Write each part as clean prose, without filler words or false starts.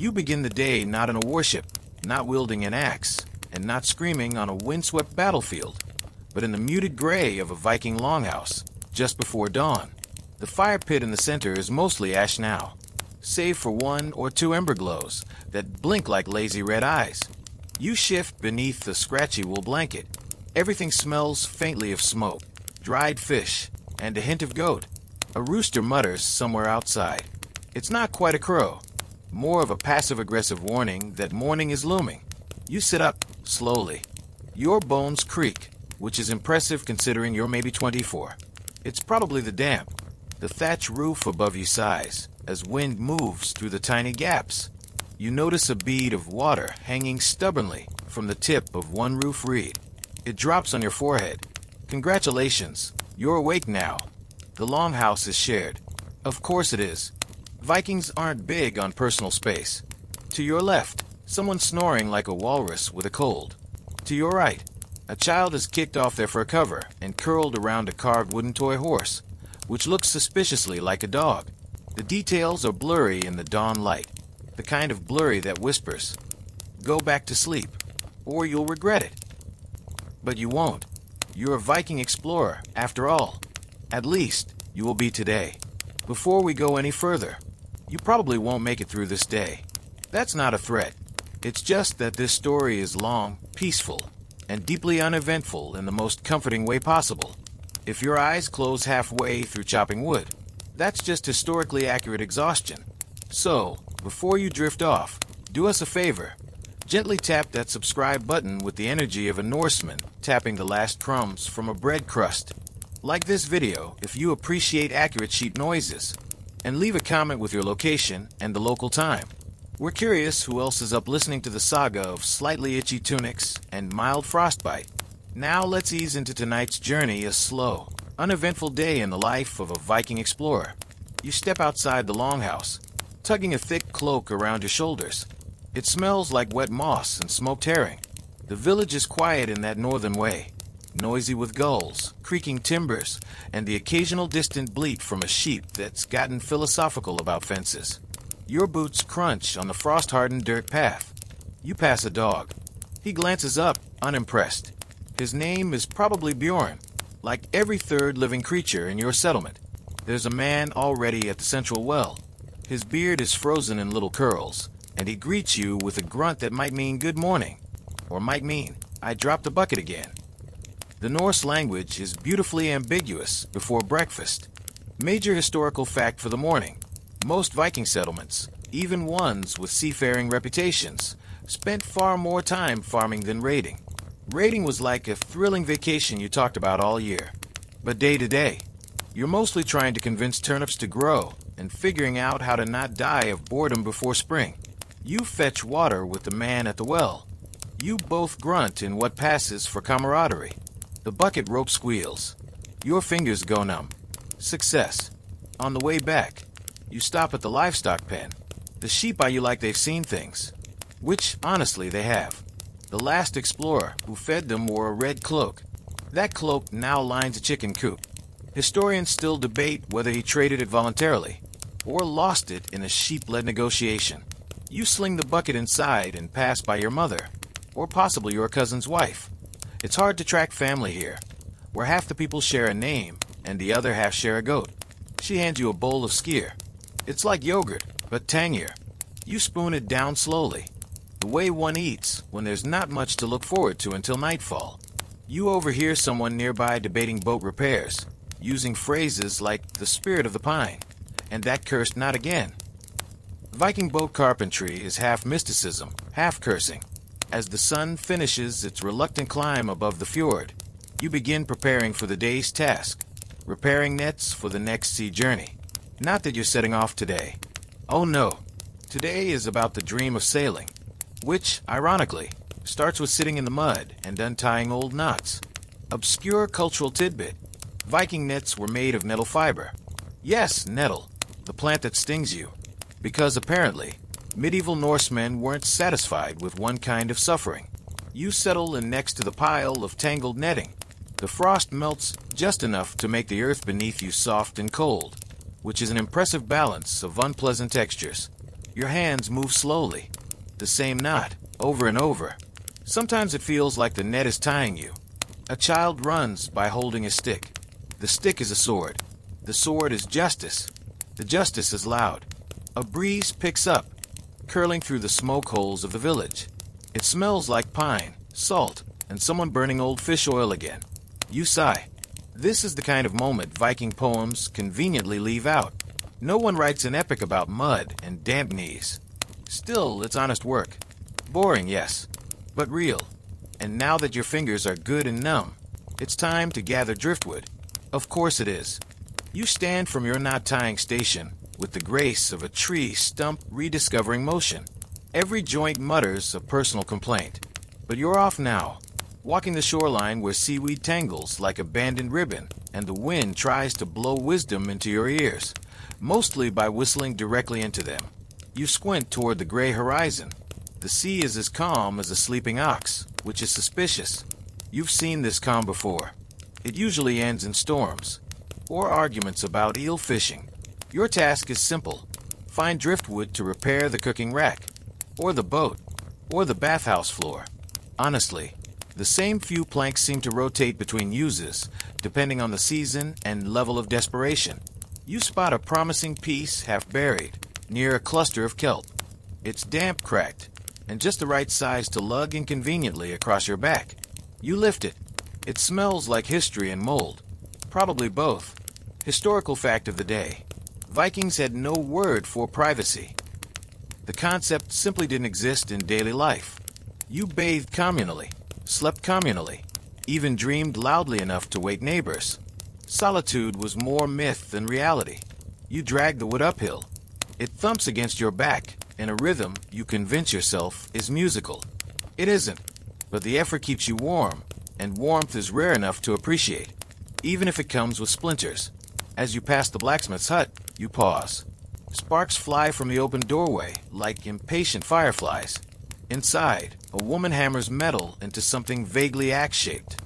You begin the day not in a warship, not wielding an axe, and not screaming on a windswept battlefield, but in the muted gray of a Viking longhouse, just before dawn. The fire pit in the center is mostly ash now, save for 1 or 2 ember glows that blink like lazy red eyes. You shift beneath the scratchy wool blanket. Everything smells faintly of smoke, dried fish, and a hint of goat. A rooster mutters somewhere outside. It's not quite a crow, more of a passive-aggressive warning that morning is looming. You sit up, slowly. Your bones creak, which is impressive considering you're maybe 24. It's probably the damp. The thatch roof above you sighs as wind moves through the tiny gaps. You notice a bead of water hanging stubbornly from the tip of one roof reed. It drops on your forehead. Congratulations, you're awake now. The longhouse is shared. Of course it is. Vikings aren't big on personal space. To your left, someone snoring like a walrus with a cold. To your right, a child is kicked off their fur cover and curled around a carved wooden toy horse, which looks suspiciously like a dog. The details are blurry in the dawn light, the kind of blurry that whispers, "Go back to sleep, or you'll regret it." But you won't. You're a Viking explorer, after all. At least, you will be today. Before we go any further, you probably won't make it through this day. That's not a threat. It's just that this story is long, peaceful, and deeply uneventful in the most comforting way possible. If your eyes close halfway through chopping wood, that's just historically accurate exhaustion. So, before you drift off, do us a favor. Gently tap that subscribe button with the energy of a Norseman tapping the last crumbs from a bread crust. Like this video if you appreciate accurate sheep noises, and leave a comment with your location and the local time. We're curious who else is up listening to the saga of slightly itchy tunics and mild frostbite. Now let's ease into tonight's journey, a slow, uneventful day in the life of a Viking explorer. You step outside the longhouse, tugging a thick cloak around your shoulders. It smells like wet moss and smoked herring. The village is quiet in that northern way, noisy with gulls, creaking timbers, and the occasional distant bleat from a sheep that's gotten philosophical about fences. Your boots crunch on the frost-hardened dirt path. You pass a dog. He glances up, unimpressed. His name is probably Bjorn. Like every third living creature in your settlement, there's a man already at the central well. His beard is frozen in little curls, and he greets you with a grunt that might mean good morning, or might mean, I dropped the bucket again. The Norse language is beautifully ambiguous before breakfast. Major historical fact for the morning. Most Viking settlements, even ones with seafaring reputations, spent far more time farming than raiding. Raiding was like a thrilling vacation you talked about all year. But day to day, you're mostly trying to convince turnips to grow and figuring out how to not die of boredom before spring. You fetch water with the man at the well. You both grunt in what passes for camaraderie. The bucket rope squeals. Your fingers go numb. Success. On the way back, you stop at the livestock pen. The sheep eye you like they've seen things, which, honestly, they have. The last explorer who fed them wore a red cloak. That cloak now lines a chicken coop. Historians still debate whether he traded it voluntarily or lost it in a sheep-led negotiation. You sling the bucket inside and pass by your mother, or possibly your cousin's wife. It's hard to track family here, where half the people share a name and the other half share a goat. She hands you a bowl of skyr. It's like yogurt, but tangier. You spoon it down slowly, the way one eats when there's not much to look forward to until nightfall. You overhear someone nearby debating boat repairs, using phrases like the spirit of the pine, and that cursed not again. Viking boat carpentry is half mysticism, half cursing. As the sun finishes its reluctant climb above the fjord, you begin preparing for the day's task, repairing nets for the next sea journey. Not that you're setting off today. Oh no, today is about the dream of sailing, which, ironically, starts with sitting in the mud and untying old knots. Obscure cultural tidbit. Viking nets were made of nettle fiber. Yes, nettle, the plant that stings you. Because apparently, medieval Norsemen weren't satisfied with one kind of suffering. You settle in next to the pile of tangled netting. The frost melts just enough to make the earth beneath you soft and cold, which is an impressive balance of unpleasant textures. Your hands move slowly. The same knot, over and over. Sometimes it feels like the net is tying you. A child runs by holding a stick. The stick is a sword. The sword is justice. The justice is loud. A breeze picks up, curling through the smoke holes of the village. It smells like pine, salt, and someone burning old fish oil again. You sigh. This is the kind of moment Viking poems conveniently leave out. No one writes an epic about mud and damp knees. Still, it's honest work. Boring, yes, but real. And now that your fingers are good and numb, it's time to gather driftwood. Of course it is. You stand from your knot-tying station with the grace of a tree stump rediscovering motion. Every joint mutters a personal complaint. But you're off now, walking the shoreline where seaweed tangles like abandoned ribbon, and the wind tries to blow wisdom into your ears, mostly by whistling directly into them. You squint toward the gray horizon. The sea is as calm as a sleeping ox, which is suspicious. You've seen this calm before. It usually ends in storms, or arguments about eel fishing. Your task is simple. Find driftwood to repair the cooking rack, or the boat, or the bathhouse floor. Honestly, the same few planks seem to rotate between uses, depending on the season and level of desperation. You spot a promising piece half buried, near a cluster of kelp. It's damp cracked, and just the right size to lug inconveniently across your back. You lift it. It smells like history and mold. Probably both. Historical fact of the day. Vikings had no word for privacy. The concept simply didn't exist in daily life. You bathed communally, slept communally, even dreamed loudly enough to wake neighbors. Solitude was more myth than reality. You drag the wood uphill. It thumps against your back in a rhythm you convince yourself is musical. It isn't, but the effort keeps you warm, and warmth is rare enough to appreciate, even if it comes with splinters. As you pass the blacksmith's hut, you pause. Sparks fly from the open doorway like impatient fireflies. Inside, a woman hammers metal into something vaguely axe-shaped.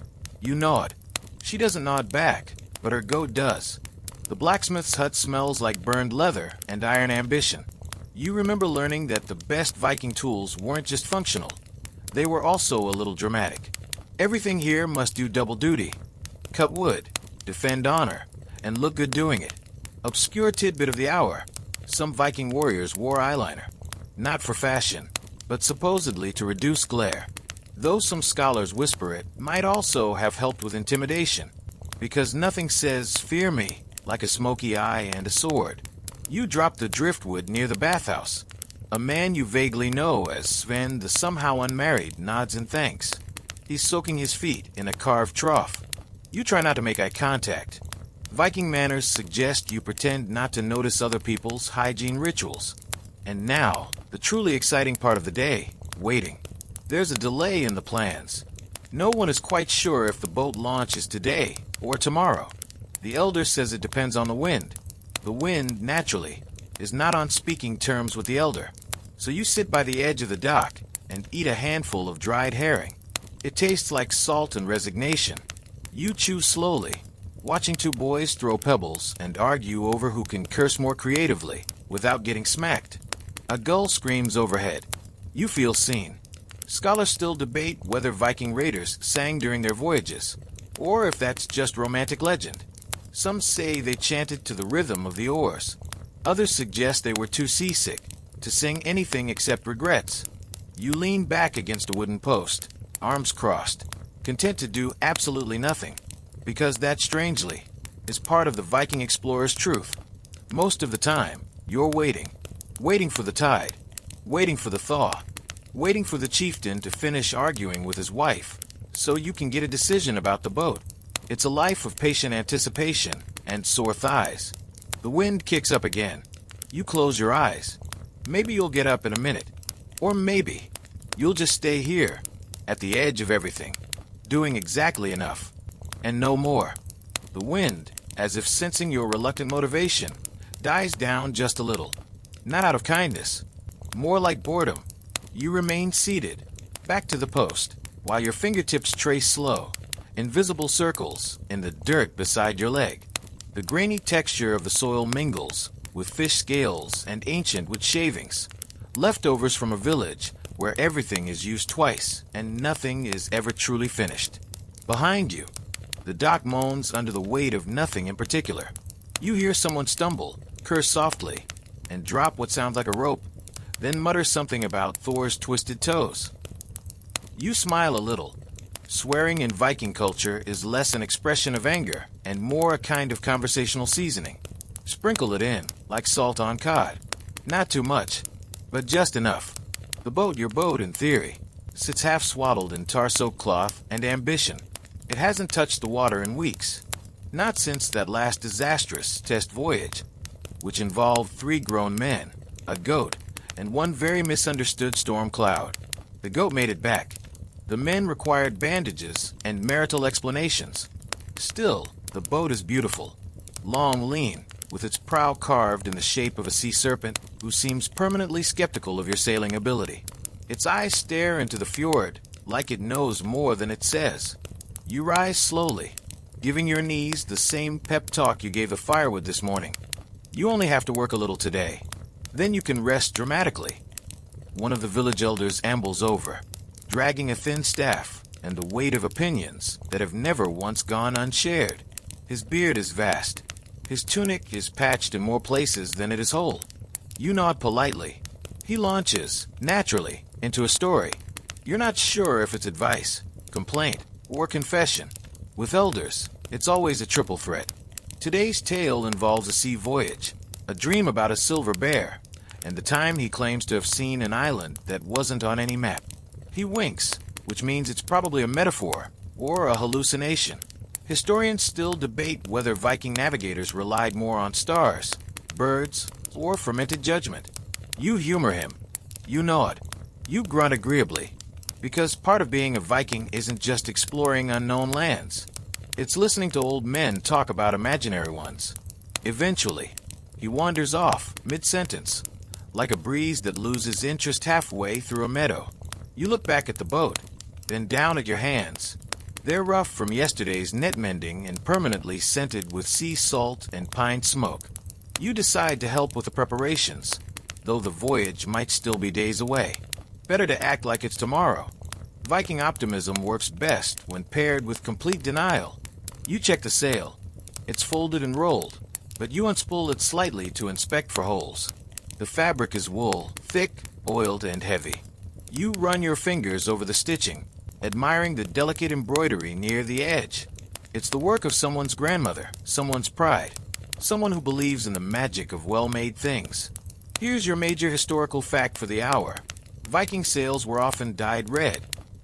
You nod. She doesn't nod back, but her goat does. The blacksmith's hut smells like burned leather and iron ambition. You remember learning that the best Viking tools weren't just functional. They were also a little dramatic. Everything here must do double duty. Cut wood, defend honor, and look good doing it. Obscure tidbit of the hour. Some Viking warriors wore eyeliner. Not for fashion, but supposedly to reduce glare. Though some scholars whisper it might also have helped with intimidation, because nothing says fear me like a smoky eye and a sword. You drop the driftwood near the bathhouse. A man you vaguely know as Sven the somehow unmarried nods in thanks. He's soaking his feet in a carved trough. You try not to make eye contact. Viking manners suggest you pretend not to notice other people's hygiene rituals. And now, the truly exciting part of the day, waiting. There's a delay in the plans. No one is quite sure if the boat launches today or tomorrow. The elder says it depends on the wind. The wind, naturally, is not on speaking terms with the elder. So you sit by the edge of the dock and eat a handful of dried herring. It tastes like salt and resignation. You chew slowly, watching two boys throw pebbles and argue over who can curse more creatively without getting smacked. A gull screams overhead. You feel seen. Scholars still debate whether Viking raiders sang during their voyages, or if that's just romantic legend. Some say they chanted to the rhythm of the oars. Others suggest they were too seasick to sing anything except regrets. You lean back against a wooden post, arms crossed, content to do absolutely nothing, because that, strangely, is part of the Viking explorer's truth. Most of the time, you're waiting. Waiting for the tide. Waiting for the thaw. Waiting for the chieftain to finish arguing with his wife, so you can get a decision about the boat. It's a life of patient anticipation and sore thighs. The wind kicks up again. You close your eyes. Maybe you'll get up in a minute. Or maybe you'll just stay here, at the edge of everything, doing exactly enough, and no more. The wind, as if sensing your reluctant motivation, dies down just a little. Not out of kindness, more like boredom. You remain seated, back to the post, while your fingertips trace slow, invisible circles in the dirt beside your leg. The grainy texture of the soil mingles with fish scales and ancient wood shavings. Leftovers from a village where everything is used twice and nothing is ever truly finished. Behind you, the dock moans under the weight of nothing in particular. You hear someone stumble, curse softly, and drop what sounds like a rope, then mutter something about Thor's twisted toes. You smile a little. Swearing in Viking culture is less an expression of anger and more a kind of conversational seasoning. Sprinkle it in, like salt on cod. Not too much, but just enough. The boat, your boat in theory, sits half swaddled in tar-soaked cloth and ambition. It hasn't touched the water in weeks. Not since that last disastrous test voyage, which involved 3 grown men, a goat, and one very misunderstood storm cloud. The goat made it back. The men required bandages and marital explanations. Still, the boat is beautiful. Long, lean, with its prow carved in the shape of a sea serpent who seems permanently skeptical of your sailing ability. Its eyes stare into the fjord like it knows more than it says. You rise slowly, giving your knees the same pep talk you gave the firewood this morning. You only have to work a little today. Then you can rest dramatically. One of the village elders ambles over, dragging a thin staff and the weight of opinions that have never once gone unshared. His beard is vast. His tunic is patched in more places than it is whole. You nod politely. He launches, naturally, into a story. You're not sure if it's advice, complaint, or confession. With elders, it's always a triple threat. Today's tale involves a sea voyage, a dream about a silver bear, and the time he claims to have seen an island that wasn't on any map. He winks, which means it's probably a metaphor or a hallucination. Historians still debate whether Viking navigators relied more on stars, birds, or fermented judgment. You humor him. You nod. You grunt agreeably, because part of being a Viking isn't just exploring unknown lands. It's listening to old men talk about imaginary ones. Eventually, he wanders off mid-sentence, like a breeze that loses interest halfway through a meadow. You look back at the boat, then down at your hands. They're rough from yesterday's net mending and permanently scented with sea salt and pine smoke. You decide to help with the preparations, though the voyage might still be days away. Better to act like it's tomorrow. Viking optimism works best when paired with complete denial. You check the sail. It's folded and rolled, but you unspool it slightly to inspect for holes. The fabric is wool, thick, oiled, and heavy. You run your fingers over the stitching, admiring the delicate embroidery near the edge. It's the work of someone's grandmother, someone's pride, someone who believes in the magic of well-made things. Here's your major historical fact for the hour. Viking sails were often dyed red,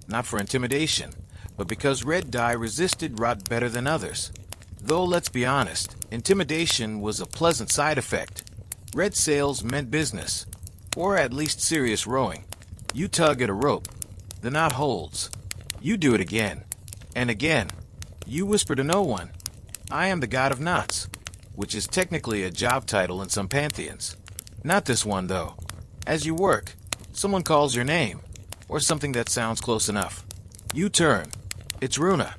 not for intimidation, but because red dye resisted rot better than others. Though, let's be honest, intimidation was a pleasant side effect. Red sails meant business, or at least serious rowing. You tug at a rope. The knot holds. You do it again, and again. You whisper to no one, "I am the god of knots," which is technically a job title in some pantheons. Not this one, though. As you work, someone calls your name, or something that sounds close enough. You turn. It's Runa.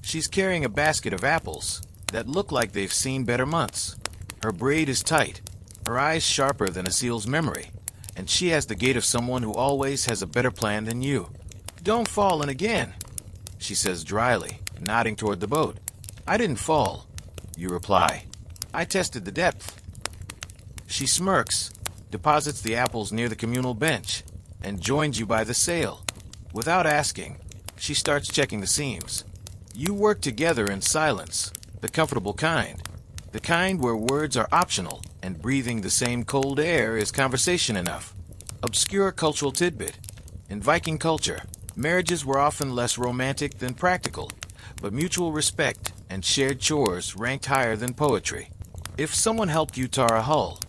She's carrying a basket of apples that look like they've seen better months. Her braid is tight, her eyes sharper than a seal's memory, and she has the gait of someone who always has a better plan than you. "Don't fall in again," she says dryly, nodding toward the boat. "I didn't fall," you reply. "I tested the depth." She smirks, deposits the apples near the communal bench, and joins you by the sail. Without asking, she starts checking the seams. You work together in silence, the comfortable kind. The kind where words are optional and breathing the same cold air is conversation enough. Obscure cultural tidbit. In Viking culture, marriages were often less romantic than practical, but mutual respect and shared chores ranked higher than poetry. If someone helped you tar a hull,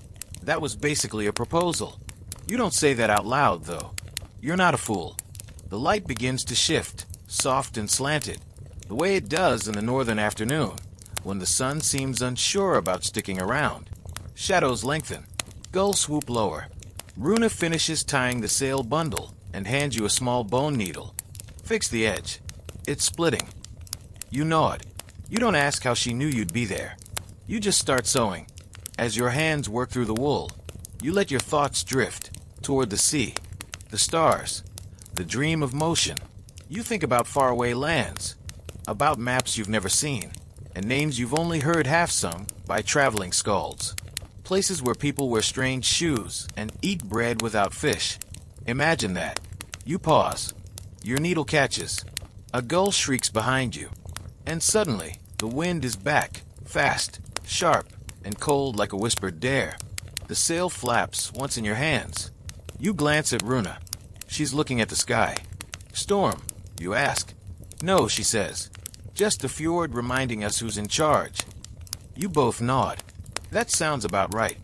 that was basically a proposal. You don't say that out loud, though. You're not a fool. The light begins to shift, soft and slanted, the way it does in the northern afternoon, when the sun seems unsure about sticking around. Shadows lengthen. Gulls swoop lower. Runa finishes tying the sail bundle and hands you a small bone needle. Fix the edge. It's splitting. You nod. You don't ask how she knew you'd be there. You just start sewing. As your hands work through the wool, you let your thoughts drift. toward the sea, the stars, the dream of motion. You think about faraway lands, about maps you've never seen, and names you've only heard half sung by traveling skalds. Places where people wear strange shoes and eat bread without fish. Imagine that. You pause. Your needle catches. A gull shrieks behind you. And suddenly, the wind is back, fast, sharp, and cold like a whispered dare. The sail flaps once in your hands. You glance at Runa. She's looking at the sky. Storm, you ask. No, she says. Just the fjord reminding us who's in charge. You both nod. That sounds about right.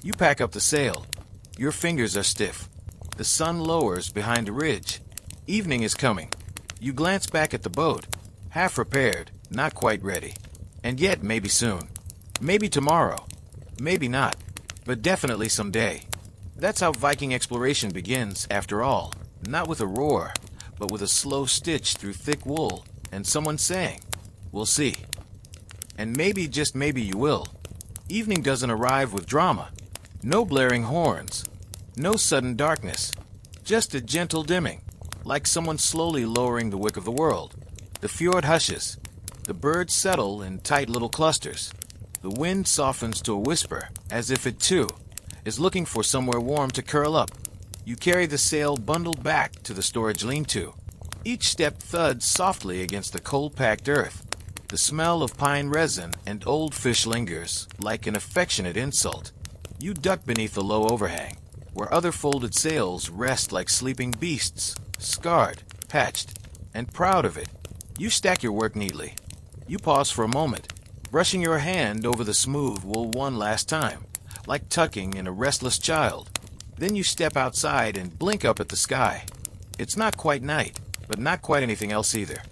You pack up the sail. Your fingers are stiff. The sun lowers behind a ridge. Evening is coming. You glance back at the boat. Half repaired, not quite ready. And yet maybe soon. Maybe tomorrow. Maybe not. But definitely someday. That's how Viking exploration begins, after all. Not with a roar, but with a slow stitch through thick wool, and someone saying, "We'll see." And maybe, just maybe, you will. Evening doesn't arrive with drama. No blaring horns. No sudden darkness. Just a gentle dimming, like someone slowly lowering the wick of the world. The fjord hushes. The birds settle in tight little clusters. The wind softens to a whisper, as if it, too, is looking for somewhere warm to curl up. You carry the sail bundled back to the storage lean-to. Each step thuds softly against the cold-packed earth. The smell of pine resin and old fish lingers, like an affectionate insult. You duck beneath the low overhang, where other folded sails rest like sleeping beasts, scarred, patched, and proud of it. You stack your work neatly. You pause for a moment, brushing your hand over the smooth wool one last time, like tucking in a restless child. Then you step outside and blink up at the sky. It's not quite night, but not quite anything else either.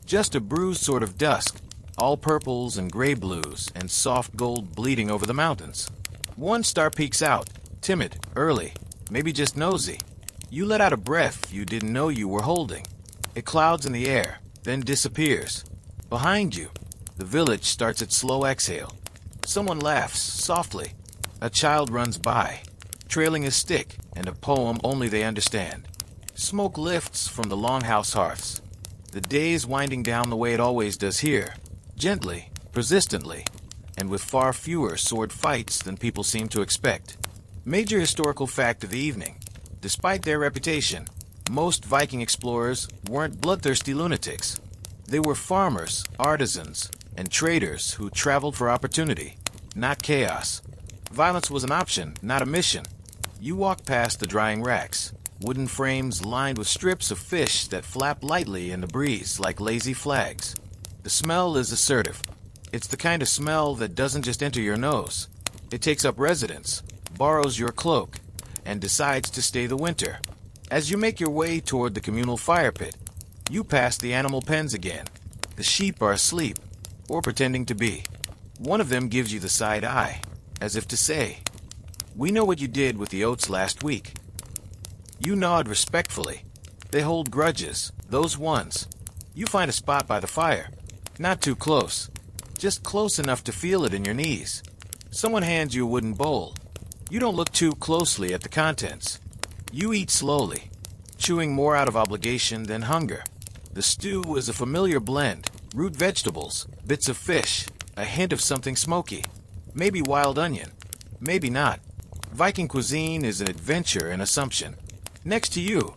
Just a bruised sort of dusk, all purples and gray blues and soft gold bleeding over the mountains. One star peeks out, timid, early, maybe just nosy. You let out a breath you didn't know you were holding. It clouds in the air, then disappears. Behind you, the village starts its slow exhale. Someone laughs, softly. A child runs by, trailing a stick and a poem only they understand. Smoke lifts from the longhouse hearths. The day is winding down the way it always does here, gently, persistently, and with far fewer sword fights than people seem to expect. Major historical fact of the evening. Despite their reputation, most Viking explorers weren't bloodthirsty lunatics. They were farmers, artisans, and traders who traveled for opportunity, not chaos. Violence was an option, not a mission. You walk past the drying racks, wooden frames lined with strips of fish that flap lightly in the breeze like lazy flags. The smell is assertive. It's the kind of smell that doesn't just enter your nose. It takes up residence, borrows your cloak, and decides to stay the winter. As you make your way toward the communal fire pit, you pass the animal pens again. The sheep are asleep, or pretending to be. One of them gives you the side eye, as if to say, "We know what you did with the oats last week." You nod respectfully. They hold grudges, those ones. You find a spot by the fire. Not too close. Just close enough to feel it in your knees. Someone hands you a wooden bowl. You don't look too closely at the contents. You eat slowly, chewing more out of obligation than hunger. The stew is a familiar blend. Root vegetables, bits of fish, a hint of something smoky. Maybe wild onion. Maybe not. Viking cuisine is an adventure in assumption. Next to you,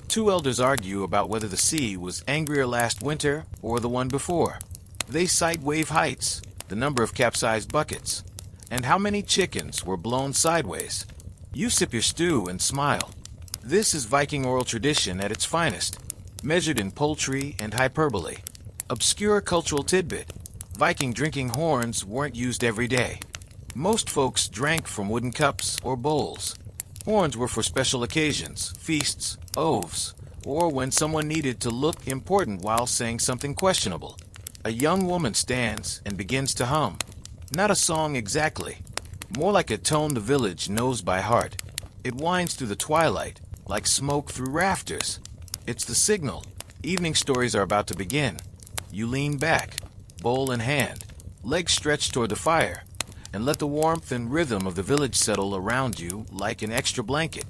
two elders argue about whether the sea was angrier last winter or the one before. They cite wave heights, the number of capsized buckets, and how many chickens were blown sideways. You sip your stew and smile. This is Viking oral tradition at its finest, measured in poultry and hyperbole. Obscure cultural tidbit. Viking drinking horns weren't used every day. Most folks drank from wooden cups or bowls. Horns were for special occasions, feasts, oaths, or when someone needed to look important while saying something questionable. A young woman stands and begins to hum. Not a song exactly, more like a tone the village knows by heart. It winds through the twilight, like smoke through rafters. It's the signal. Evening stories are about to begin. You lean back, bowl in hand, legs stretched toward the fire, and let the warmth and rhythm of the village settle around you like an extra blanket.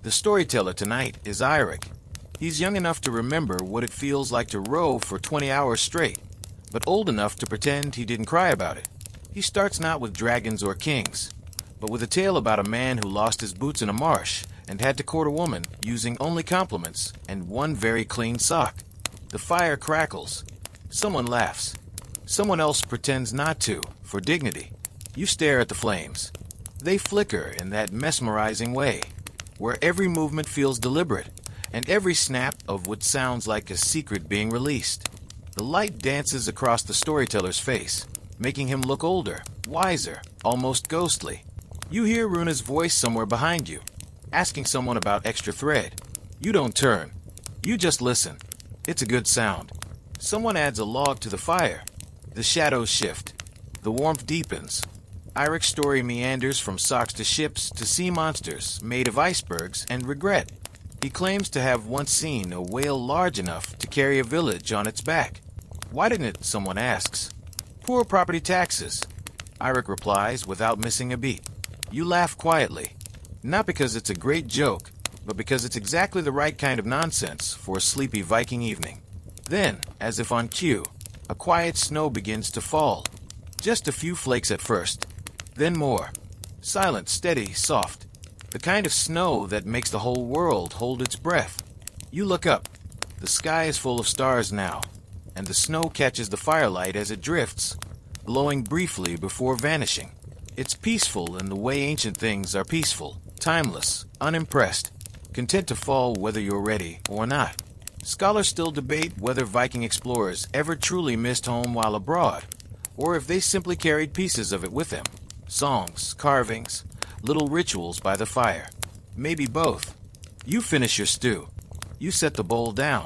The storyteller tonight is Eirik. He's young enough to remember what it feels like to row for 20 hours straight, but old enough to pretend he didn't cry about it. He starts not with dragons or kings, but with a tale about a man who lost his boots in a marsh and had to court a woman using only compliments and one very clean sock. The fire crackles. Someone laughs. Someone else pretends not to, for dignity. You stare at the flames. They flicker in that mesmerizing way, where every movement feels deliberate, and every snap of what sounds like a secret being released. The light dances across the storyteller's face, making him look older, wiser, almost ghostly. You hear Runa's voice somewhere behind you, asking someone about extra thread. You don't turn. You just listen. It's a good sound. Someone adds a log to the fire. The shadows shift. The warmth deepens. Eirik's story meanders from socks to ships to sea monsters made of icebergs and regret. He claims to have once seen a whale large enough to carry a village on its back. Why didn't it, someone asks. Poor property taxes. Eirik replies without missing a beat. You laugh quietly. Not because it's a great joke, but because it's exactly the right kind of nonsense for a sleepy Viking evening. Then, as if on cue, a quiet snow begins to fall. Just a few flakes at first, then more. Silent, steady, soft. The kind of snow that makes the whole world hold its breath. You look up. The sky is full of stars now, and the snow catches the firelight as it drifts, glowing briefly before vanishing. It's peaceful in the way ancient things are peaceful, timeless, unimpressed, content to fall whether you're ready or not. Scholars still debate whether Viking explorers ever truly missed home while abroad, or if they simply carried pieces of it with them. Songs, carvings, little rituals by the fire. Maybe both. You finish your stew. You set the bowl down.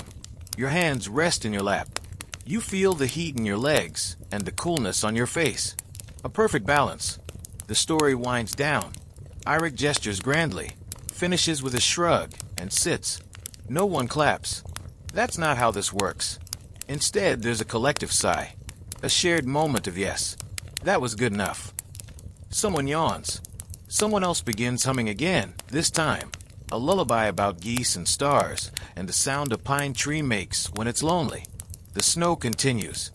Your hands rest in your lap. You feel the heat in your legs and the coolness on your face. A perfect balance. The story winds down. Eirik gestures grandly, finishes with a shrug, and sits. No one claps. That's not how this works. Instead, there's a collective sigh. A shared moment of yes. That was good enough. Someone yawns. Someone else begins humming again, this time. A lullaby about geese and stars, and the sound a pine tree makes when it's lonely. The snow continues.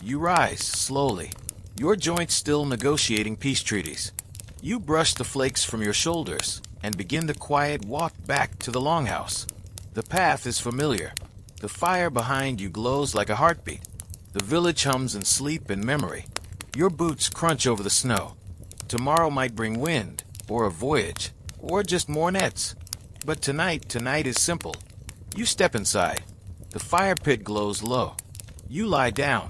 You rise, slowly. Your joints still negotiating peace treaties. You brush the flakes from your shoulders, and begin the quiet walk back to the longhouse. The path is familiar. The fire behind you glows like a heartbeat. The village hums in sleep and memory. Your boots crunch over the snow. Tomorrow might bring wind, or a voyage, or just more nets. But tonight is simple. You step inside. The fire pit glows low. You lie down,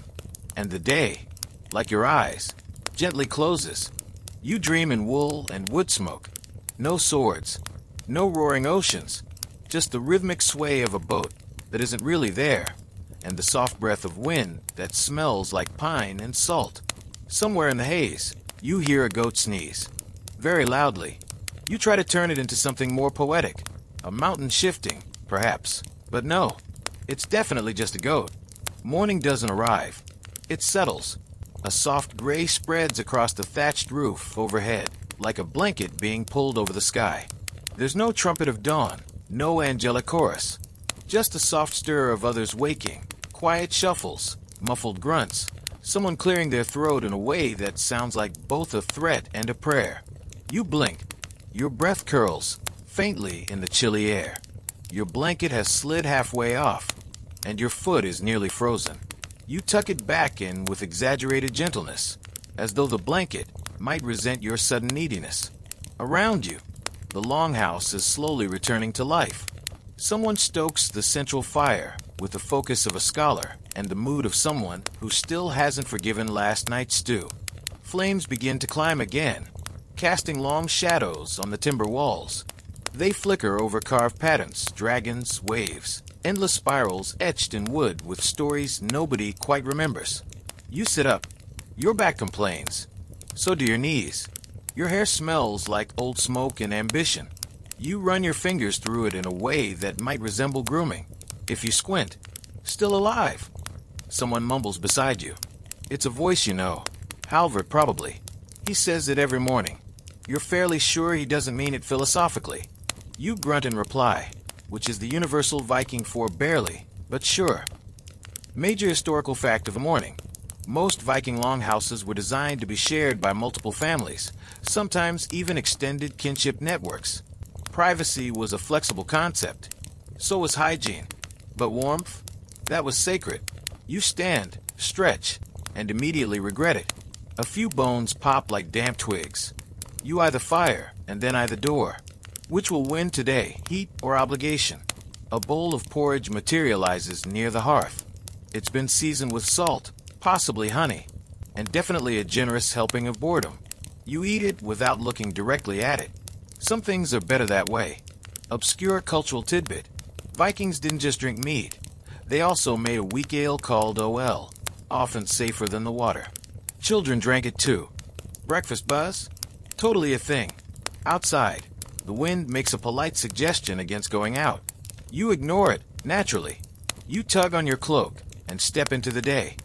and the day, like your eyes, gently closes. You dream in wool and wood smoke. No swords, no roaring oceans, just the rhythmic sway of a boat that isn't really there, and the soft breath of wind that smells like pine and salt. Somewhere in the haze, you hear a goat sneeze. Very loudly. You try to turn it into something more poetic. A mountain shifting, perhaps. But no, it's definitely just a goat. Morning doesn't arrive. It settles. A soft gray spreads across the thatched roof overhead, like a blanket being pulled over the sky. There's no trumpet of dawn, no angelic chorus. Just a soft stir of others waking, quiet shuffles, muffled grunts, someone clearing their throat in a way that sounds like both a threat and a prayer. You blink. Your breath curls, faintly in the chilly air. Your blanket has slid halfway off, and your foot is nearly frozen. You tuck it back in with exaggerated gentleness, as though the blanket might resent your sudden neediness. Around you, the longhouse is slowly returning to life. Someone stokes the central fire with the focus of a scholar and the mood of someone who still hasn't forgiven last night's stew. Flames begin to climb again, casting long shadows on the timber walls. They flicker over carved patterns, dragons, waves, endless spirals etched in wood with stories nobody quite remembers. You sit up. Your back complains. So do your knees. Your hair smells like old smoke and ambition. You run your fingers through it in a way that might resemble grooming. If you squint, still alive. Someone mumbles beside you. It's a voice you know. Halvard, probably. He says it every morning. You're fairly sure he doesn't mean it philosophically. You grunt in reply, which is the universal Viking for barely, but sure. Major historical fact of the morning. Most Viking longhouses were designed to be shared by multiple families, sometimes even extended kinship networks. Privacy was a flexible concept. So was hygiene. But warmth? That was sacred. You stand, stretch, and immediately regret it. A few bones pop like damp twigs. You eye the fire, and then eye the door. Which will win today, heat or obligation? A bowl of porridge materializes near the hearth. It's been seasoned with salt, possibly honey, and definitely a generous helping of boredom. You eat it without looking directly at it. Some things are better that way. Obscure cultural tidbit. Vikings didn't just drink mead. They also made a weak ale called OL, often safer than the water. Children drank it too. Breakfast buzz? Totally a thing. Outside, the wind makes a polite suggestion against going out. You ignore it, naturally. You tug on your cloak and step into the day.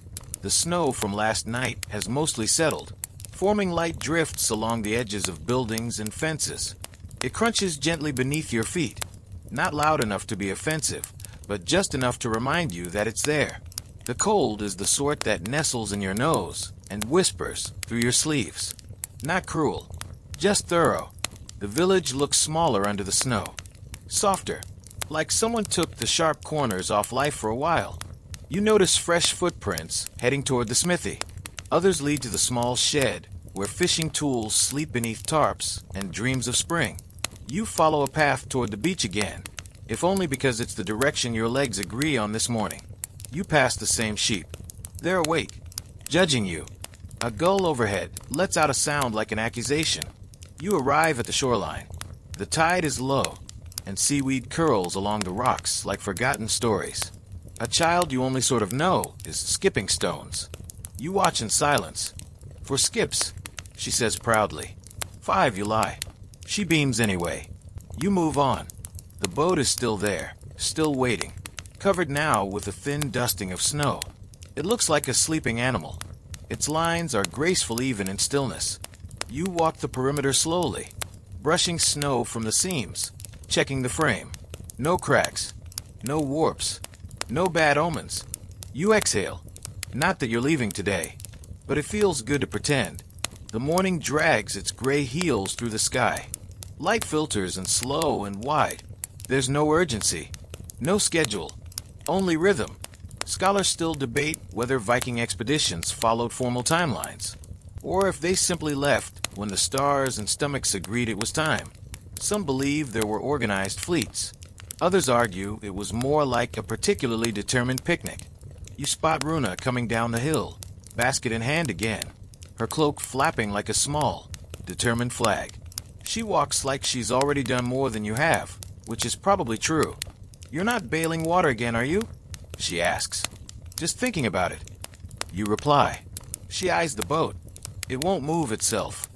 The snow from last night has mostly settled, forming light drifts along the edges of buildings and fences. It crunches gently beneath your feet, not loud enough to be offensive, but just enough to remind you that it's there. The cold is the sort that nestles in your nose and whispers through your sleeves. Not cruel, just thorough. The village looks smaller under the snow. Softer, like someone took the sharp corners off life for a while. You notice fresh footprints heading toward the smithy. Others lead to the small shed, where fishing tools sleep beneath tarps and dreams of spring. You follow a path toward the beach again, if only because it's the direction your legs agree on this morning. You pass the same sheep. They're awake, judging you. A gull overhead lets out a sound like an accusation. You arrive at the shoreline. The tide is low, and seaweed curls along the rocks like forgotten stories. A child you only sort of know is skipping stones. You watch in silence. For skips, she says proudly. 5, you lie. She beams anyway. You move on. The boat is still there, still waiting, covered now with a thin dusting of snow. It looks like a sleeping animal. Its lines are graceful even in stillness. You walk the perimeter slowly, brushing snow from the seams, checking the frame. No cracks, no warps, no bad omens. You exhale. Not that you're leaving today, but it feels good to pretend. The morning drags its gray heels through the sky. Light filters and slow and wide. There's no urgency, no schedule, only rhythm. Scholars still debate whether Viking expeditions followed formal timelines, or if they simply left when the stars and stomachs agreed it was time. Some believe there were organized fleets. Others argue it was more like a particularly determined picnic. You spot Runa coming down the hill, basket in hand again, her cloak flapping like a small, determined flag. She walks like she's already done more than you have, which is probably true. You're not bailing water again, are you? She asks. Just thinking about it. You reply. She eyes the boat. It won't move itself.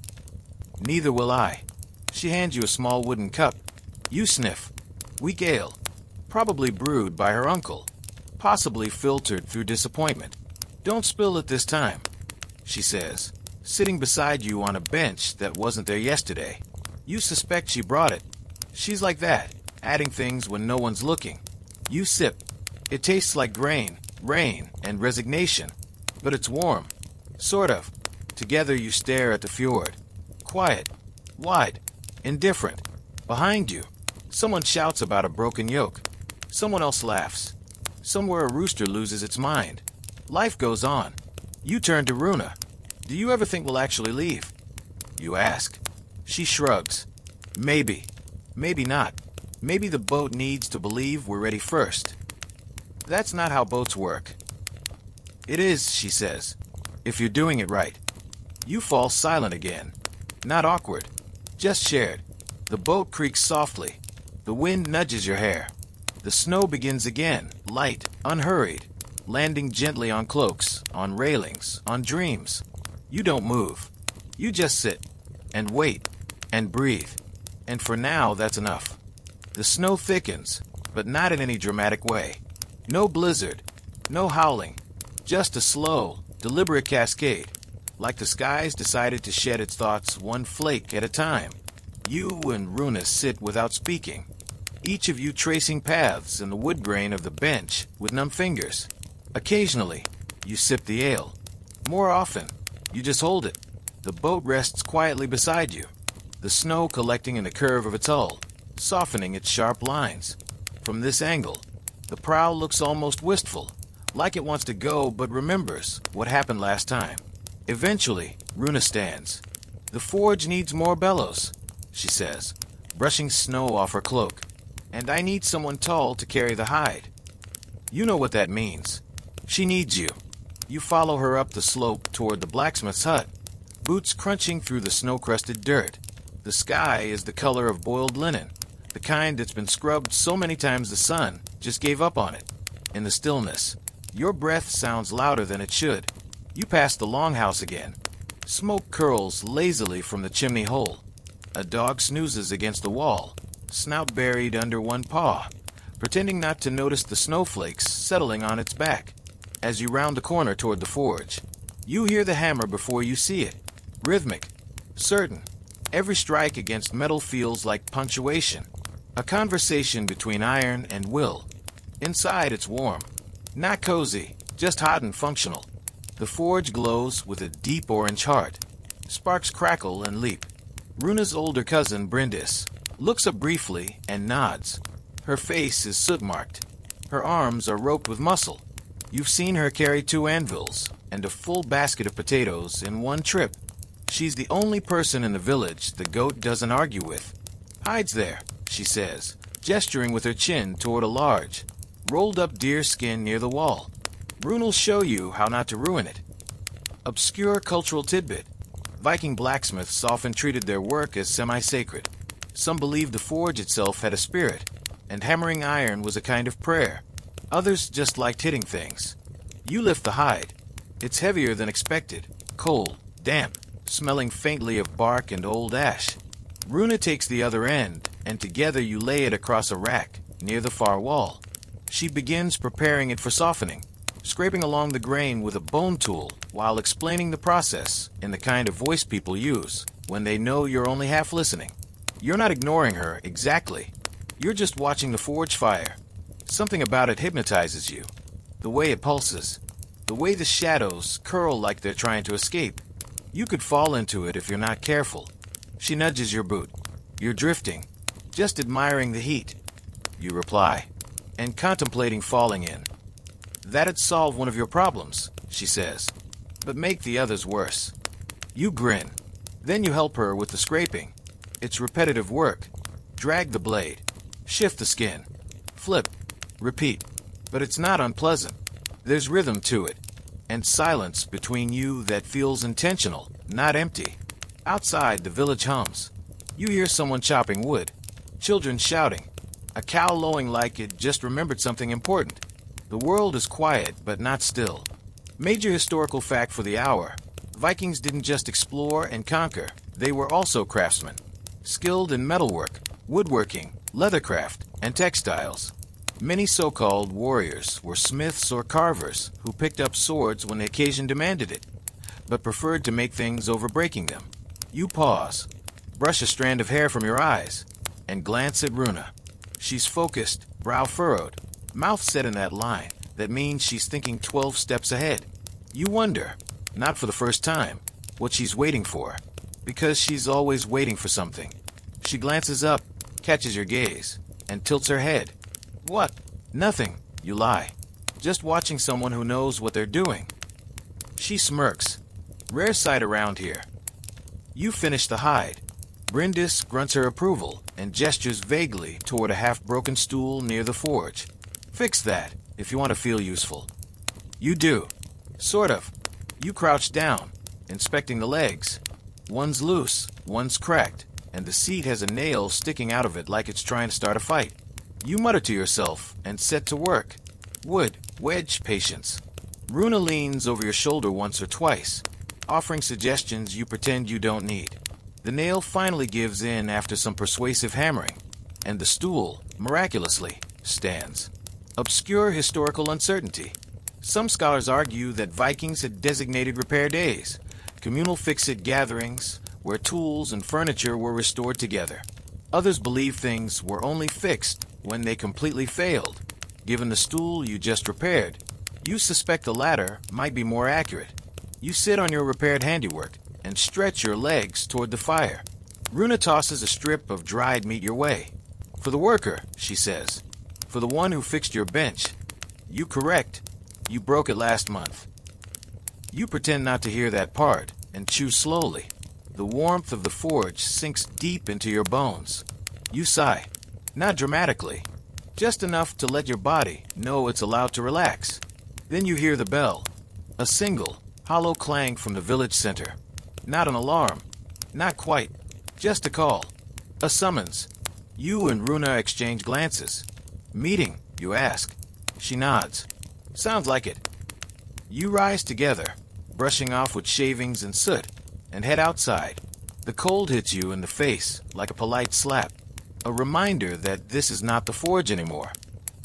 Neither will I. She hands you a small wooden cup. You sniff. Weak ale. Probably brewed by her uncle. Possibly filtered through disappointment. Don't spill it this time, she says, sitting beside you on a bench that wasn't there yesterday. You suspect she brought it. She's like that, adding things when no one's looking. You sip. It tastes like grain, rain, and resignation. But it's warm. Sort of. Together you stare at the fjord. Quiet. Wide. Indifferent. Behind you, someone shouts about a broken yoke. Someone else laughs. Somewhere a rooster loses its mind. Life goes on. You turn to Runa. Do you ever think we'll actually leave? You ask. She shrugs. Maybe. Maybe not. Maybe the boat needs to believe we're ready first. That's not how boats work. It is, she says, if you're doing it right. You fall silent again. Not awkward. Just shared. The boat creaks softly. The wind nudges your hair. The snow begins again, light, unhurried, landing gently on cloaks, on railings, on dreams. You don't move. You just sit, and wait, and breathe. And for now, that's enough. The snow thickens, but not in any dramatic way. No blizzard, no howling, just a slow, deliberate cascade, like the skies decided to shed its thoughts one flake at a time. You and Runa sit without speaking, each of you tracing paths in the wood grain of the bench with numb fingers. Occasionally, you sip the ale. More often, you just hold it. The boat rests quietly beside you, the snow collecting in the curve of its hull, softening its sharp lines. From this angle, the prow looks almost wistful, like it wants to go but remembers what happened last time. Eventually, Runa stands. "The forge needs more bellows," she says, brushing snow off her cloak. "And I need someone tall to carry the hide." You know what that means. She needs you. You follow her up the slope toward the blacksmith's hut, boots crunching through the snow-crusted dirt. The sky is the color of boiled linen, the kind that's been scrubbed so many times the sun just gave up on it. In the stillness, your breath sounds louder than it should. You pass the longhouse again. Smoke curls lazily from the chimney hole. A dog snoozes against the wall, snout buried under one paw, pretending not to notice the snowflakes settling on its back. As you round the corner toward the forge, you hear the hammer before you see it. Rhythmic, certain. Every strike against metal feels like punctuation. A conversation between iron and will. Inside it's warm. Not cozy, just hot and functional. The forge glows with a deep orange heart. Sparks crackle and leap. Runa's older cousin, Brindis, looks up briefly and nods. Her face is soot-marked. Her arms are roped with muscle. You've seen her carry 2 anvils and a full basket of potatoes in one trip. She's the only person in the village the goat doesn't argue with. "Hides there," she says, gesturing with her chin toward a large, rolled-up deer skin near the wall. Runa'll show you how not to ruin it. Obscure cultural tidbit. Viking blacksmiths often treated their work as semi-sacred. Some believed the forge itself had a spirit, and hammering iron was a kind of prayer. Others just liked hitting things. You lift the hide. It's heavier than expected, cold, damp, smelling faintly of bark and old ash. Runa takes the other end, and together you lay it across a rack near the far wall. She begins preparing it for softening, scraping along the grain with a bone tool while explaining the process in the kind of voice people use when they know you're only half listening. You're not ignoring her exactly. You're just watching the forge fire. Something about it hypnotizes you. The way it pulses. The way the shadows curl like they're trying to escape. You could fall into it if you're not careful. She nudges your boot. You're drifting, just admiring the heat. You reply, and contemplating falling in. "That'd solve one of your problems," she says, "but make the others worse." You grin. Then you help her with the scraping. It's repetitive work. Drag the blade. Shift the skin. Flip. Repeat. But it's not unpleasant. There's rhythm to it, and silence between you that feels intentional, not empty. Outside, the village hums. You hear someone chopping wood. Children shouting. A cow lowing like it just remembered something important. The world is quiet, but not still. Major historical fact for the hour. Vikings didn't just explore and conquer. They were also craftsmen. Skilled in metalwork, woodworking, leathercraft, and textiles. Many so-called warriors were smiths or carvers who picked up swords when the occasion demanded it, but preferred to make things over breaking them. You pause, brush a strand of hair from your eyes, and glance at Runa. She's focused, brow furrowed, mouth set in that line that means she's thinking 12 steps ahead. You wonder, not for the first time, what she's waiting for, because she's always waiting for something. She glances up, catches your gaze, and tilts her head. "What?" "Nothing," you lie. "Just watching someone who knows what they're doing." She smirks. Rare sight around here. You finish the hide. Brindis grunts her approval and gestures vaguely toward a half-broken stool near the forge. "Fix that, if you want to feel useful." You do. Sort of. You crouch down, inspecting the legs. One's loose, one's cracked, and the seat has a nail sticking out of it like it's trying to start a fight. You mutter to yourself and set to work. Wood, wedge, patience. Runa leans over your shoulder once or twice, offering suggestions you pretend you don't need. The nail finally gives in after some persuasive hammering, and the stool, miraculously, stands. Obscure historical uncertainty. Some scholars argue that Vikings had designated repair days, communal fix-it gatherings, where tools and furniture were restored together. Others believe things were only fixed when they completely failed. Given the stool you just repaired, you suspect the latter might be more accurate. You sit on your repaired handiwork and stretch your legs toward the fire. Runa tosses a strip of dried meat your way. "For the worker," she says. "For the one who fixed your bench. You correct. You broke it last month." You pretend not to hear that part and chew slowly. The warmth of the forge sinks deep into your bones. You sigh, not dramatically, just enough to let your body know it's allowed to relax. Then you hear the bell, a single, hollow clang from the village center. Not an alarm, not quite, just a call, a summons. You and Runa exchange glances. "Meeting?" you ask. She nods. "Sounds like it." You rise together, brushing off with shavings and soot, and head outside. The cold hits you in the face like a polite slap, a reminder that this is not the forge anymore.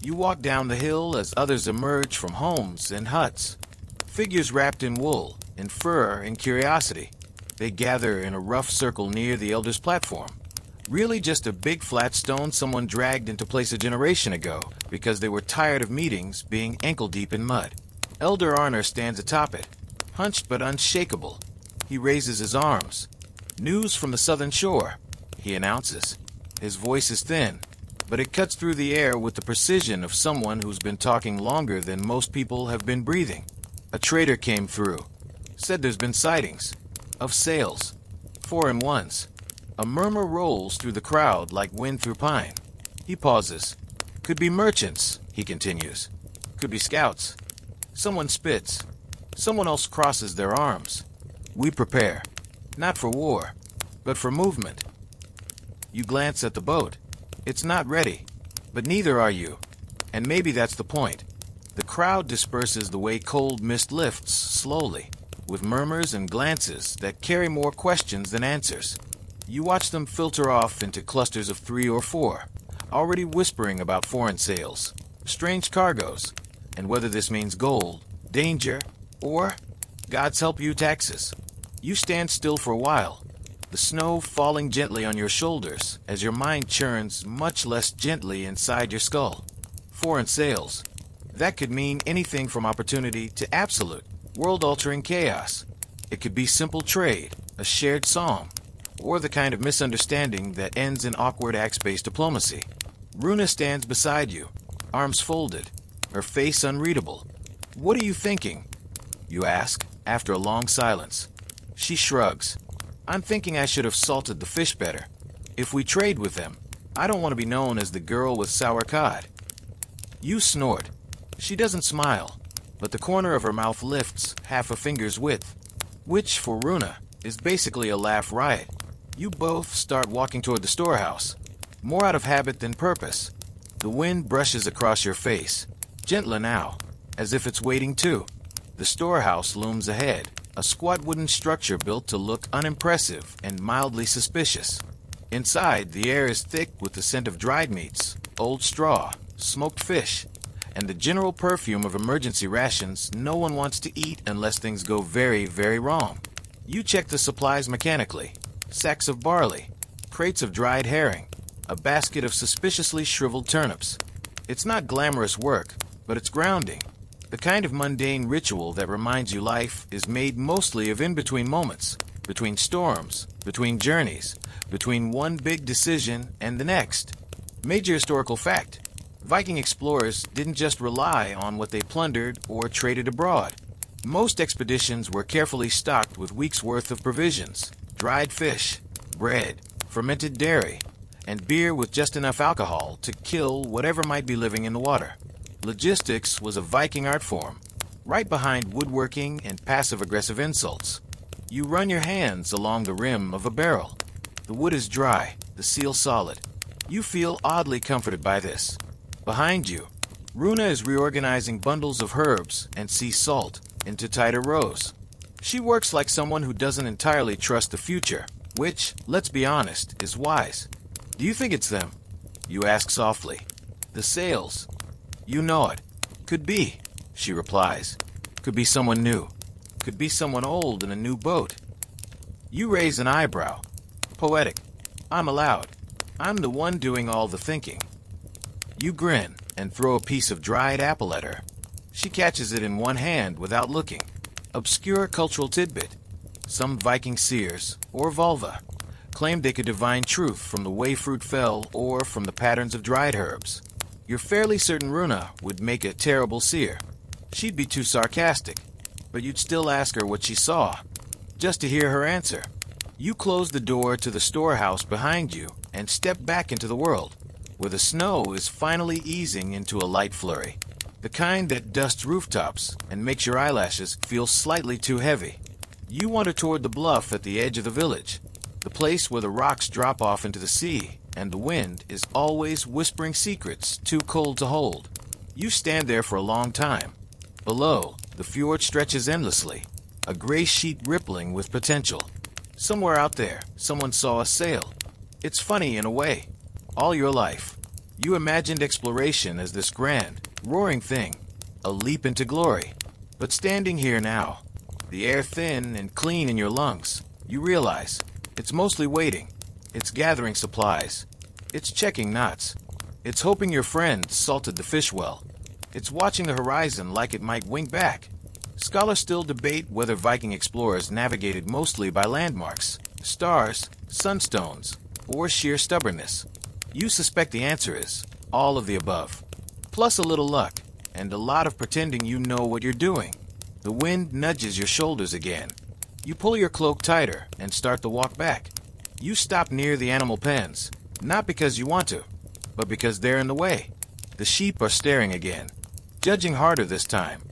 You walk down the hill as others emerge from homes and huts. Figures wrapped in wool, in fur, in curiosity. They gather in a rough circle near the elder's platform. Really just a big flat stone someone dragged into place a generation ago because they were tired of meetings being ankle-deep in mud. Elder Arner stands atop it, hunched but unshakable. He raises his arms. "News from the southern shore," he announces. His voice is thin, but it cuts through the air with the precision of someone who's been talking longer than most people have been breathing. "A trader came through. Said there's been sightings. Of sails. 4-in-1s. A murmur rolls through the crowd like wind through pine. He pauses. "Could be merchants," he continues. "Could be scouts." Someone spits. Someone else crosses their arms. We prepare. Not for war, but for movement. You glance at the boat. It's not ready, but neither are you. And maybe that's the point. The crowd disperses the way cold mist lifts, slowly, with murmurs and glances that carry more questions than answers. You watch them filter off into clusters of 3 or 4, already whispering about foreign sails, strange cargoes, and whether this means gold, danger, or, God's help you, taxes. You stand still for a while, the snow falling gently on your shoulders as your mind churns much less gently inside your skull. Foreign sails. That could mean anything from opportunity to absolute, world-altering chaos. It could be simple trade, a shared song, or the kind of misunderstanding that ends in awkward acts-based diplomacy. Runa stands beside you, arms folded, her face unreadable. "What are you thinking?" you ask, after a long silence. She shrugs. "I'm thinking I should have salted the fish better. If we trade with them, I don't want to be known as the girl with sour cod." You snort. She doesn't smile, but the corner of her mouth lifts half a finger's width, which, for Runa, is basically a laugh riot. You both start walking toward the storehouse, more out of habit than purpose. The wind brushes across your face, gentler now, as if it's waiting too. The storehouse looms ahead, a squat wooden structure built to look unimpressive and mildly suspicious. Inside, the air is thick with the scent of dried meats, old straw, smoked fish, and the general perfume of emergency rations no one wants to eat unless things go very, very wrong. You check the supplies mechanically. Sacks of barley, crates of dried herring, a basket of suspiciously shriveled turnips. It's not glamorous work, but it's grounding. The kind of mundane ritual that reminds you life is made mostly of in-between moments, between storms, between journeys, between one big decision and the next. Major historical fact. Viking explorers didn't just rely on what they plundered or traded abroad. Most expeditions were carefully stocked with weeks' worth of provisions, dried fish, bread, fermented dairy, and beer with just enough alcohol to kill whatever might be living in the water. Logistics was a Viking art form, right behind woodworking and passive-aggressive insults. You run your hands along the rim of a barrel. The wood is dry, the seal solid. You feel oddly comforted by this. Behind you, Runa is reorganizing bundles of herbs and sea salt into tighter rows. She works like someone who doesn't entirely trust the future, which, let's be honest, is wise. "Do you think it's them?" you ask softly. "The sails." You nod. "Could be," she replies. "Could be someone new. Could be someone old in a new boat." You raise an eyebrow. Poetic. I'm allowed. I'm the one doing all the thinking. You grin and throw a piece of dried apple at her. She catches it in one hand without looking. Obscure cultural tidbit. Some Viking seers, or vulva, claimed they could divine truth from the way fruit fell or from the patterns of dried herbs. You're fairly certain Runa would make a terrible seer. She'd be too sarcastic, but you'd still ask her what she saw, just to hear her answer. You close the door to the storehouse behind you and step back into the world, where the snow is finally easing into a light flurry. The kind that dusts rooftops and makes your eyelashes feel slightly too heavy. You wander toward the bluff at the edge of the village, the place where the rocks drop off into the sea, and the wind is always whispering secrets too cold to hold. You stand there for a long time. Below, the fjord stretches endlessly, a gray sheet rippling with potential. Somewhere out there, someone saw a sail. It's funny in a way. All your life, you imagined exploration as this grand, roaring thing, a leap into glory. But standing here now, the air thin and clean in your lungs, you realize it's mostly waiting. It's gathering supplies. It's checking knots. It's hoping your friend salted the fish well. It's watching the horizon like it might wink back. Scholars still debate whether Viking explorers navigated mostly by landmarks, stars, sunstones, or sheer stubbornness. You suspect the answer is all of the above, plus a little luck, and a lot of pretending you know what you're doing. The wind nudges your shoulders again. You pull your cloak tighter and start to walk back. You stop near the animal pens, not because you want to, but because they're in the way. The sheep are staring again, judging harder this time.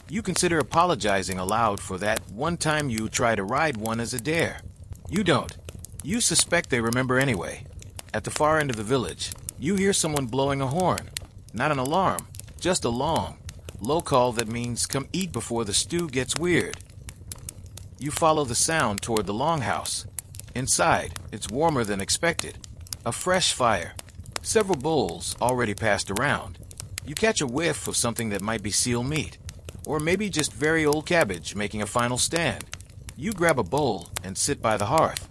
You consider apologizing aloud for that one time you try to ride one as a dare. You don't. You suspect they remember anyway. At the far end of the village, you hear someone blowing a horn. Not an alarm, just a long, low call that means come eat before the stew gets weird. You follow the sound toward the longhouse. Inside, it's warmer than expected. A fresh fire. Several bowls already passed around. You catch a whiff of something that might be seal meat, or maybe just very old cabbage making a final stand. You grab a bowl and sit by the hearth.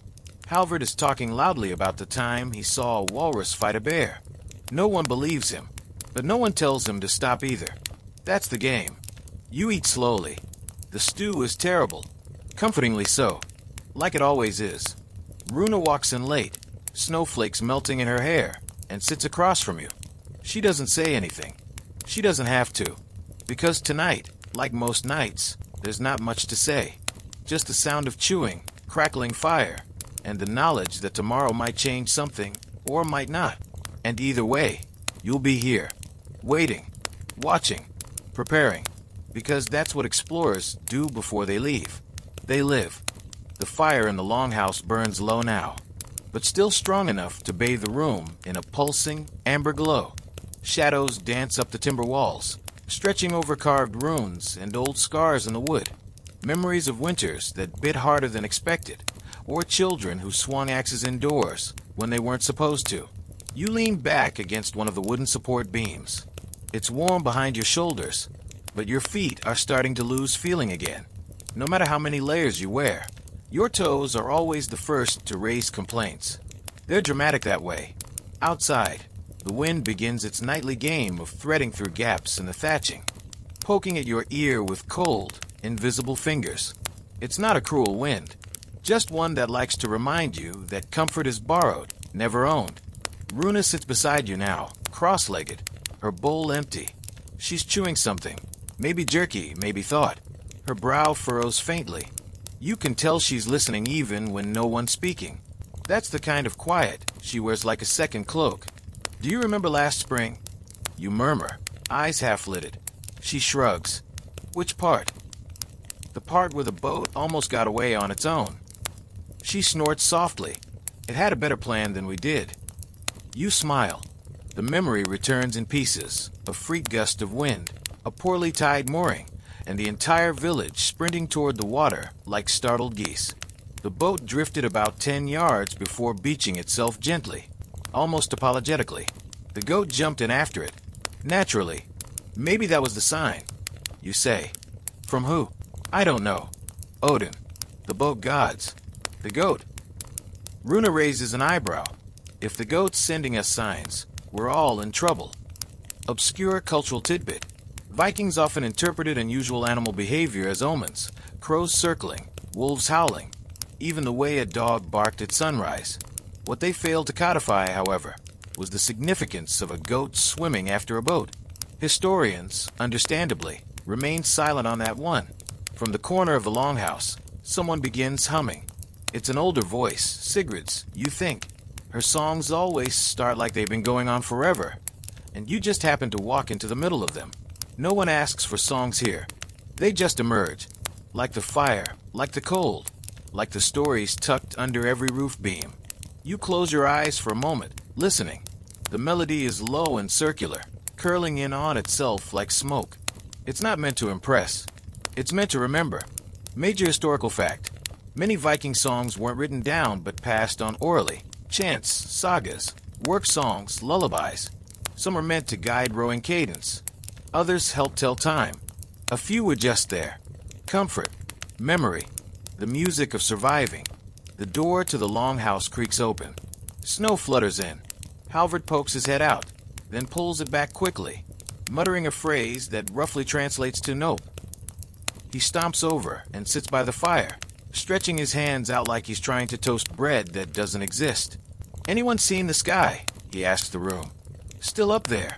Halvard is talking loudly about the time he saw a walrus fight a bear. No one believes him, but no one tells him to stop either. That's the game. You eat slowly. The stew is terrible, comfortingly so, like it always is. Runa walks in late, snowflakes melting in her hair, and sits across from you. She doesn't say anything. She doesn't have to, because tonight, like most nights, there's not much to say. Just the sound of chewing, crackling fire, and the knowledge that tomorrow might change something, or might not. And either way, you'll be here, waiting, watching, preparing, because that's what explorers do before they leave. They live. The fire in the longhouse burns low now, but still strong enough to bathe the room in a pulsing, amber glow. Shadows dance up the timber walls, stretching over carved runes and old scars in the wood. Memories of winters that bit harder than expected, or children who swung axes indoors when they weren't supposed to. You lean back against one of the wooden support beams. It's warm behind your shoulders, but your feet are starting to lose feeling again. No matter how many layers you wear, your toes are always the first to raise complaints. They're dramatic that way. Outside, the wind begins its nightly game of threading through gaps in the thatching, poking at your ear with cold, invisible fingers. It's not a cruel wind, just one that likes to remind you that comfort is borrowed, never owned. Runa sits beside you now, cross-legged, her bowl empty. She's chewing something, maybe jerky, maybe thought. Her brow furrows faintly. You can tell she's listening even when no one's speaking. That's the kind of quiet she wears like a second cloak. Do you remember last spring? You murmur, eyes half-lidded. She shrugs. Which part? The part where the boat almost got away on its own. She snorts softly. It had a better plan than we did. You smile. The memory returns in pieces, a freak gust of wind, a poorly tied mooring, and the entire village sprinting toward the water like startled geese. The boat drifted about 10 yards before beaching itself gently, almost apologetically. The goat jumped in after it. Naturally. Maybe that was the sign. You say. From who? I don't know. Odin. The boat gods. The goat. Runa raises an eyebrow. If the goat's sending us signs, we're all in trouble. Obscure cultural tidbit. Vikings often interpreted unusual animal behavior as omens. Crows circling, wolves howling, even the way a dog barked at sunrise. What they failed to codify, however, was the significance of a goat swimming after a boat. Historians, understandably, remain silent on that one. From the corner of the longhouse, someone begins humming. It's an older voice, Sigrid's, you think. Her songs always start like they've been going on forever, and you just happen to walk into the middle of them. No one asks for songs here. They just emerge, like the fire, like the cold, like the stories tucked under every roof beam. You close your eyes for a moment, listening. The melody is low and circular, curling in on itself like smoke. It's not meant to impress. It's meant to remember. Major historical fact. Many Viking songs weren't written down but passed on orally. Chants, sagas, work songs, lullabies. Some are meant to guide rowing cadence. Others help tell time. A few were just there. Comfort, memory, the music of surviving. The door to the longhouse creaks open. Snow flutters in. Halvard pokes his head out, then pulls it back quickly, muttering a phrase that roughly translates to nope. He stomps over and sits by the fire, stretching his hands out like he's trying to toast bread that doesn't exist. Anyone seen the sky? He asks the room. Still up there.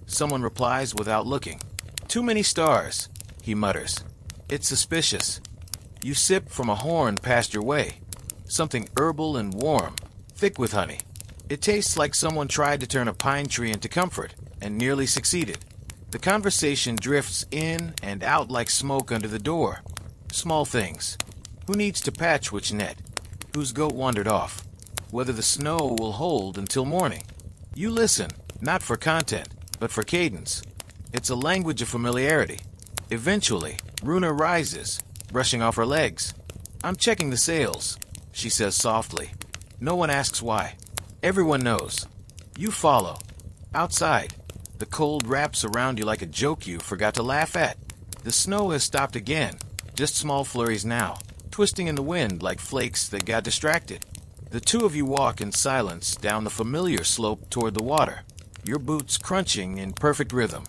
Someone replies without looking. Too many stars, he mutters. It's suspicious. You sip from a horn past your way. Something herbal and warm, thick with honey. It tastes like someone tried to turn a pine tree into comfort and nearly succeeded. The conversation drifts in and out like smoke under the door. Small things. Who needs to patch which net? Whose goat wandered off? Whether the snow will hold until morning. You listen, not for content, but for cadence. It's a language of familiarity. Eventually, Runa rises, brushing off her legs. I'm checking the sails, she says softly. No one asks why. Everyone knows. You follow. Outside, the cold wraps around you like a joke you forgot to laugh at. The snow has stopped again, just small flurries now, twisting in the wind like flakes that got distracted. The two of you walk in silence down the familiar slope toward the water, your boots crunching in perfect rhythm.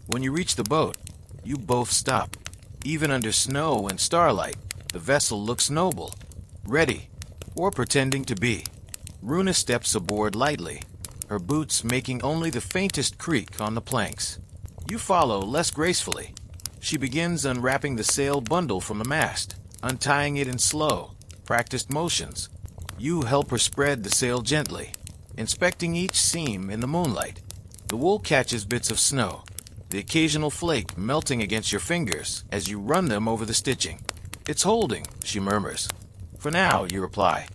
When you reach the boat, you both stop. Even under snow and starlight, the vessel looks noble, ready, or pretending to be. Runa steps aboard lightly, her boots making only the faintest creak on the planks. You follow less gracefully. She begins unwrapping the sail bundle from the mast, untying it in slow, practiced motions. You help her spread the sail gently, inspecting each seam in the moonlight. The wool catches bits of snow, the occasional flake melting against your fingers as you run them over the stitching. It's holding, she murmurs. For now, you reply.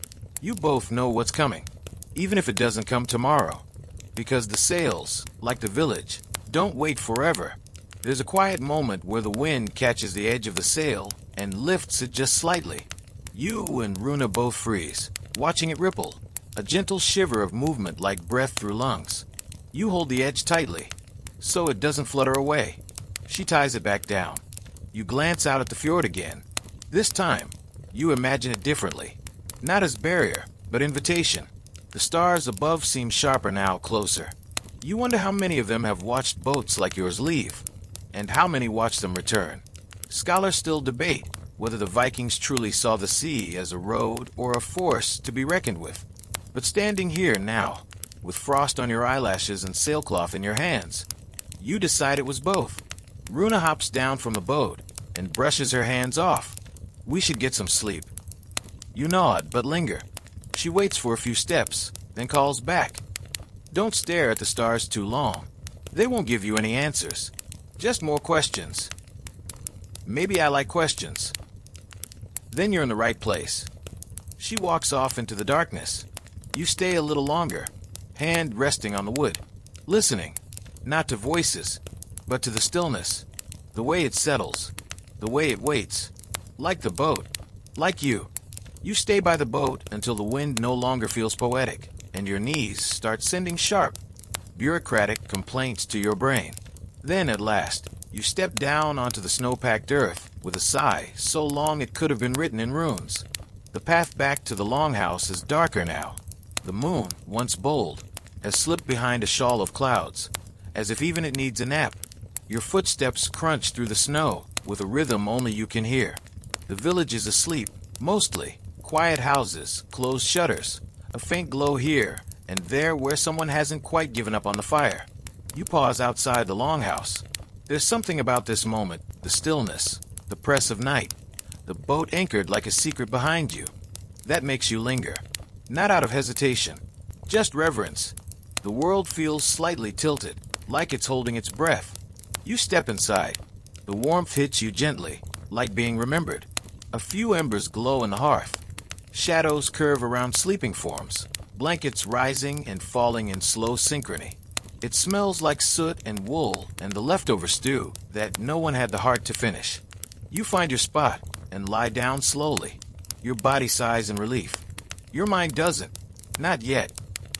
You both know what's coming, even if it doesn't come tomorrow. Because the sails, like the village, don't wait forever. There's a quiet moment where the wind catches the edge of the sail and lifts it just slightly. You and Runa both freeze, watching it ripple, a gentle shiver of movement like breath through lungs. You hold the edge tightly, so it doesn't flutter away. She ties it back down. You glance out at the fjord again. This time, you imagine it differently. Not as barrier, but invitation. The stars above seem sharper now, closer. You wonder how many of them have watched boats like yours leave, and how many watch them return. Scholars still debate whether the Vikings truly saw the sea as a road or a force to be reckoned with. But standing here now, with frost on your eyelashes and sailcloth in your hands, you decide it was both. Runa hops down from the boat and brushes her hands off. We should get some sleep. You nod, but linger. She waits for a few steps, then calls back. Don't stare at the stars too long. They won't give you any answers. Just more questions. Maybe I like questions. Then you're in the right place. She walks off into the darkness. You stay a little longer, hand resting on the wood, listening, not to voices, but to the stillness, the way it settles, the way it waits, like the boat, like you. You stay by the boat until the wind no longer feels poetic, and your knees start sending sharp, bureaucratic complaints to your brain. Then, at last, you step down onto the snow-packed earth with a sigh so long it could have been written in runes. The path back to the longhouse is darker now. The moon, once bold, has slipped behind a shawl of clouds, as if even it needs a nap. Your footsteps crunch through the snow with a rhythm only you can hear. The village is asleep, mostly. Quiet houses, closed shutters, a faint glow here and there where someone hasn't quite given up on the fire. You pause outside the longhouse. There's something about this moment, the stillness, the press of night, the boat anchored like a secret behind you. That makes you linger. Not out of hesitation, just reverence. The world feels slightly tilted, like it's holding its breath. You step inside. The warmth hits you gently, like being remembered. A few embers glow in the hearth. Shadows curve around sleeping forms, blankets rising and falling in slow synchrony. It smells like soot and wool and the leftover stew that no one had the heart to finish. You find your spot and lie down slowly. Your body sighs in relief. Your mind doesn't. Not yet.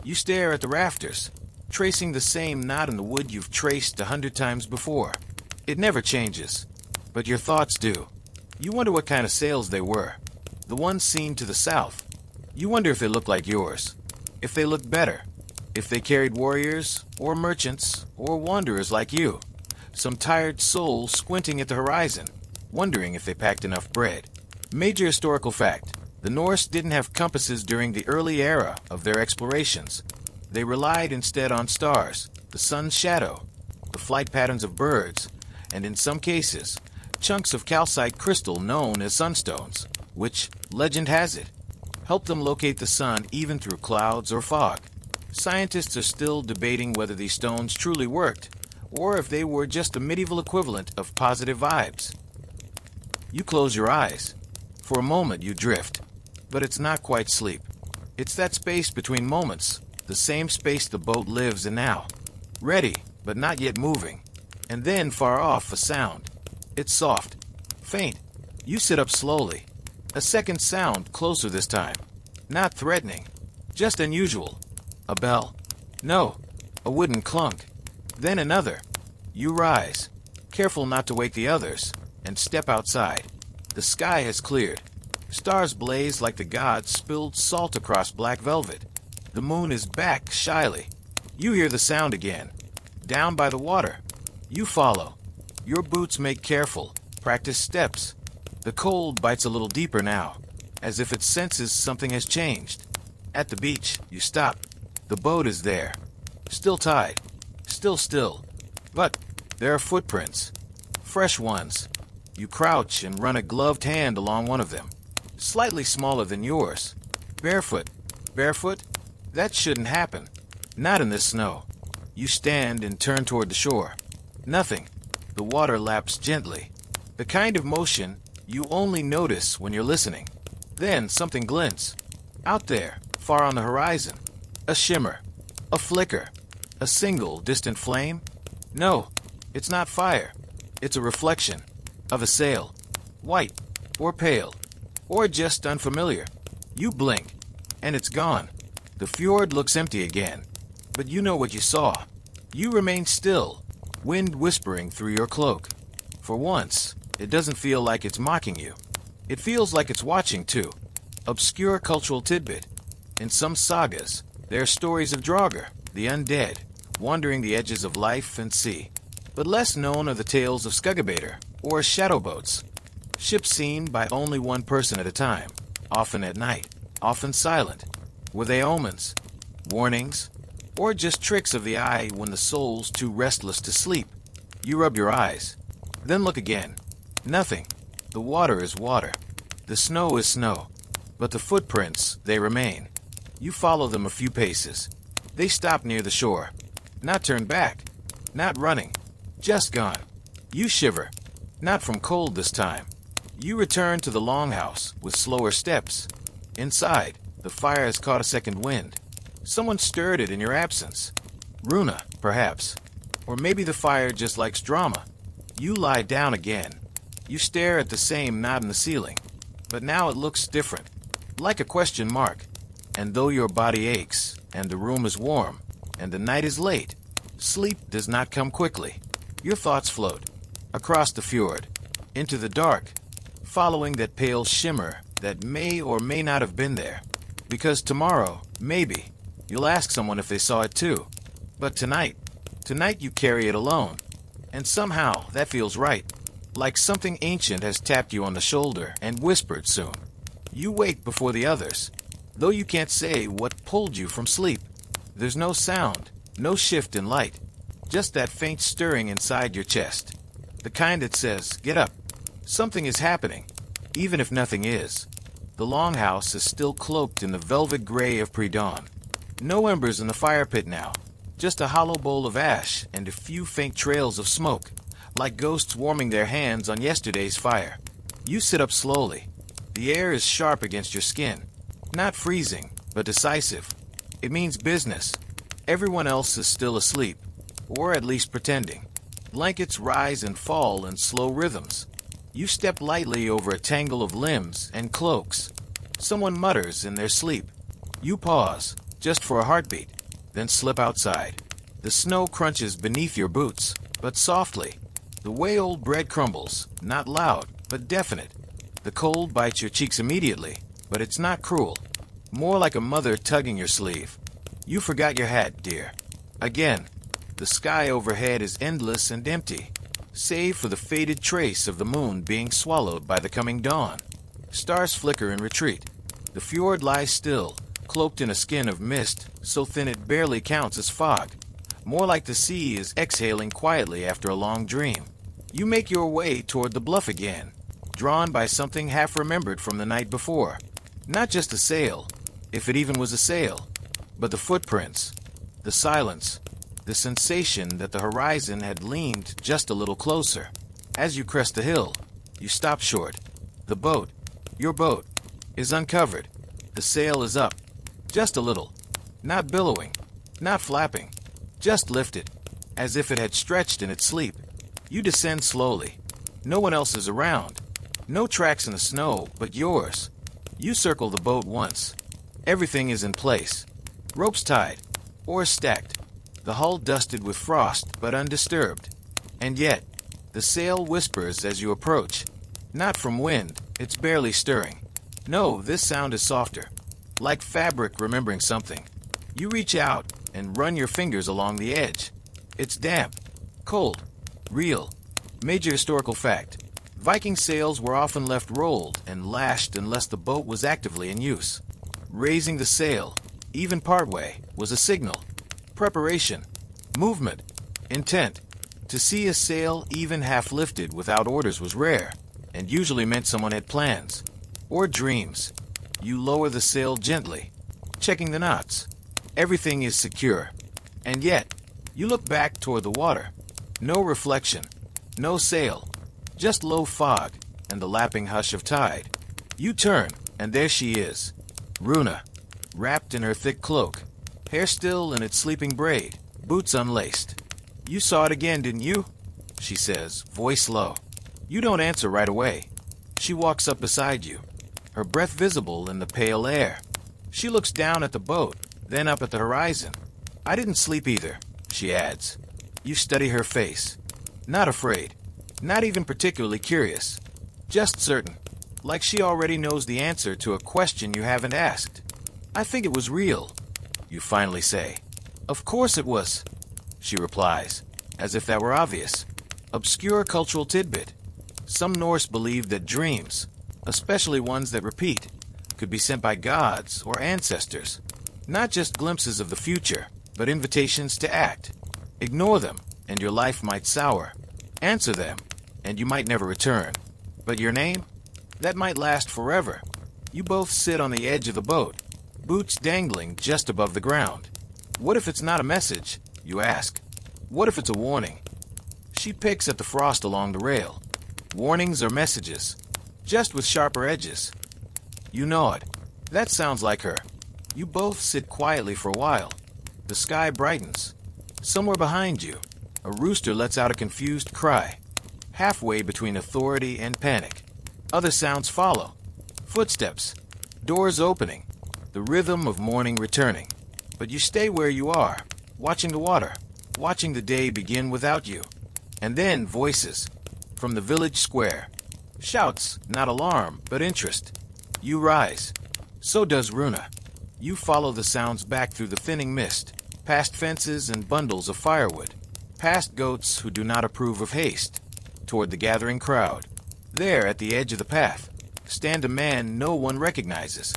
You stare at the rafters, tracing the same knot in the wood you've traced 100 times before. It never changes, but your thoughts do. You wonder what kind of sails they were. The ones seen to the south. You wonder if they looked like yours, if they looked better, if they carried warriors or merchants or wanderers like you. Some tired soul squinting at the horizon, wondering if they packed enough bread. Major historical fact: the Norse didn't have compasses during the early era of their explorations. They relied instead on stars, the sun's shadow, the flight patterns of birds, and in some cases, chunks of calcite crystal known as sunstones, which, legend has it, helped them locate the sun even through clouds or fog. Scientists are still debating whether these stones truly worked, or if they were just a medieval equivalent of positive vibes. You close your eyes. For a moment you drift, but it's not quite sleep. It's that space between moments, the same space the boat lives in now. Ready, but not yet moving. And then far off, a sound. It's soft, faint. You sit up slowly. A second sound, closer this time. Not threatening, just unusual. A bell. No, a wooden clunk. Then another. You rise, careful not to wake the others, and step outside. The sky has cleared. Stars blaze like the gods spilled salt across black velvet. The moon is back shyly. You hear the sound again. Down by the water. You follow. Your boots make careful, practiced steps. The cold bites a little deeper now, as if it senses something has changed. At the beach, you stop. The boat is there. Still tied. Still. But there are footprints. Fresh ones. You crouch and run a gloved hand along one of them. Slightly smaller than yours. Barefoot. Barefoot? That shouldn't happen. Not in this snow. You stand and turn toward the shore. Nothing. The water laps gently. The kind of motion you only notice when you're listening. Then something glints. Out there, far on the horizon. A shimmer. A flicker. A single distant flame. No, it's not fire. It's a reflection of a sail. White or pale. Or just unfamiliar. You blink, and it's gone. The fjord looks empty again. But you know what you saw. You remain still, wind whispering through your cloak. For once, it doesn't feel like it's mocking you. It feels like it's watching, too. Obscure cultural tidbit. In some sagas, there are stories of Draugr, the undead, wandering the edges of life and sea. But less known are the tales of Skuggabator, or shadow boats. Ships seen by only one person at a time, often at night, often silent. Were they omens, warnings, or just tricks of the eye when the soul's too restless to sleep? You rub your eyes, then look again. Nothing. The water is water. The snow is snow. But the footprints, they remain. You follow them a few paces. They stop near the shore. Not turned back. Not running. Just gone. You shiver. Not from cold this time. You return to the longhouse with slower steps. Inside, the fire has caught a second wind. Someone stirred it in your absence. Runa, perhaps. Or maybe the fire just likes drama. You lie down again. You stare at the same knot in the ceiling. But now it looks different. Like a question mark. And though your body aches, and the room is warm, and the night is late, sleep does not come quickly. Your thoughts float. Across the fjord. Into the dark. Following that pale shimmer that may or may not have been there. Because tomorrow, maybe, you'll ask someone if they saw it too. But tonight you carry it alone. And somehow that feels right. Like something ancient has tapped you on the shoulder and whispered soon. You wake before the others, though you can't say what pulled you from sleep. There's no sound, no shift in light, just that faint stirring inside your chest. The kind that says, get up. Something is happening, even if nothing is. The longhouse is still cloaked in the velvet gray of pre-dawn. No embers in the fire pit now, just a hollow bowl of ash and a few faint trails of smoke, like ghosts warming their hands on yesterday's fire. You sit up slowly. The air is sharp against your skin. Not freezing, but decisive. It means business. Everyone else is still asleep, or at least pretending. Blankets rise and fall in slow rhythms. You step lightly over a tangle of limbs and cloaks. Someone mutters in their sleep. You pause, just for a heartbeat, then slip outside. The snow crunches beneath your boots, but softly. The way old bread crumbles, not loud, but definite. The cold bites your cheeks immediately, but it's not cruel. More like a mother tugging your sleeve. You forgot your hat, dear. Again, the sky overhead is endless and empty, save for the faded trace of the moon being swallowed by the coming dawn. Stars flicker in retreat. The fjord lies still, cloaked in a skin of mist, so thin it barely counts as fog. More like the sea is exhaling quietly after a long dream. You make your way toward the bluff again, drawn by something half remembered from the night before. Not just a sail, if it even was a sail, but the footprints, the silence, the sensation that the horizon had leaned just a little closer. As you crest the hill, you stop short. The boat, your boat, is uncovered. The sail is up, just a little, not billowing, not flapping, just lifted, as if it had stretched in its sleep. You descend slowly. No one else is around. No tracks in the snow, but yours. You circle the boat once. Everything is in place. Ropes tied, oars stacked. The hull dusted with frost, but undisturbed. And yet, the sail whispers as you approach. Not from wind, it's barely stirring. No, this sound is softer, like fabric remembering something. You reach out and run your fingers along the edge. It's damp, cold, real. Major historical fact. Viking sails were often left rolled and lashed unless the boat was actively in use. Raising the sail, even partway, was a signal. Preparation, movement, intent. To see a sail even half lifted without orders was rare, and usually meant someone had plans. Or dreams. You lower the sail gently, checking the knots. Everything is secure. And yet, you look back toward the water. No reflection, no sail, just low fog and the lapping hush of tide. You turn, and there she is, Runa, wrapped in her thick cloak, hair still in its sleeping braid, boots unlaced. You saw it again, didn't you? She says, voice low. You don't answer right away. She walks up beside you, her breath visible in the pale air. She looks down at the boat, then up at the horizon. I didn't sleep either, she adds. You study her face. Not afraid. Not even particularly curious. Just certain. Like she already knows the answer to a question you haven't asked. I think it was real, you finally say. Of course it was, she replies, as if that were obvious. Obscure cultural tidbit. Some Norse believed that dreams, especially ones that repeat, could be sent by gods or ancestors. Not just glimpses of the future, but invitations to act. Ignore them, and your life might sour. Answer them, and you might never return. But your name? That might last forever. You both sit on the edge of the boat, boots dangling just above the ground. What if it's not a message, you ask? What if it's a warning? She picks at the frost along the rail. Warnings or messages, just with sharper edges. You nod. That sounds like her. You both sit quietly for a while. The sky brightens. Somewhere behind you, a rooster lets out a confused cry, halfway between authority and panic. Other sounds follow. Footsteps, doors opening, the rhythm of morning returning. But you stay where you are, watching the water, watching the day begin without you. And then voices, from the village square. Shouts, not alarm, but interest. You rise. So does Runa. You follow the sounds back through the thinning mist, past fences and bundles of firewood, past goats who do not approve of haste, toward the gathering crowd. There, at the edge of the path, stand a man no one recognizes,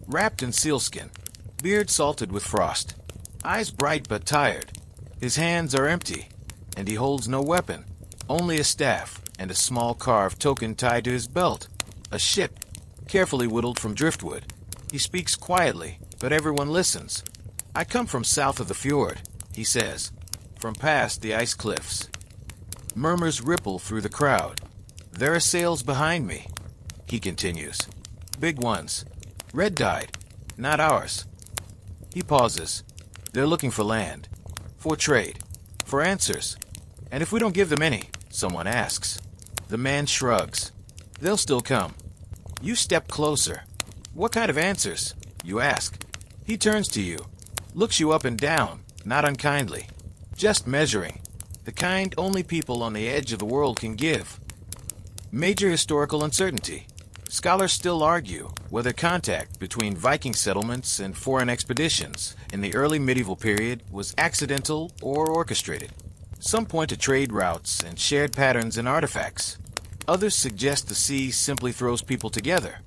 wrapped in sealskin, beard salted with frost, eyes bright but tired. His hands are empty, and he holds no weapon, only a staff and a small carved token tied to his belt, a ship, carefully whittled from driftwood. He speaks quietly, but everyone listens. I come from south of the fjord, he says, from past the ice cliffs. Murmurs ripple through the crowd. There are sails behind me, he continues. Big ones, red-dyed, not ours. He pauses. They're looking for land, for trade, for answers. And if we don't give them any, someone asks. The man shrugs. They'll still come. You step closer. What kind of answers? You ask. He turns to you, looks you up and down, not unkindly, just measuring, the kind only people on the edge of the world can give. Major historical uncertainty. Scholars still argue whether contact between Viking settlements and foreign expeditions in the early medieval period was accidental or orchestrated. Some point to trade routes and shared patterns in artifacts. Others suggest the sea simply throws people together,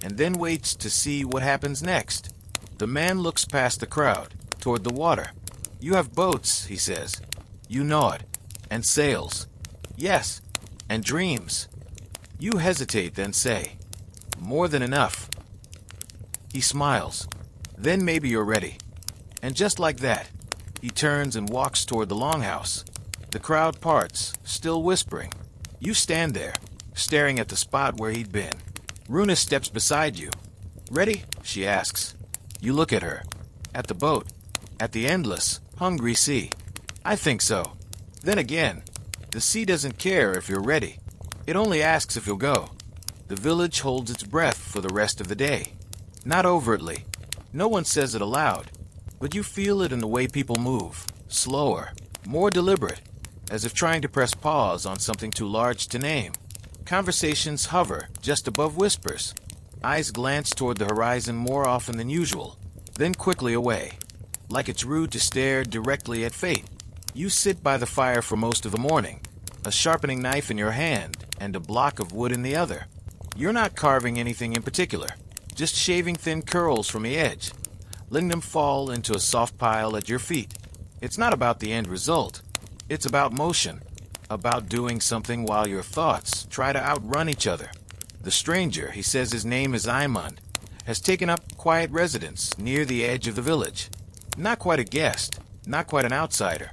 and then waits to see what happens next. The man looks past the crowd, toward the water. You have boats, he says. You nod. And sails. Yes. And dreams. You hesitate, then say, more than enough. He smiles. Then maybe you're ready. And just like that, he turns and walks toward the longhouse. The crowd parts, still whispering. You stand there, staring at the spot where he'd been. Runa steps beside you. Ready? She asks. You look at her. At the boat. At the endless, hungry sea. I think so. Then again, the sea doesn't care if you're ready. It only asks if you'll go. The village holds its breath for the rest of the day. Not overtly. No one says it aloud. But you feel it in the way people move. Slower. More deliberate. As if trying to press pause on something too large to name. Conversations hover just above whispers. Eyes glance toward the horizon more often than usual, then quickly away. Like it's rude to stare directly at fate. You sit by the fire for most of the morning, a sharpening knife in your hand and a block of wood in the other. You're not carving anything in particular, just shaving thin curls from the edge, letting them fall into a soft pile at your feet. It's not about the end result. It's about motion, about doing something while your thoughts try to outrun each other. The stranger, he says his name is Aimund, has taken up quiet residence near the edge of the village. Not quite a guest, not quite an outsider.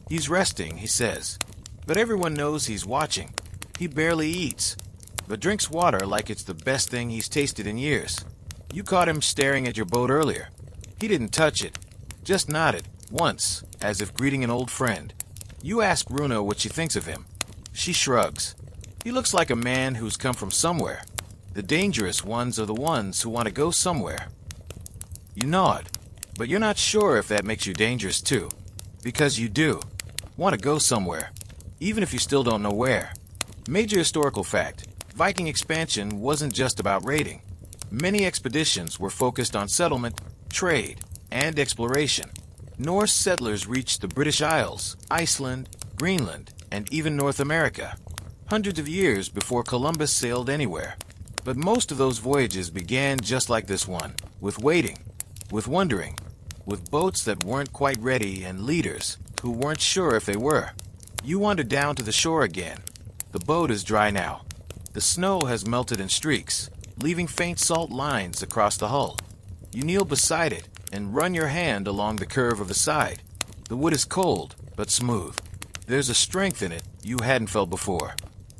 He's resting, he says, but everyone knows he's watching. He barely eats, but drinks water like it's the best thing he's tasted in years. You caught him staring at your boat earlier. He didn't touch it, just nodded, once, as if greeting an old friend. You ask Runa what she thinks of him. She shrugs. He looks like a man who's come from somewhere. The dangerous ones are the ones who want to go somewhere. You nod, but you're not sure if that makes you dangerous too. Because you do. Want to go somewhere, even if you still don't know where. Major historical fact, Viking expansion wasn't just about raiding. Many expeditions were focused on settlement, trade, and exploration. Norse settlers reached the British Isles, Iceland, Greenland, and even North America, hundreds of years before Columbus sailed anywhere. But most of those voyages began just like this one, with waiting, with wondering, with boats that weren't quite ready and leaders who weren't sure if they were. You wander down to the shore again. The boat is dry now. The snow has melted in streaks, leaving faint salt lines across the hull. You kneel beside it and run your hand along the curve of the side. The wood is cold, but smooth. There's a strength in it you hadn't felt before.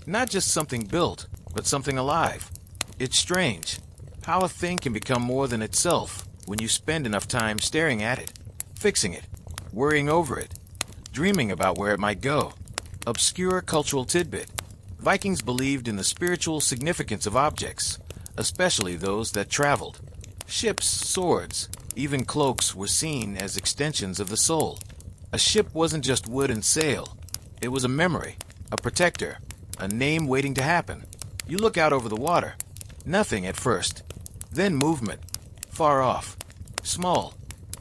Not just something built, but something alive. It's strange how a thing can become more than itself when you spend enough time staring at it, fixing it, worrying over it, dreaming about where it might go. Obscure cultural tidbit. Vikings believed in the spiritual significance of objects, especially those that traveled. Ships, swords, even cloaks were seen as extensions of the soul. A ship wasn't just wood and sail. It was a memory, a protector, a name waiting to happen. You look out over the water. Nothing at first. Then movement. Far off. Small,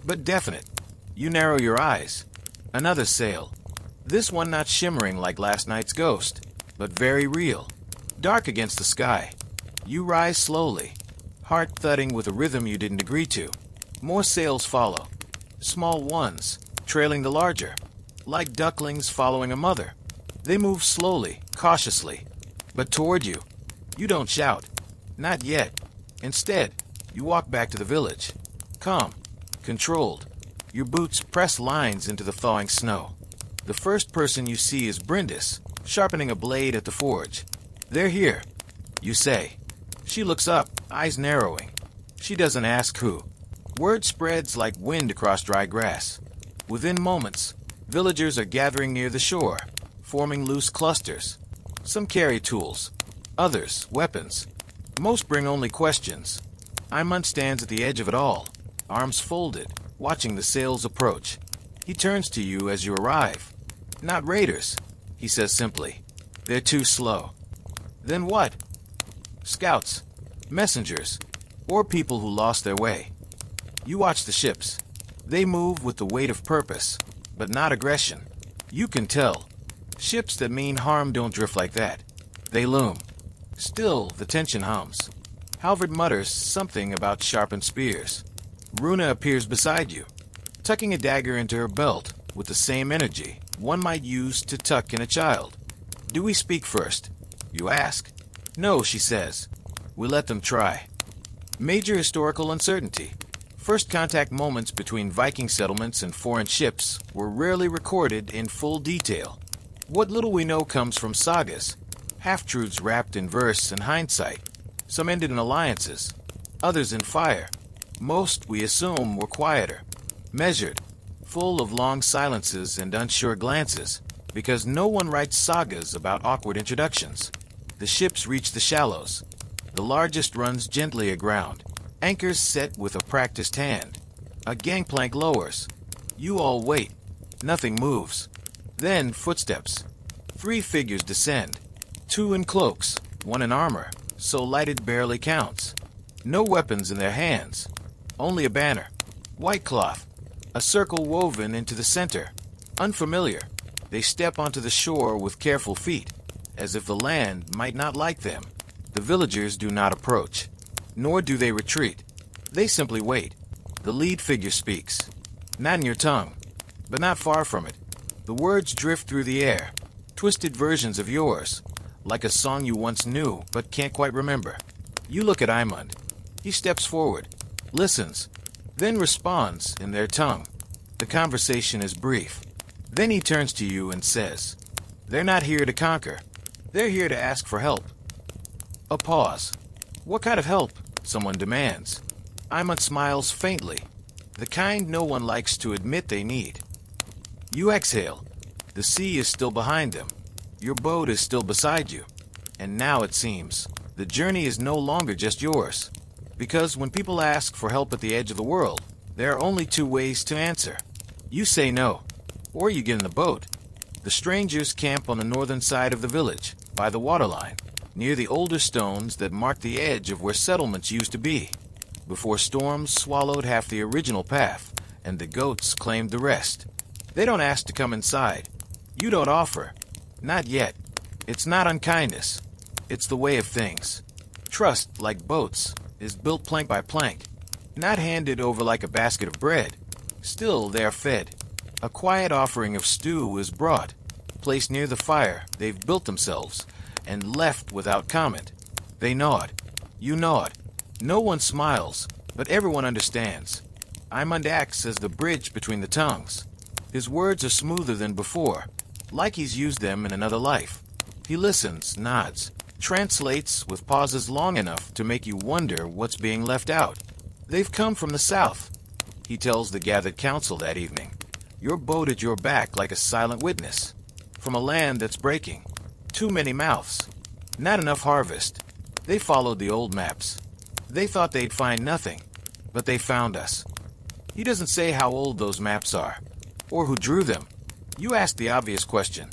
but definite. You narrow your eyes. Another sail. This one not shimmering like last night's ghost, but very real. Dark against the sky. You rise slowly, heart thudding with a rhythm you didn't agree to. More sails follow. Small ones, trailing the larger, like ducklings following a mother. They move slowly, cautiously, but toward you. You don't shout. Not yet. Instead, you walk back to the village. Calm, controlled. Your boots press lines into the thawing snow. The first person you see is Brindis, sharpening a blade at the forge. They're here, you say. She looks up, eyes narrowing. She doesn't ask who. Word spreads like wind across dry grass. Within moments, villagers are gathering near the shore, forming loose clusters. Some carry tools, others weapons. Most bring only questions. Imund stands at the edge of it all, arms folded, watching the sails approach. He turns to you as you arrive. Not raiders, he says simply. They're too slow. Then what? Scouts, messengers, or people who lost their way. You watch the ships. They move with the weight of purpose, but not aggression. You can tell. Ships that mean harm don't drift like that. They loom. Still, the tension hums. Halvard mutters something about sharpened spears. Runa appears beside you, tucking a dagger into her belt with the same energy one might use to tuck in a child. Do we speak first? You ask. No, she says. We let them try. Major historical uncertainty. First contact moments between Viking settlements and foreign ships were rarely recorded in full detail. What little we know comes from sagas, half-truths wrapped in verse and hindsight. Some ended in alliances, others in fire. Most, we assume, were quieter, measured, full of long silences and unsure glances, because no one writes sagas about awkward introductions. The ships reach the shallows. The largest runs gently aground, anchors set with a practiced hand. A gangplank lowers. You all wait. Nothing moves. Then footsteps. 3 figures descend. 2 in cloaks, 1 in armor, so lighted barely counts. No weapons in their hands. Only a banner. White cloth. A circle woven into the center. Unfamiliar. They step onto the shore with careful feet, as if the land might not like them. The villagers do not approach, nor do they retreat. They simply wait. The lead figure speaks. Not in your tongue, but not far from it. The words drift through the air, twisted versions of yours, like a song you once knew but can't quite remember. You look at Imund. He steps forward, listens, then responds in their tongue. The conversation is brief. Then he turns to you and says, "They're not here to conquer. They're here to ask for help." A pause. What kind of help? Someone demands. Imund smiles faintly, the kind no one likes to admit they need. You exhale. The sea is still behind them. Your boat is still beside you. And now it seems, the journey is no longer just yours. Because when people ask for help at the edge of the world, there are only 2 ways to answer. You say no, or you get in the boat. The strangers camp on the northern side of the village, by the waterline, near the older stones that mark the edge of where settlements used to be, before storms swallowed half the original path, and the goats claimed the rest. They don't ask to come inside. You don't offer. Not yet. It's not unkindness. It's the way of things. Trust, like boats, is built plank by plank, not handed over like a basket of bread. Still, they are fed. A quiet offering of stew is brought, placed near the fire they've built themselves, and left without comment. They nod. You nod. No one smiles, but everyone understands. Imund acts as the bridge between the tongues. His words are smoother than before, like he's used them in another life. He listens, nods, translates with pauses long enough to make you wonder what's being left out. They've come from the south, he tells the gathered council that evening. Your boat at your back like a silent witness. From a land that's breaking. Too many mouths. Not enough harvest. They followed the old maps. They thought they'd find nothing, but they found us. He doesn't say how old those maps are, or who drew them. You ask the obvious question.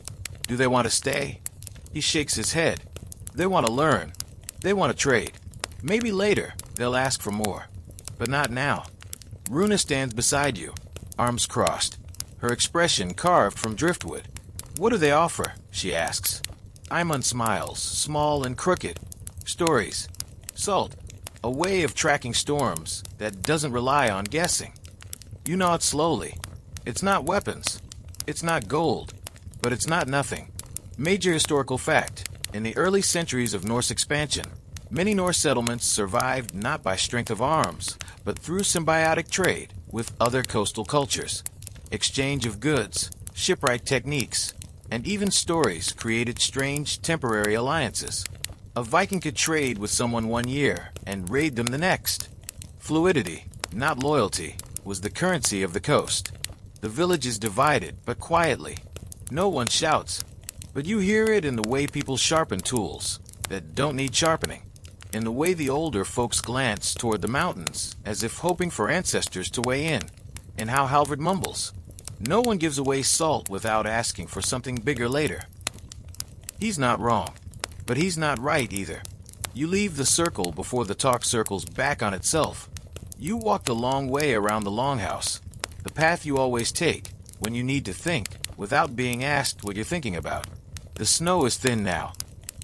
Do they want to stay? He shakes his head. They want to learn. They want to trade. Maybe later, they'll ask for more. But not now. Runa stands beside you, arms crossed, her expression carved from driftwood. What do they offer? She asks. Imon smiles, small and crooked. Stories. Salt. A way of tracking storms that doesn't rely on guessing. You nod slowly. It's not weapons. It's not gold. But it's not nothing. Major historical fact. In the early centuries of Norse expansion, many Norse settlements survived not by strength of arms, but through symbiotic trade with other coastal cultures. Exchange of goods, shipwright techniques, and even stories created strange temporary alliances. A Viking could trade with someone one year and raid them the next. Fluidity, not loyalty, was the currency of the coast. The village is divided, but quietly. No one shouts, but you hear it in the way people sharpen tools that don't need sharpening, in the way the older folks glance toward the mountains as if hoping for ancestors to weigh in how Halvard mumbles. No one gives away salt without asking for something bigger later. He's not wrong, but he's not right either. You leave the circle before the talk circles back on itself. You walk the long way around the longhouse, the path you always take when you need to think without being asked what you're thinking about. The snow is thin now.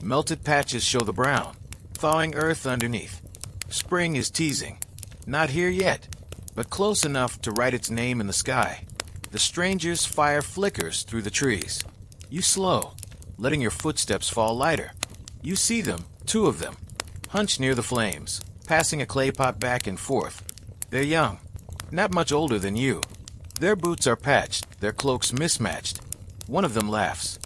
Melted patches show the brown, thawing earth underneath. Spring is teasing. Not here yet, but close enough to write its name in the sky. The stranger's fire flickers through the trees. You slow, letting your footsteps fall lighter. You see them, two of them, hunched near the flames, passing a clay pot back and forth. They're young, not much older than you. Their boots are patched, their cloaks mismatched. One of them laughs.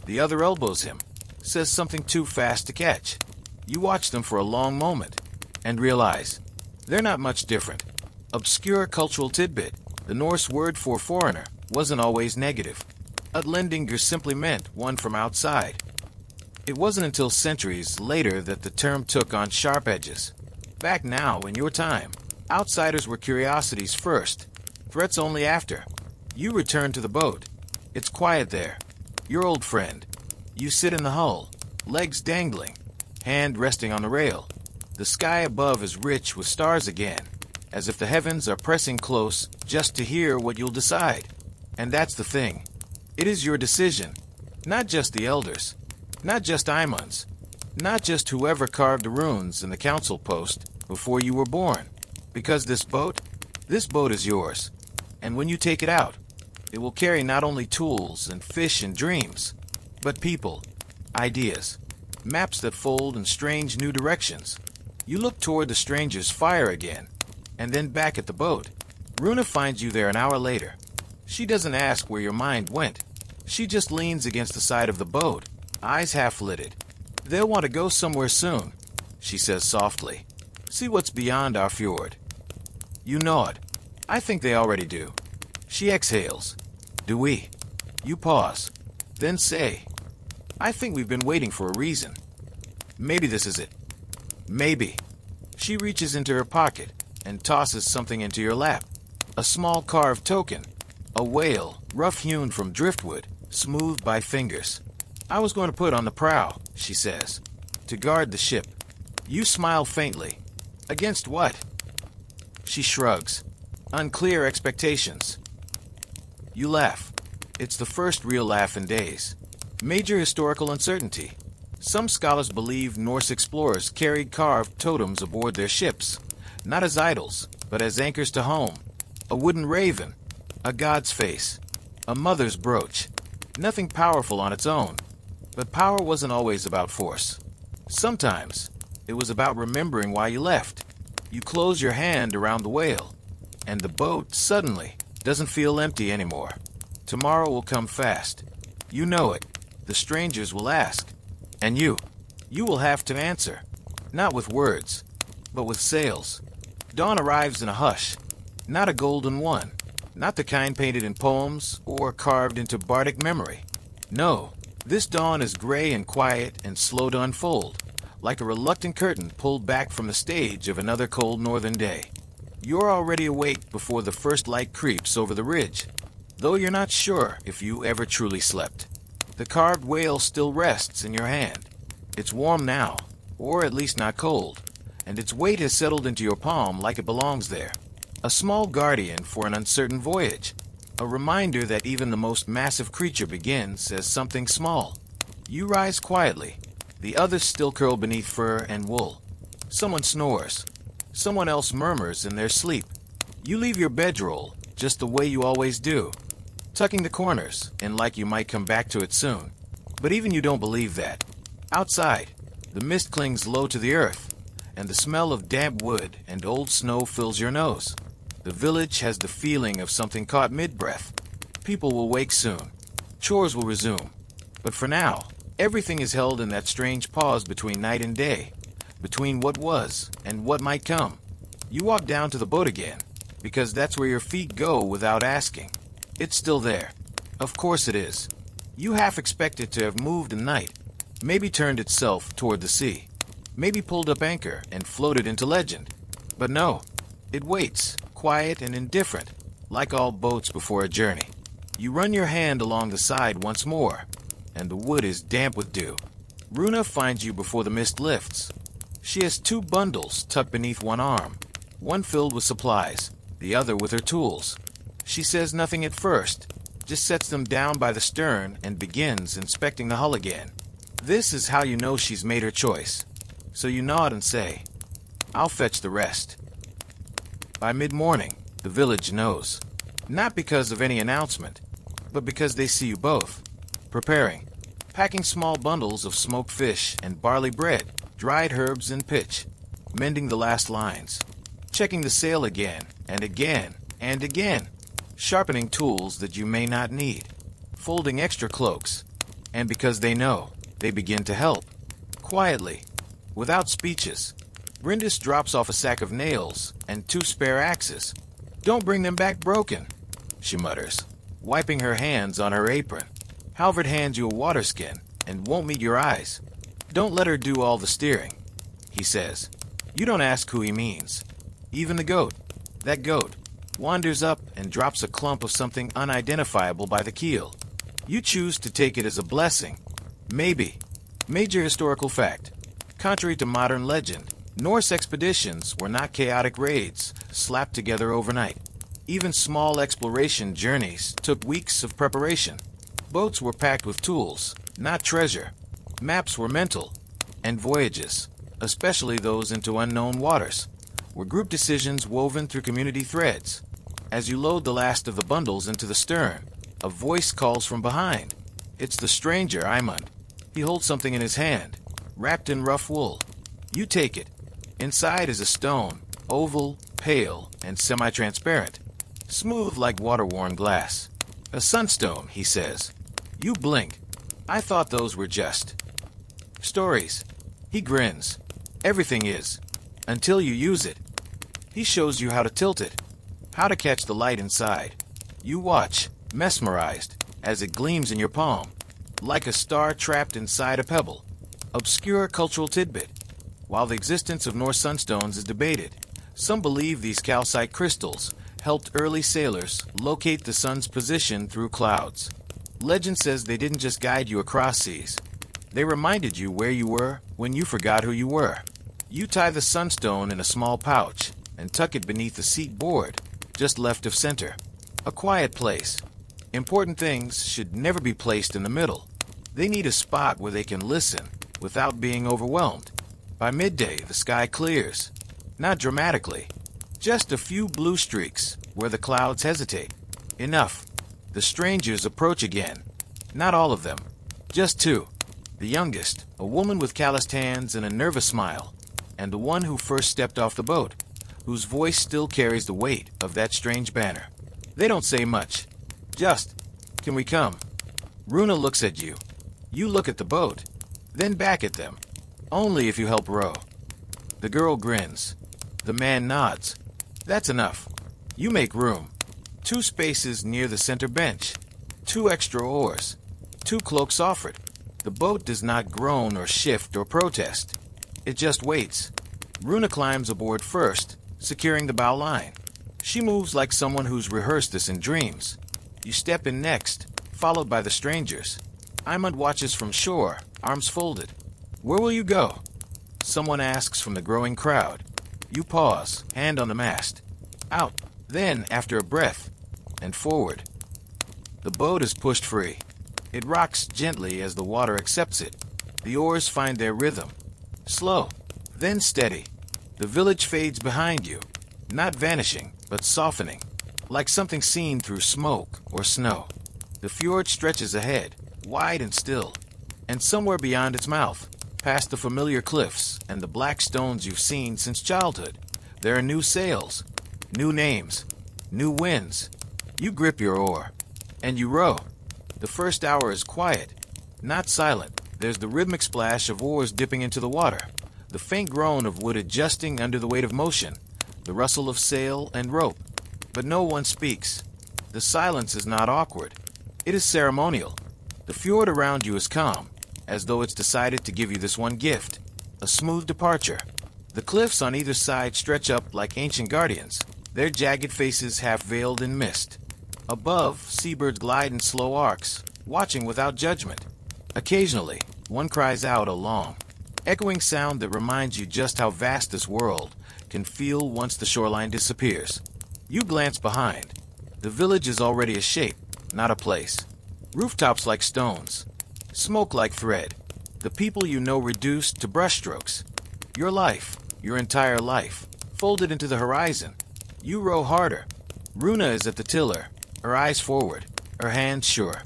The other elbows him, says something too fast to catch. You watch them for a long moment and realize they're not much different. Obscure cultural tidbit. The Norse word for foreigner wasn't always negative. Utlendingur simply meant one from outside. It wasn't until centuries later that the term took on sharp edges. Back now, in your time, outsiders were curiosities first, threats only after. You return to the boat. It's quiet there. Your old friend. You sit in the hull, legs dangling, hand resting on the rail. The sky above is rich with stars again, as if the heavens are pressing close just to hear what you'll decide. And that's the thing. It is your decision, not just the elders, not just Imon's, not just whoever carved the runes in the council post before you were born. Because this boat is yours. And when you take it out, it will carry not only tools and fish and dreams, but people, ideas, maps that fold in strange new directions. You look toward the stranger's fire again, and then back at the boat. Runa finds you there an hour later. She doesn't ask where your mind went. She just leans against the side of the boat, eyes half-lidded. They'll want to go somewhere soon, she says softly. See what's beyond our fjord. You nod. I think they already do. She exhales. Do we? You pause. Then say, I think we've been waiting for a reason. Maybe this is it. Maybe. She reaches into her pocket and tosses something into your lap. A small carved token. A whale, rough-hewn from driftwood, smoothed by fingers. I was going to put on the prow, she says, to guard the ship. You smile faintly. Against what? She shrugs. Unclear expectations. You laugh. It's the first real laugh in days. Major historical uncertainty. Some scholars believe Norse explorers carried carved totems aboard their ships, not as idols, but as anchors to home. A wooden raven, a god's face, a mother's brooch. Nothing powerful on its own, but power wasn't always about force. Sometimes it was about remembering why you left. You close your hand around the whale, and the boat suddenly doesn't feel empty anymore. Tomorrow will come fast. You know it. The strangers will ask. And you will have to answer. Not with words, but with sails. Dawn arrives in a hush. Not a golden one. Not the kind painted in poems or carved into bardic memory. No, this dawn is gray and quiet and slow to unfold, like a reluctant curtain pulled back from the stage of another cold northern day. You're already awake before the first light creeps over the ridge, though you're not sure if you ever truly slept. The carved whale still rests in your hand. It's warm now, or at least not cold, and its weight has settled into your palm like it belongs there. A small guardian for an uncertain voyage. A reminder that even the most massive creature begins as something small. You rise quietly. The others still curl beneath fur and wool. Someone snores. Someone else murmurs in their sleep. You leave your bedroll just the way you always do, tucking the corners and like you might come back to it soon. But even you don't believe that. Outside, the mist clings low to the earth, and the smell of damp wood and old snow fills your nose. The village has the feeling of something caught mid-breath. People will wake soon. Chores will resume. But for now, everything is held in that strange pause between night and day, between what was and what might come. You walk down to the boat again, because that's where your feet go without asking. It's still there. Of course it is. You half expect it to have moved in night, maybe turned itself toward the sea, maybe pulled up anchor and floated into legend. But no, it waits, quiet and indifferent, like all boats before a journey. You run your hand along the side once more, and the wood is damp with dew. Runa finds you before the mist lifts. She has 2 bundles tucked beneath one arm, one filled with supplies, the other with her tools. She says nothing at first, just sets them down by the stern and begins inspecting the hull again. This is how you know she's made her choice. So you nod and say, "I'll fetch the rest." By mid-morning, the village knows. Not because of any announcement, but because they see you both, preparing, packing small bundles of smoked fish and barley bread, dried herbs and pitch, mending the last lines, checking the sail again and again and again, sharpening tools that you may not need, folding extra cloaks, and because they know, they begin to help, quietly, without speeches. Brindis drops off a sack of nails and 2 spare axes. "Don't bring them back broken," she mutters, wiping her hands on her apron. Halvard hands you a water skin and won't meet your eyes. "Don't let her do all the steering," he says. You don't ask who he means. Even the goat, that goat, wanders up and drops a clump of something unidentifiable by the keel. You choose to take it as a blessing. Maybe. Major historical fact. Contrary to modern legend, Norse expeditions were not chaotic raids slapped together overnight. Even small exploration journeys took weeks of preparation. Boats were packed with tools, not treasure. Maps were mental. And voyages, especially those into unknown waters, were group decisions woven through community threads. As you load the last of the bundles into the stern, a voice calls from behind. It's the stranger, Imund. He holds something in his hand, wrapped in rough wool. You take it. Inside is a stone, oval, pale, and semi-transparent, smooth like water-worn glass. A sunstone, he says. You blink. I thought those were just stories. He grins. Everything is, until you use it. He shows you how to tilt it, how to catch the light inside. You watch, mesmerized, as it gleams in your palm, like a star trapped inside a pebble. Obscure cultural tidbit. While the existence of Norse sunstones is debated, some believe these calcite crystals helped early sailors locate the sun's position through clouds. Legend says they didn't just guide you across seas. They reminded you where you were when you forgot who you were. You tie the sunstone in a small pouch and tuck it beneath the seat board, just left of center. A quiet place. Important things should never be placed in the middle. They need a spot where they can listen without being overwhelmed. By midday, the sky clears. Not dramatically. Just a few blue streaks where the clouds hesitate. Enough. The strangers approach again. Not all of them. Just 2. The youngest, a woman with calloused hands and a nervous smile, and the one who first stepped off the boat, whose voice still carries the weight of that strange banner. They don't say much. Just, "Can we come?" Runa looks at you. You look at the boat, then back at them. "Only if you help row." The girl grins. The man nods. That's enough. You make room. 2 spaces near the center bench. 2 extra oars. 2 cloaks offered. The boat does not groan or shift or protest. It just waits. Runa climbs aboard first, securing the bow line. She moves like someone who's rehearsed this in dreams. You step in next, followed by the strangers. Imund watches from shore, arms folded. "Where will you go?" Someone asks from the growing crowd. You pause, hand on the mast. Out. Then, after a breath, and forward. The boat is pushed free. It rocks gently as the water accepts it. The oars find their rhythm. Slow, then steady. The village fades behind you, not vanishing, but softening, like something seen through smoke or snow. The fjord stretches ahead, wide and still, and somewhere beyond its mouth, past the familiar cliffs and the black stones you've seen since childhood, there are new sails, new names, new winds. You grip your oar, and you row. The first hour is quiet, not silent. There's the rhythmic splash of oars dipping into the water, the faint groan of wood adjusting under the weight of motion, the rustle of sail and rope. But no one speaks. The silence is not awkward. It is ceremonial. The fjord around you is calm, as though it's decided to give you this one gift, a smooth departure. The cliffs on either side stretch up like ancient guardians, their jagged faces half veiled in mist. Above, seabirds glide in slow arcs, watching without judgment. Occasionally, one cries out a long, echoing sound that reminds you just how vast this world can feel once the shoreline disappears. You glance behind. The village is already a shape, not a place. Rooftops like stones, smoke like thread. The people you know reduced to brushstrokes. Your life, your entire life, folded into the horizon. You row harder. Runa is at the tiller, her eyes forward, her hands sure.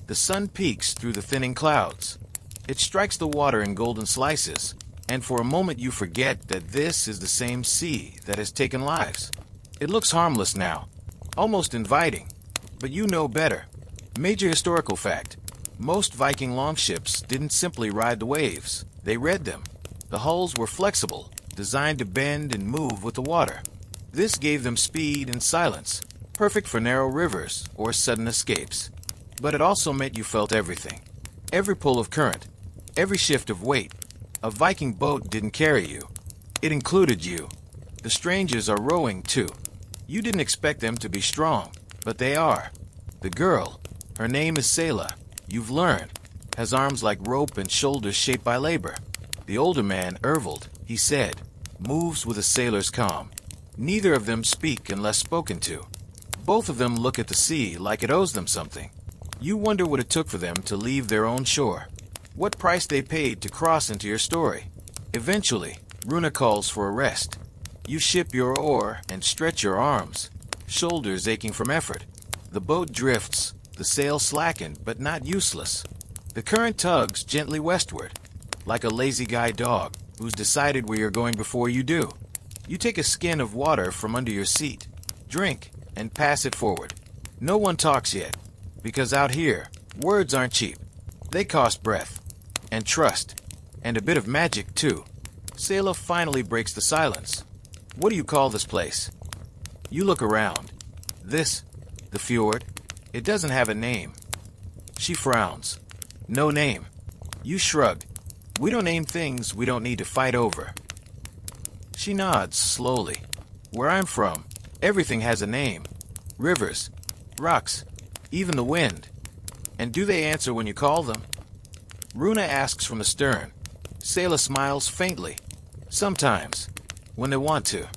The sun peeks through the thinning clouds. It strikes the water in golden slices, and for a moment you forget that this is the same sea that has taken lives. It looks harmless now, almost inviting, but you know better. Major historical fact. Most Viking longships didn't simply ride the waves, they read them. The hulls were flexible, designed to bend and move with the water. This gave them speed and silence, perfect for narrow rivers or sudden escapes. But it also meant you felt everything. Every pull of current, every shift of weight. A Viking boat didn't carry you. It included you. The strangers are rowing too. You didn't expect them to be strong, but they are. The girl, her name is Selah, you've learned, has arms like rope and shoulders shaped by labor. The older man, Ervold, he said, moves with a sailor's calm. Neither of them speak unless spoken to. Both of them look at the sea like it owes them something. You wonder what it took for them to leave their own shore. What price they paid to cross into your story. Eventually, Runa calls for a rest. You ship your oar and stretch your arms, shoulders aching from effort. The boat drifts, the sail slackened but not useless. The current tugs gently westward, like a lazy guide dog who's decided where you're going before you do. You take a skin of water from under your seat, drink, and pass it forward. No one talks yet, because out here, words aren't cheap. They cost breath, and trust, and a bit of magic too. Selah finally breaks the silence. What do you call this place? You look around. This, the fjord, it doesn't have a name. She frowns. No name. You shrug. We don't name things we don't need to fight over. She nods slowly. Where I'm from, everything has a name. Rivers, rocks, even the wind. And do they answer when you call them? Runa asks from the stern. Selah smiles faintly. Sometimes, when they want to.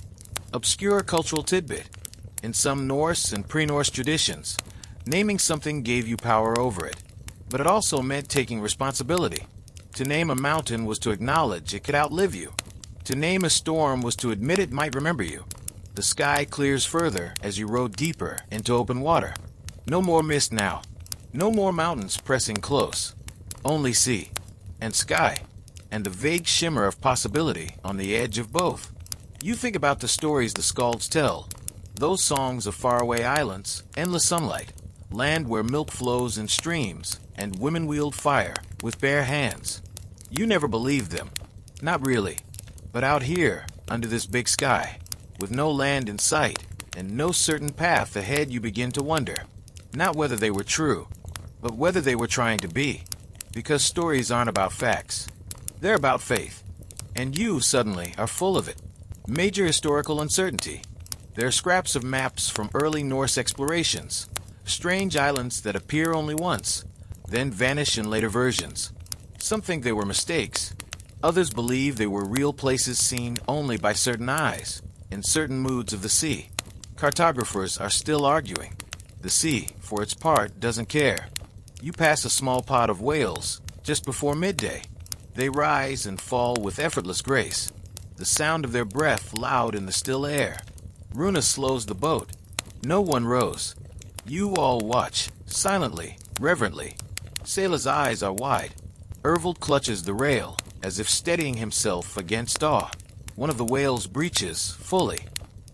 Obscure cultural tidbit. In some Norse and pre-Norse traditions, naming something gave you power over it. But it also meant taking responsibility. To name a mountain was to acknowledge it could outlive you. To name a storm was to admit it might remember you. The sky clears further as you row deeper into open water. No more mist now. No more mountains pressing close. Only sea and sky and the vague shimmer of possibility on the edge of both. You think about the stories the skalds tell. Those songs of faraway islands, endless sunlight, land where milk flows in streams, and women wield fire with bare hands. You never believed them. Not really. But out here, under this big sky, with no land in sight, and no certain path ahead, you begin to wonder. Not whether they were true, but whether they were trying to be. Because stories aren't about facts. They're about faith. And you, suddenly, are full of it. Major historical uncertainty. There are scraps of maps from early Norse explorations. Strange islands that appear only once, then vanish in later versions. Some think they were mistakes. Others believe they were real places seen only by certain eyes, in certain moods of the sea. Cartographers are still arguing. The sea, for its part, doesn't care. You pass a small pod of whales just before midday. They rise and fall with effortless grace, the sound of their breath loud in the still air. Runa slows the boat. No one rows. You all watch, silently, reverently. Sayla's eyes are wide. Ervold clutches the rail, as if steadying himself against awe. One of the whales breaches, fully.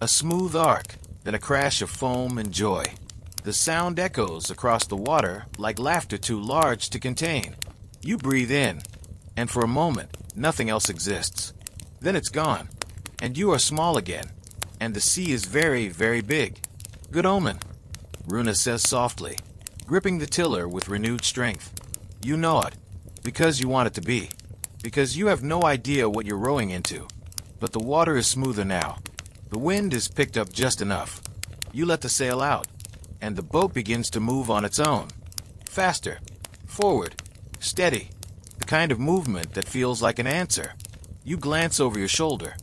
A smooth arc, then a crash of foam and joy. The sound echoes across the water like laughter too large to contain. You breathe in, and for a moment, nothing else exists. Then it's gone, and you are small again, and the sea is very, very big. Good omen, Runa says softly, gripping the tiller with renewed strength. You nod, because you want it to be, because you have no idea what you're rowing into. But the water is smoother now. The wind is picked up just enough. You let the sail out, and the boat begins to move on its own. Faster, forward, steady, the kind of movement that feels like an answer. You glance over your shoulder.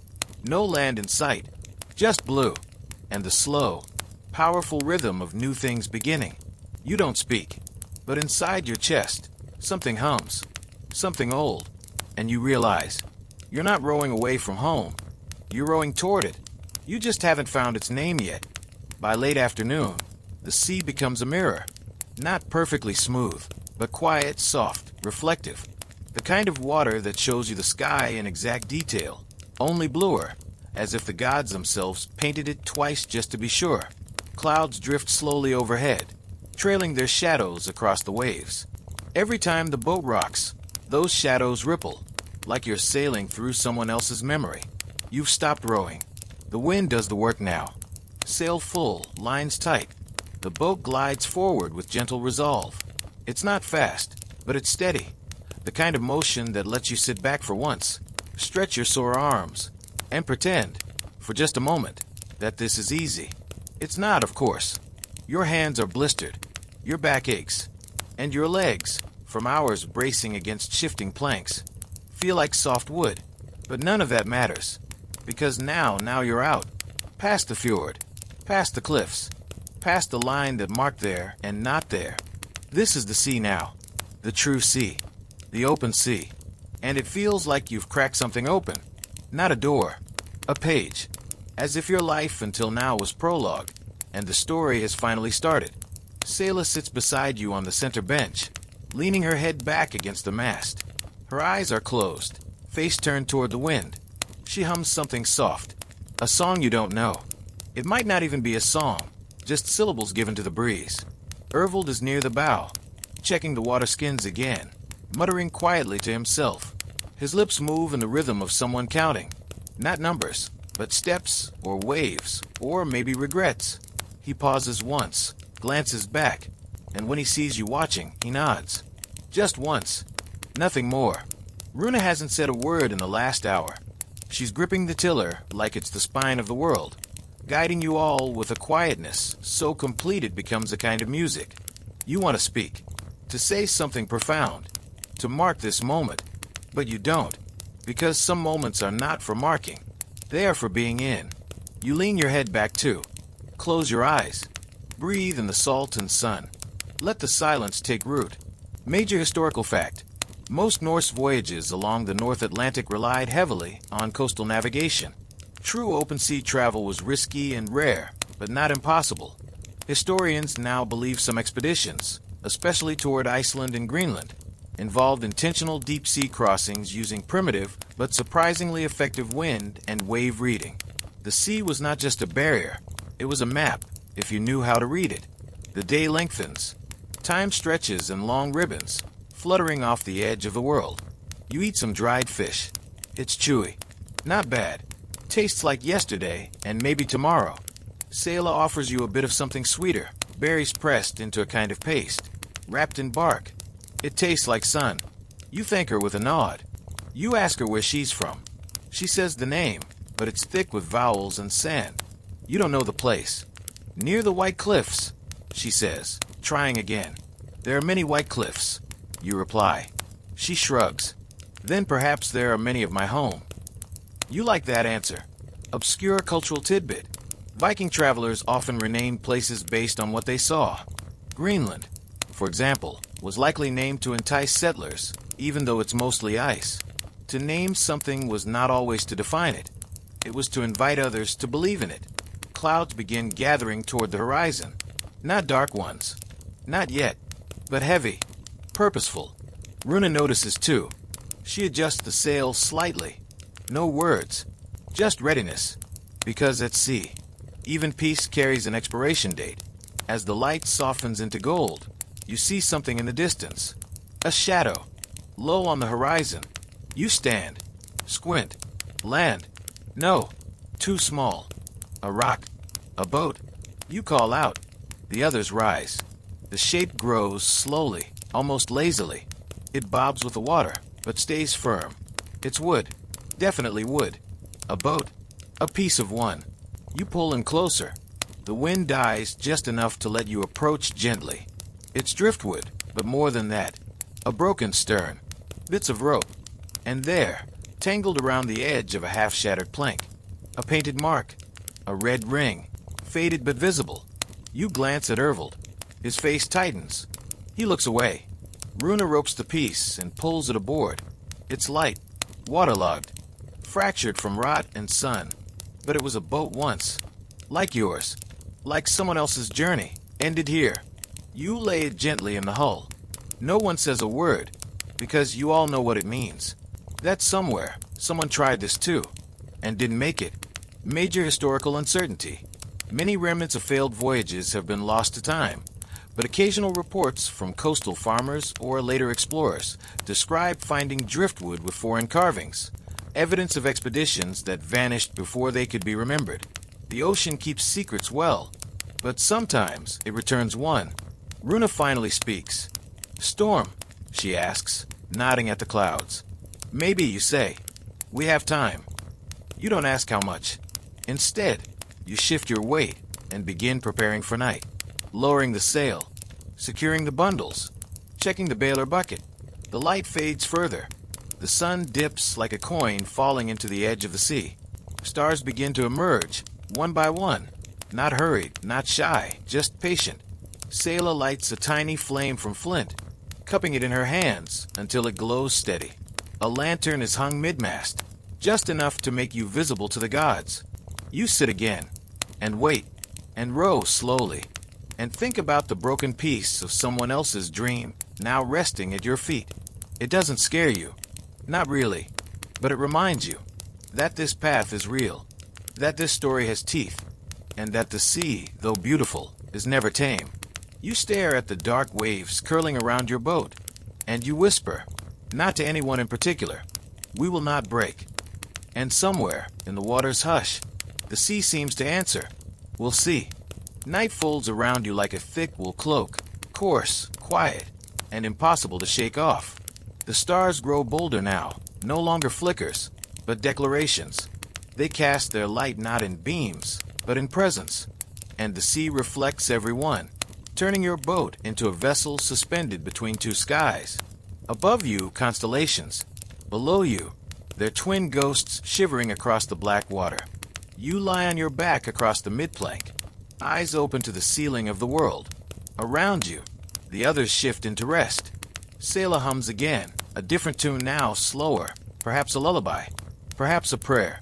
No land in sight, just blue, and the slow, powerful rhythm of new things beginning. You don't speak, but inside your chest, something hums, something old, and you realize you're not rowing away from home. You're rowing toward it. You just haven't found its name yet. By late afternoon, the sea becomes a mirror, not perfectly smooth, but quiet, soft, reflective. The kind of water that shows you the sky in exact detail, only bluer, as if the gods themselves painted it twice just to be sure. Clouds drift slowly overhead, trailing their shadows across the waves. Every time the boat rocks, those shadows ripple, like you're sailing through someone else's memory. You've stopped rowing. The wind does the work now. Sail full, lines tight. The boat glides forward with gentle resolve. It's not fast, but it's steady. The kind of motion that lets you sit back for once, stretch your sore arms, and pretend, for just a moment, that this is easy. It's not, of course. Your hands are blistered, your back aches, and your legs, from hours bracing against shifting planks, feel like soft wood. But none of that matters, because now you're out, past the fjord, past the cliffs, past the line that marked there and not there. This is the sea now, the true sea, the open sea, and it feels like you've cracked something open, not a door, a page, as if your life until now was prologue, and the story has finally started. Sayla sits beside you on the center bench, leaning her head back against the mast. Her eyes are closed, face turned toward the wind. She hums something soft, a song you don't know. It might not even be a song, just syllables given to the breeze. Ervold is near the bow, checking the water skins again, muttering quietly to himself. His lips move in the rhythm of someone counting. Not numbers, but steps, or waves, or maybe regrets. He pauses once, glances back, and when he sees you watching, he nods. Just once. Nothing more. Runa hasn't said a word in the last hour. She's gripping the tiller like it's the spine of the world, guiding you all with a quietness so complete it becomes a kind of music. You want to speak, to say something profound, to mark this moment, but you don't, because some moments are not for marking. They are for being in. You lean your head back too. Close your eyes. Breathe in the salt and sun. Let the silence take root. Major historical fact. Most Norse voyages along the North Atlantic relied heavily on coastal navigation. True open sea travel was risky and rare, but not impossible. Historians now believe some expeditions, especially toward Iceland and Greenland, involved intentional deep-sea crossings using primitive but surprisingly effective wind and wave reading. The sea was not just a barrier, it was a map, if you knew how to read it. The day lengthens. Time stretches in long ribbons, fluttering off the edge of the world. You eat some dried fish. It's chewy. Not bad. Tastes like yesterday and maybe tomorrow. Sayla offers you a bit of something sweeter, berries pressed into a kind of paste, wrapped in bark. It tastes like sun. You thank her with a nod. You ask her where she's from. She says the name, but it's thick with vowels and sand. You don't know the place. Near the White Cliffs, she says, trying again. There are many white cliffs, you reply. She shrugs. Then perhaps there are many of my home. You like that answer. Obscure cultural tidbit. Viking travelers often renamed places based on what they saw. Greenland, for example, was likely named to entice settlers, even though it's mostly ice. To name something was not always to define it. It was to invite others to believe in it. Clouds begin gathering toward the horizon. Not dark ones. Not yet. But heavy. Purposeful. Runa notices too. She adjusts the sail slightly. No words. Just readiness. Because at sea, even peace carries an expiration date. As the light softens into gold, you see something in the distance. A shadow. Low on the horizon. You stand. Squint. Land. No. Too small. A rock. A boat. You call out. The others rise. The shape grows slowly, almost lazily. It bobs with the water, but stays firm. It's wood. Definitely wood. A boat. A piece of one. You pull in closer. The wind dies just enough to let you approach gently. It's driftwood, but more than that. A broken stern. Bits of rope. And there, tangled around the edge of a half-shattered plank, a painted mark. A red ring. Faded but visible. You glance at Ervold. His face tightens. He looks away. Runa ropes the piece and pulls it aboard. It's light. Waterlogged. Fractured from rot and sun. But it was a boat once. Like yours. Like someone else's journey. Ended here. You lay it gently in the hull. No one says a word, because you all know what it means. That somewhere, someone tried this too, and didn't make it. Major historical uncertainty. Many remnants of failed voyages have been lost to time, but occasional reports from coastal farmers or later explorers describe finding driftwood with foreign carvings, evidence of expeditions that vanished before they could be remembered. The ocean keeps secrets well, but sometimes it returns one. Runa finally speaks. Storm, she asks, nodding at the clouds. Maybe, you say. We have time. You don't ask how much. Instead, you shift your weight and begin preparing for night, lowering the sail, securing the bundles, checking the bailer bucket. The light fades further. The sun dips like a coin falling into the edge of the sea. Stars begin to emerge, one by one. Not hurried, not shy, just patient. Sayla lights a tiny flame from flint, cupping it in her hands until it glows steady. A lantern is hung mid-mast, just enough to make you visible to the gods. You sit again, and wait, and row slowly, and think about the broken piece of someone else's dream now resting at your feet. It doesn't scare you, not really, but it reminds you that this path is real, that this story has teeth, and that the sea, though beautiful, is never tame. You stare at the dark waves curling around your boat, and you whisper, not to anyone in particular, we will not break. And somewhere, in the water's hush, the sea seems to answer, we'll see. Night folds around you like a thick wool cloak, coarse, quiet, and impossible to shake off. The stars grow bolder now, no longer flickers, but declarations. They cast their light not in beams, but in presence, and the sea reflects every one, turning your boat into a vessel suspended between two skies. Above you, constellations. Below you, their twin ghosts shivering across the black water. You lie on your back across the mid-plank, eyes open to the ceiling of the world. Around you, the others shift into rest. Sayla hums again, a different tune now, slower, perhaps a lullaby, perhaps a prayer.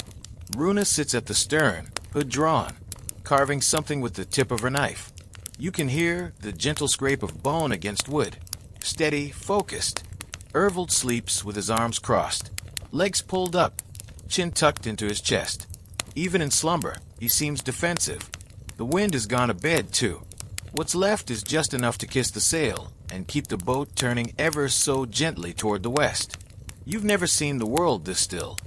Runa sits at the stern, hood drawn, carving something with the tip of her knife. You can hear the gentle scrape of bone against wood, steady, focused. Ervold sleeps with his arms crossed, legs pulled up, chin tucked into his chest. Even in slumber, he seems defensive. The wind has gone to bed, too. What's left is just enough to kiss the sail and keep the boat turning ever so gently toward the west. You've never seen the world this still.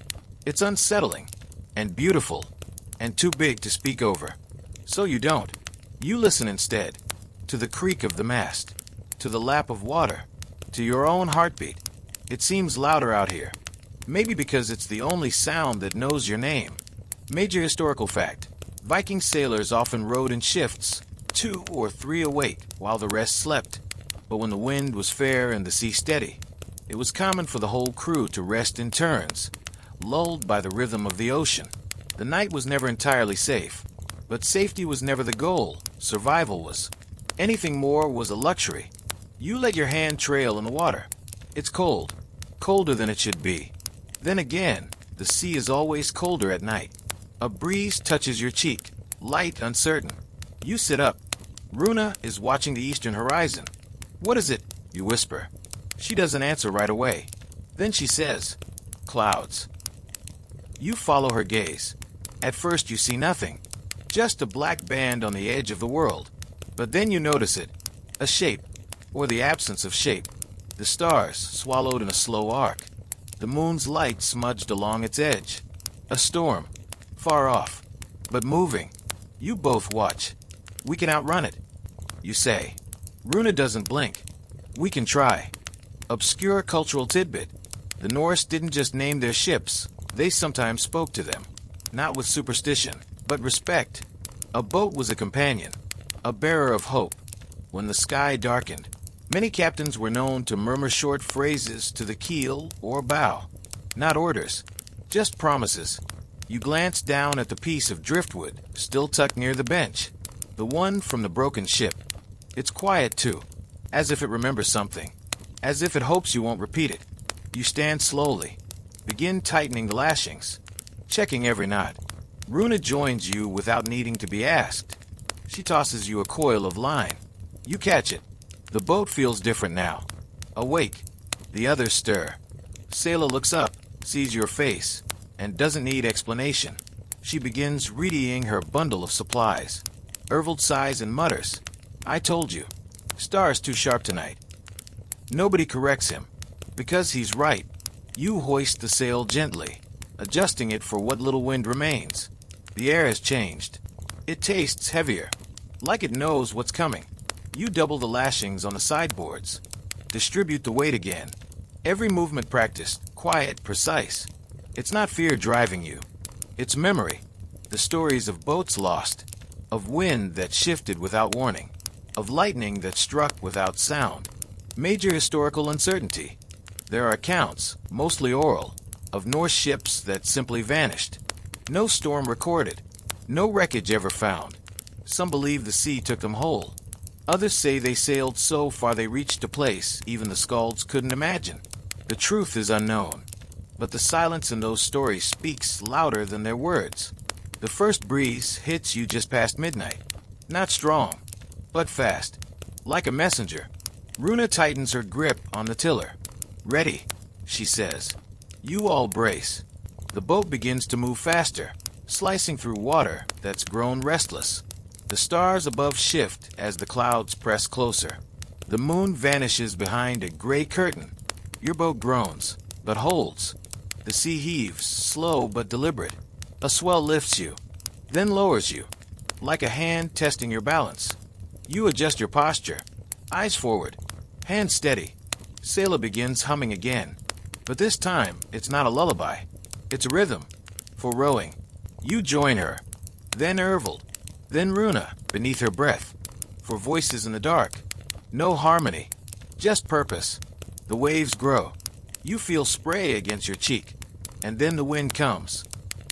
It's unsettling, and beautiful, and too big to speak over. So you don't. You listen instead, to the creak of the mast, to the lap of water, to your own heartbeat. It seems louder out here. Maybe because it's the only sound that knows your name. Major historical fact. Viking sailors often rowed in shifts, 2 or 3 awake while the rest slept. But when the wind was fair and the sea steady, It was common for the whole crew to rest in turns, lulled by the rhythm of the ocean. The night was never entirely safe, but safety was never the goal. Survival was. Anything more was a luxury. You let your hand trail in the water. It's cold, colder than it should be. Then again, the sea is always colder at night. A breeze touches your cheek, light, uncertain. You sit up. Runa is watching the eastern horizon. "What is it?" you whisper. She doesn't answer right away. Then she says, "Clouds." You follow her gaze. At first you see nothing, just a black band on the edge of the world. But then you notice it, a shape, or the absence of shape. The stars swallowed in a slow arc. The moon's light smudged along its edge. A storm, far off, but moving. You both watch. "We can outrun it," you say. Runa doesn't blink. "We can try." Obscure cultural tidbit. The Norse didn't just name their ships, they sometimes spoke to them. Not with superstition, but respect. A boat was a companion, a bearer of hope. When the sky darkened, many captains were known to murmur short phrases to the keel or bow. Not orders, just promises. You glance down at the piece of driftwood still tucked near the bench, the one from the broken ship. It's quiet too, as if it remembers something, as if it hopes you won't repeat it. You stand slowly, begin tightening the lashings, checking every knot. Runa joins you without needing to be asked. She tosses you a coil of line. You catch it. The boat feels different now. Awake. The others stir. Selah looks up, sees your face, and doesn't need explanation. She begins readying her bundle of supplies. Ervold sighs and mutters, "I told you. Star's too sharp tonight." Nobody corrects him, because he's right. You hoist the sail gently, adjusting it for what little wind remains. The air has changed. It tastes heavier, like it knows what's coming. You double the lashings on the sideboards, distribute the weight again. Every movement practiced, quiet, precise. It's not fear driving you. It's memory. The stories of boats lost, of wind that shifted without warning, of lightning that struck without sound. Major historical uncertainty. There are accounts, mostly oral, of Norse ships that simply vanished. No storm recorded, no wreckage ever found. Some believe the sea took them whole. Others say they sailed so far they reached a place even the skalds couldn't imagine. The truth is unknown, but the silence in those stories speaks louder than their words. The first breeze hits you just past midnight. Not strong, but fast. Like a messenger. Runa tightens her grip on the tiller. "Ready," she says. You all brace. The boat begins to move faster, slicing through water that's grown restless. The stars above shift as the clouds press closer. The moon vanishes behind a gray curtain. Your boat groans, but holds. The sea heaves, slow but deliberate. A swell lifts you, then lowers you, like a hand testing your balance. You adjust your posture, eyes forward, hands steady. Selah begins humming again, but this time it's not a lullaby. It's a rhythm. For rowing, you join her, then Ervold, then Runa beneath her breath. For voices in the dark, no harmony, just purpose. The waves grow. You feel spray against your cheek, and then the wind comes.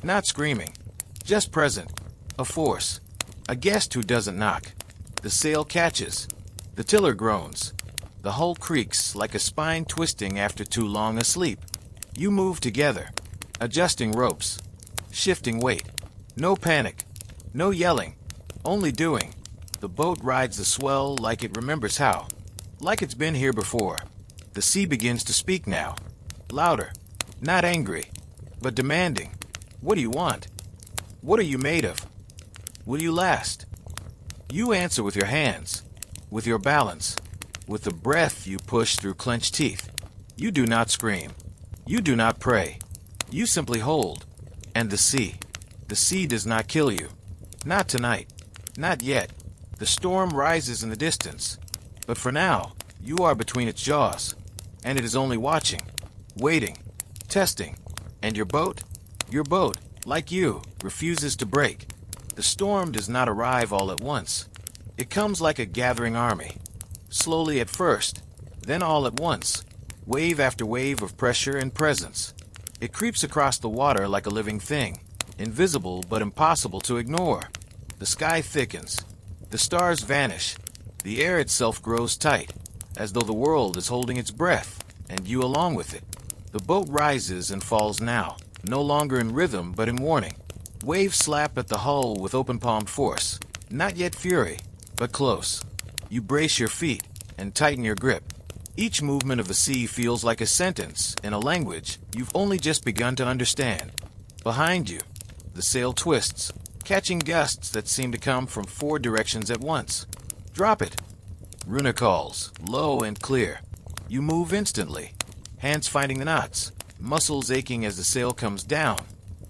Not screaming, just present, a force, a guest who doesn't knock. The sail catches, the tiller groans, the hull creaks like a spine twisting after too long a sleep. You move together, adjusting ropes, shifting weight. No panic, no yelling, only doing. The boat rides the swell like it remembers how, like it's been here before. The sea begins to speak now, louder, not angry, but demanding. What do you want? What are you made of? Will you last? You answer with your hands, with your balance, with the breath you push through clenched teeth. You do not scream. You do not pray. You simply hold. And the sea does not kill you. Not tonight. Not yet. The storm rises in the distance. But for now, you are between its jaws. And it is only watching, waiting, testing. And your boat, like you, refuses to break. The storm does not arrive all at once. It comes like a gathering army. Slowly at first, then all at once. wave after wave of pressure and presence. It creeps across the water like a living thing, invisible but impossible to ignore. The sky thickens. The stars vanish. The air itself grows tight, as though the world is holding its breath, and you along with it. The boat rises and falls now, no longer in rhythm but in warning. Waves slap at the hull with open-palmed force. Not yet fury, but close. You brace your feet and tighten your grip. Each movement of the sea feels like a sentence in a language you've only just begun to understand. Behind you, the sail twists, catching gusts that seem to come from 4 directions at once. Drop it. Runa calls, low and clear. You move instantly, hands finding the knots, muscles aching as the sail comes down,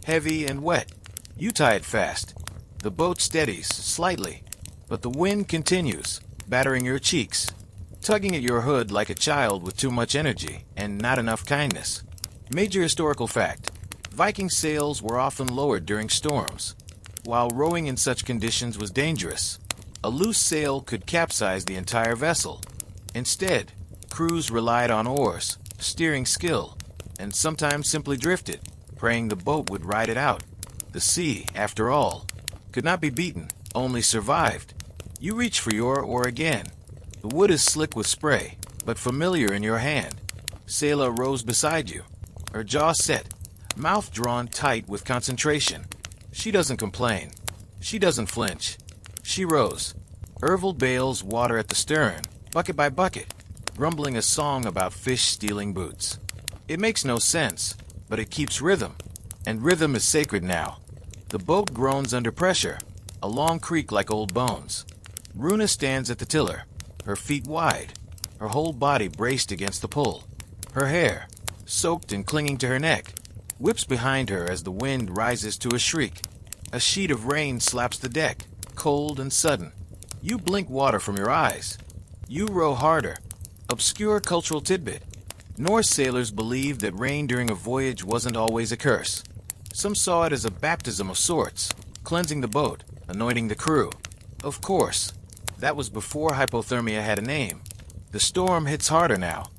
heavy and wet. You tie it fast. The boat steadies slightly, but the wind continues, battering your cheeks, tugging at your hood like a child with too much energy and not enough kindness. Major historical fact: Viking sails were often lowered during storms. While rowing in such conditions was dangerous, a loose sail could capsize the entire vessel. Instead, crews relied on oars, steering skill, and sometimes simply drifted, praying the boat would ride it out. The sea, after all, could not be beaten, only survived. You reach for your oar again. The wood is slick with spray, but familiar in your hand. Sailor rows beside you, her jaw set, mouth drawn tight with concentration. She doesn't complain. She doesn't flinch. She rows. Ervil bails water at the stern, bucket by bucket, grumbling a song about fish stealing boots. It makes no sense, but it keeps rhythm, and rhythm is sacred now. The boat groans under pressure, a long creak like old bones. Runa stands at the tiller, her feet wide, her whole body braced against the pull. Her hair, soaked and clinging to her neck, whips behind her as the wind rises to a shriek. A sheet of rain slaps the deck, cold and sudden. You blink water from your eyes. You row harder. Obscure cultural tidbit: Norse sailors believed that rain during a voyage wasn't always a curse. Some saw it as a baptism of sorts, cleansing the boat, anointing the crew. Of course, that was before hypothermia had a name. The storm hits harder now.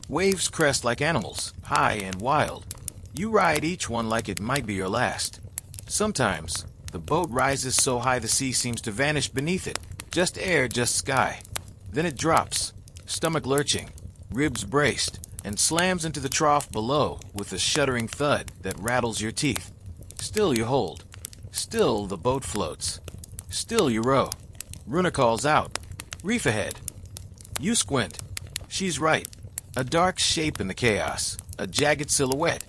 Waves crest like animals, high and wild. You ride each one like it might be your last. Sometimes, the boat rises so high the sea seems to vanish beneath it. Just air, just sky. Then it drops, stomach lurching, ribs braced, and slams into the trough below with a shuddering thud that rattles your teeth. Still you hold. Still the boat floats. Still you row. Runa calls out, "Reef ahead." You squint. She's right. A dark shape in the chaos, a jagged silhouette,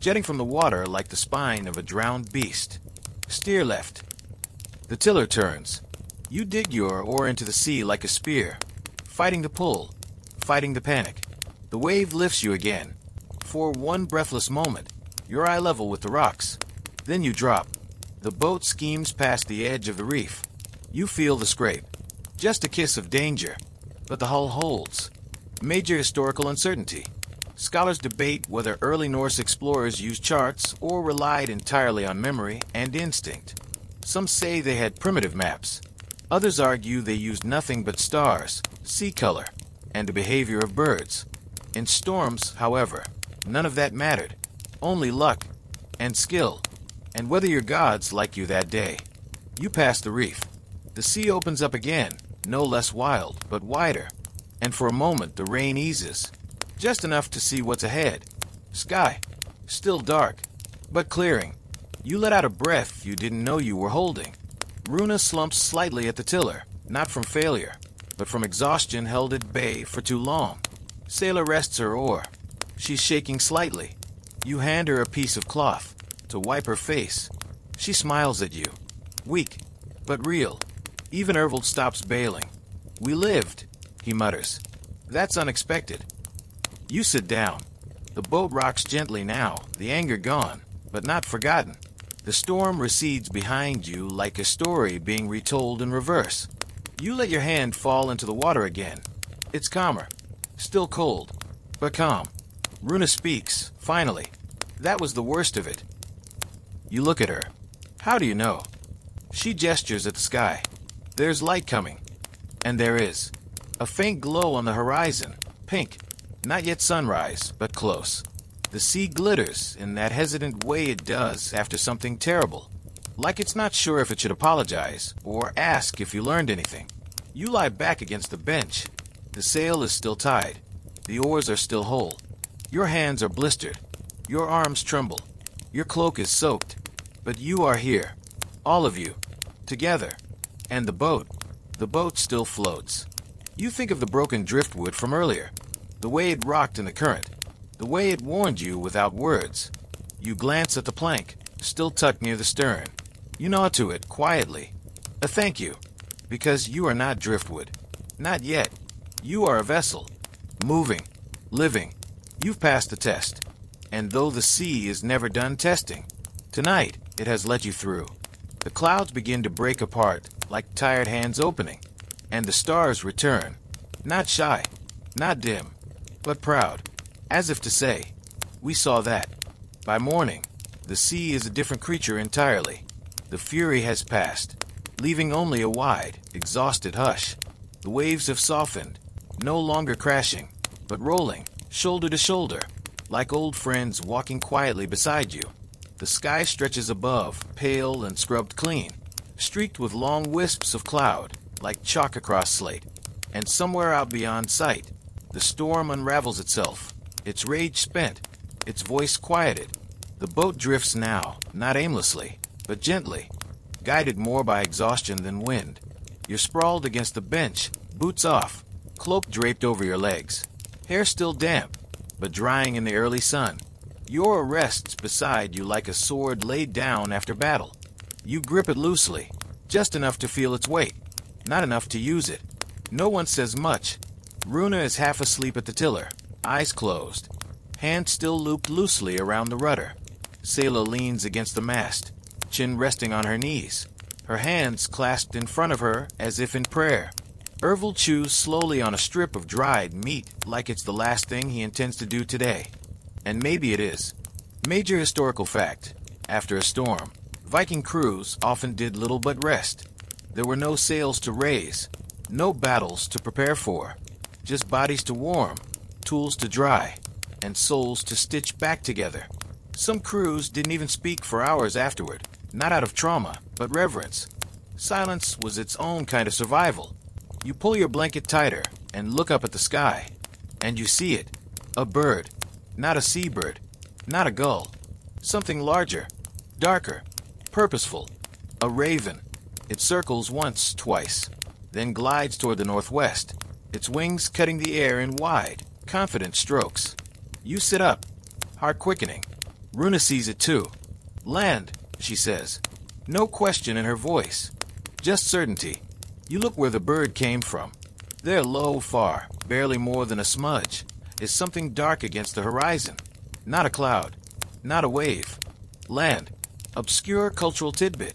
jetting from the water like the spine of a drowned beast. Steer left. The tiller turns. You dig your oar into the sea like a spear, fighting the pull, fighting the panic. The wave lifts you again. For one breathless moment, you're eye level with the rocks. Then you drop. The boat schemes past the edge of the reef. You feel the scrape. Just a kiss of danger. But the hull holds. Major historical uncertainty. Scholars debate whether early Norse explorers used charts or relied entirely on memory and instinct. Some say they had primitive maps. Others argue they used nothing but stars, sea color, and the behavior of birds. In storms, however, none of that mattered. Only luck and skill, and whether your gods like you that day. You pass the reef. The sea opens up again, no less wild, but wider. And for a moment the rain eases, just enough to see what's ahead. Sky, still dark, but clearing. You let out a breath you didn't know you were holding. Runa slumps slightly at the tiller, not from failure, but from exhaustion held at bay for too long. Sailor rests her oar. She's shaking slightly. You hand her a piece of cloth to wipe her face. She smiles at you, weak, but real. Even Ervold stops bailing. "We lived," he mutters. "That's unexpected." You sit down. The boat rocks gently now, the anger gone, but not forgotten. The storm recedes behind you like a story being retold in reverse. You let your hand fall into the water again. It's calmer. Still cold, but calm. Runa speaks, finally. That was the worst of it. You look at her. How do you know? She gestures at the sky. There's light coming. And there is. A faint glow on the horizon. Pink. Not yet sunrise, but close. The sea glitters in that hesitant way it does after something terrible, like it's not sure if it should apologize or ask if you learned anything. You lie back against the bench. The sail is still tied. The oars are still whole. Your hands are blistered. Your arms tremble. Your cloak is soaked. But you are here. All of you. Together. And the boat still floats. You think of the broken driftwood from earlier, the way it rocked in the current, the way it warned you without words. You glance at the plank, still tucked near the stern. You nod to it quietly. A thank you, because you are not driftwood. Not yet. You are a vessel. Moving. Living. You've passed the test. And though the sea is never done testing, tonight it has let you through. The clouds begin to break apart like tired hands opening, and the stars return, not shy, not dim, but proud, as if to say, we saw that. By morning, the sea is a different creature entirely. The fury has passed, leaving only a wide, exhausted hush. The waves have softened, no longer crashing, but rolling, shoulder to shoulder, like old friends walking quietly beside you. The sky stretches above, pale and scrubbed clean, streaked with long wisps of cloud, like chalk across slate. And somewhere out beyond sight, the storm unravels itself, its rage spent, its voice quieted. The boat drifts now, not aimlessly, but gently, guided more by exhaustion than wind. You're sprawled against the bench, boots off, cloak draped over your legs, hair still damp, but drying in the early sun. Your rests beside you like a sword laid down after battle. You grip it loosely, just enough to feel its weight, not enough to use it. No one says much. Runa is half asleep at the tiller, eyes closed, hand still looped loosely around the rudder. Sayla leans against the mast, chin resting on her knees, her hands clasped in front of her as if in prayer. Ervil chews slowly on a strip of dried meat like it's the last thing he intends to do today. And maybe it is. Major historical fact. After a storm, Viking crews often did little but rest. There were no sails to raise, no battles to prepare for, just bodies to warm, tools to dry, and souls to stitch back together. Some crews didn't even speak for hours afterward, not out of trauma, but reverence. Silence was its own kind of survival. You pull your blanket tighter and look up at the sky, and you see it. A bird. Not a seabird, not a gull. Something larger, darker, purposeful. A raven. It circles once, twice, then glides toward the northwest, its wings cutting the air in wide, confident strokes. You sit up, heart quickening. Runa sees it too. Land, she says. No question in her voice, just certainty. You look where the bird came from. There, low, far, barely more than a smudge, is something dark against the horizon. Not a cloud, not a wave. Land. Obscure cultural tidbit.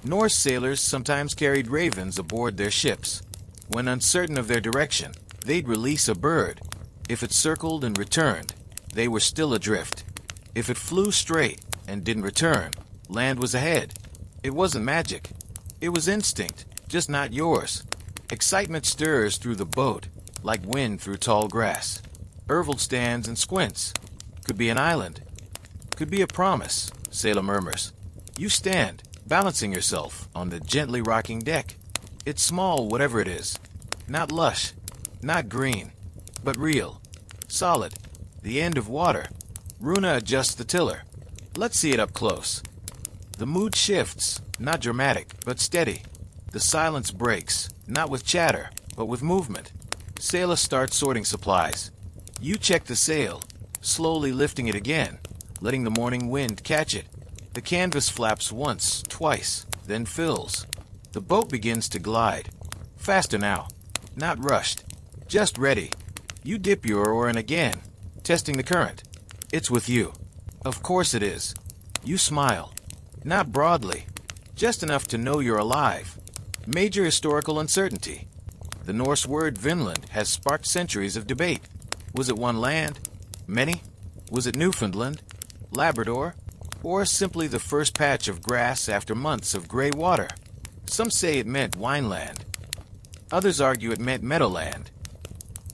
Norse sailors sometimes carried ravens aboard their ships. When uncertain of their direction, they'd release a bird. If it circled and returned, they were still adrift. If it flew straight and didn't return, land was ahead. It wasn't magic. It was instinct, just not yours. Excitement stirs through the boat, like wind through tall grass. Ervil stands and squints. Could be an island. Could be a promise, Sayla murmurs. You stand, balancing yourself on the gently rocking deck. It's small, whatever it is. Not lush, not green, but real. Solid. The end of water. Runa adjusts the tiller. Let's see it up close. The mood shifts, not dramatic, but steady. The silence breaks, not with chatter, but with movement. Sayla starts sorting supplies. You check the sail, slowly lifting it again, letting the morning wind catch it. The canvas flaps once, twice, then fills. The boat begins to glide. Faster now. Not rushed. Just ready. You dip your oar in again, testing the current. It's with you. Of course it is. You smile. Not broadly. Just enough to know you're alive. Major historical uncertainty. The Norse word Vinland has sparked centuries of debate. Was it one land? Many? Was it Newfoundland? Labrador? Or simply the first patch of grass after months of gray water? Some say it meant wineland. Others argue it meant meadowland.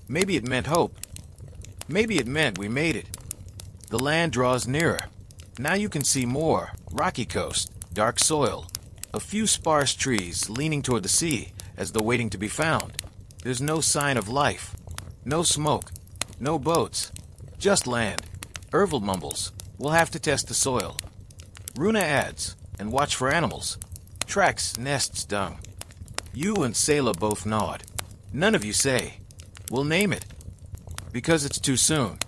Maybe it meant hope. Maybe it meant we made it. The land draws nearer. Now you can see more. Rocky coast, dark soil, a few sparse trees leaning toward the sea as though waiting to be found. There's no sign of life. No smoke. No boats. Just land. Ervil mumbles. We'll have to test the soil. Runa adds, and watch for animals. Tracks, nests, dung. You and Selah both nod. None of you say, we'll name it. Because it's too soon.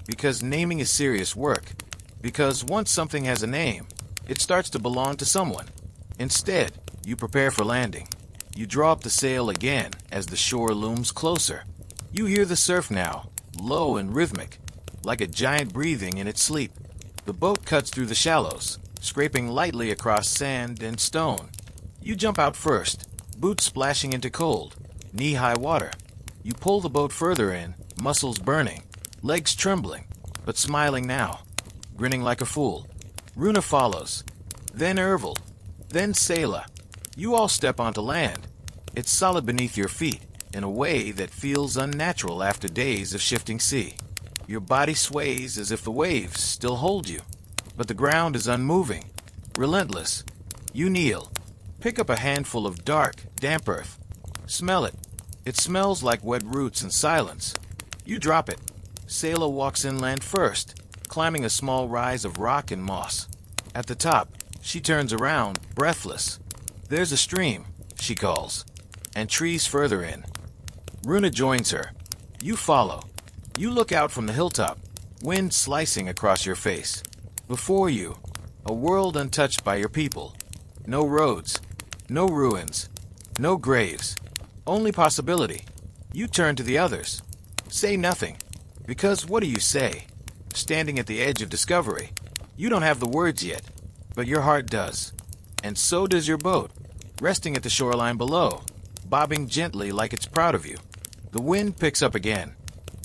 Because naming is serious work. Because once something has a name, it starts to belong to someone. Instead, you prepare for landing. You draw up the sail again as the shore looms closer. You hear the surf now, low and rhythmic, like a giant breathing in its sleep. The boat cuts through the shallows, scraping lightly across sand and stone. You jump out first, boots splashing into cold, knee-high water. You pull the boat further in, muscles burning, legs trembling, but smiling now, grinning like a fool. Runa follows, then Ervil, then Selah. You all step onto land. It's solid beneath your feet, in a way that feels unnatural after days of shifting sea. Your body sways as if the waves still hold you, but the ground is unmoving, relentless. You kneel, pick up a handful of dark, damp earth. Smell it. It smells like wet roots and silence. You drop it. Selah walks inland first, climbing a small rise of rock and moss. At the top, she turns around, breathless. There's a stream, she calls, and trees further in. Runa joins her. You follow. You look out from the hilltop, wind slicing across your face. Before you, a world untouched by your people. No roads, no ruins, no graves, only possibility. You turn to the others. Say nothing, because what do you say? Standing at the edge of discovery, you don't have the words yet, but your heart does. And so does your boat, resting at the shoreline below, bobbing gently like it's proud of you. The wind picks up again.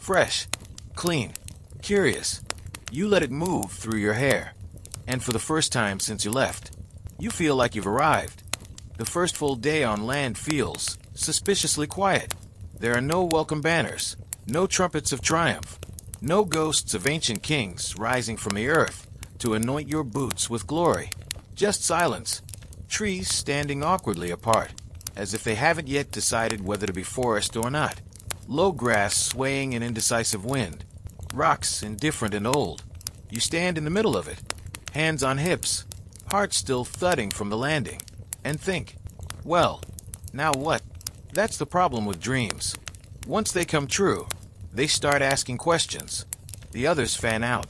Fresh, clean, curious. You let it move through your hair. And for the first time since you left, you feel like you've arrived. The first full day on land feels suspiciously quiet. There are no welcome banners, no trumpets of triumph, no ghosts of ancient kings rising from the earth to anoint your boots with glory. Just silence. Trees standing awkwardly apart, as if they haven't yet decided whether to be forest or not. Low grass swaying in indecisive wind. Rocks indifferent and old. You stand in the middle of it, hands on hips, heart still thudding from the landing, and think, well, now what? That's the problem with dreams. Once they come true, they start asking questions. The others fan out.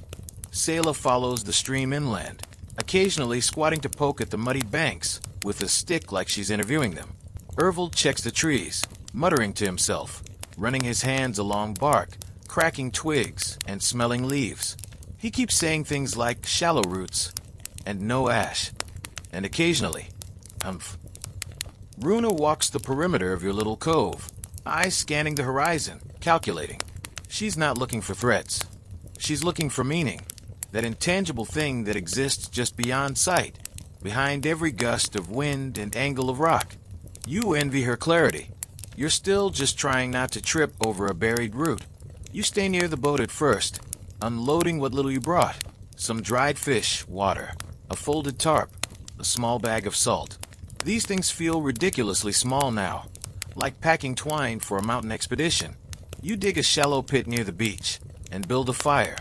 Selah follows the stream inland, occasionally squatting to poke at the muddied banks with a stick like she's interviewing them. Ervil checks the trees, muttering to himself, running his hands along bark, cracking twigs, and smelling leaves. He keeps saying things like shallow roots and no ash, and occasionally, umph. Runa walks the perimeter of your little cove, eyes scanning the horizon, calculating. She's not looking for threats. She's looking for meaning, that intangible thing that exists just beyond sight, behind every gust of wind and angle of rock. You envy her clarity. You're still just trying not to trip over a buried root. You stay near the boat at first, unloading what little you brought. Some dried fish, water, a folded tarp, a small bag of salt. These things feel ridiculously small now, like packing twine for a mountain expedition. You dig a shallow pit near the beach and build a fire.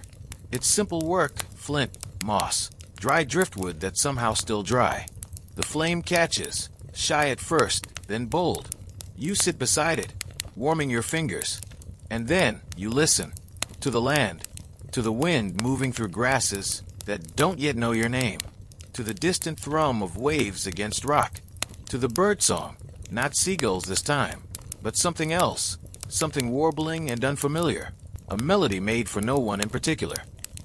It's simple work, flint, moss, dry driftwood that's somehow still dry. The flame catches, shy at first, then bold. You sit beside it, warming your fingers, and then you listen to the land, to the wind moving through grasses that don't yet know your name, to the distant thrum of waves against rock, to the bird song, not seagulls this time, but something else, something warbling and unfamiliar, a melody made for no one in particular.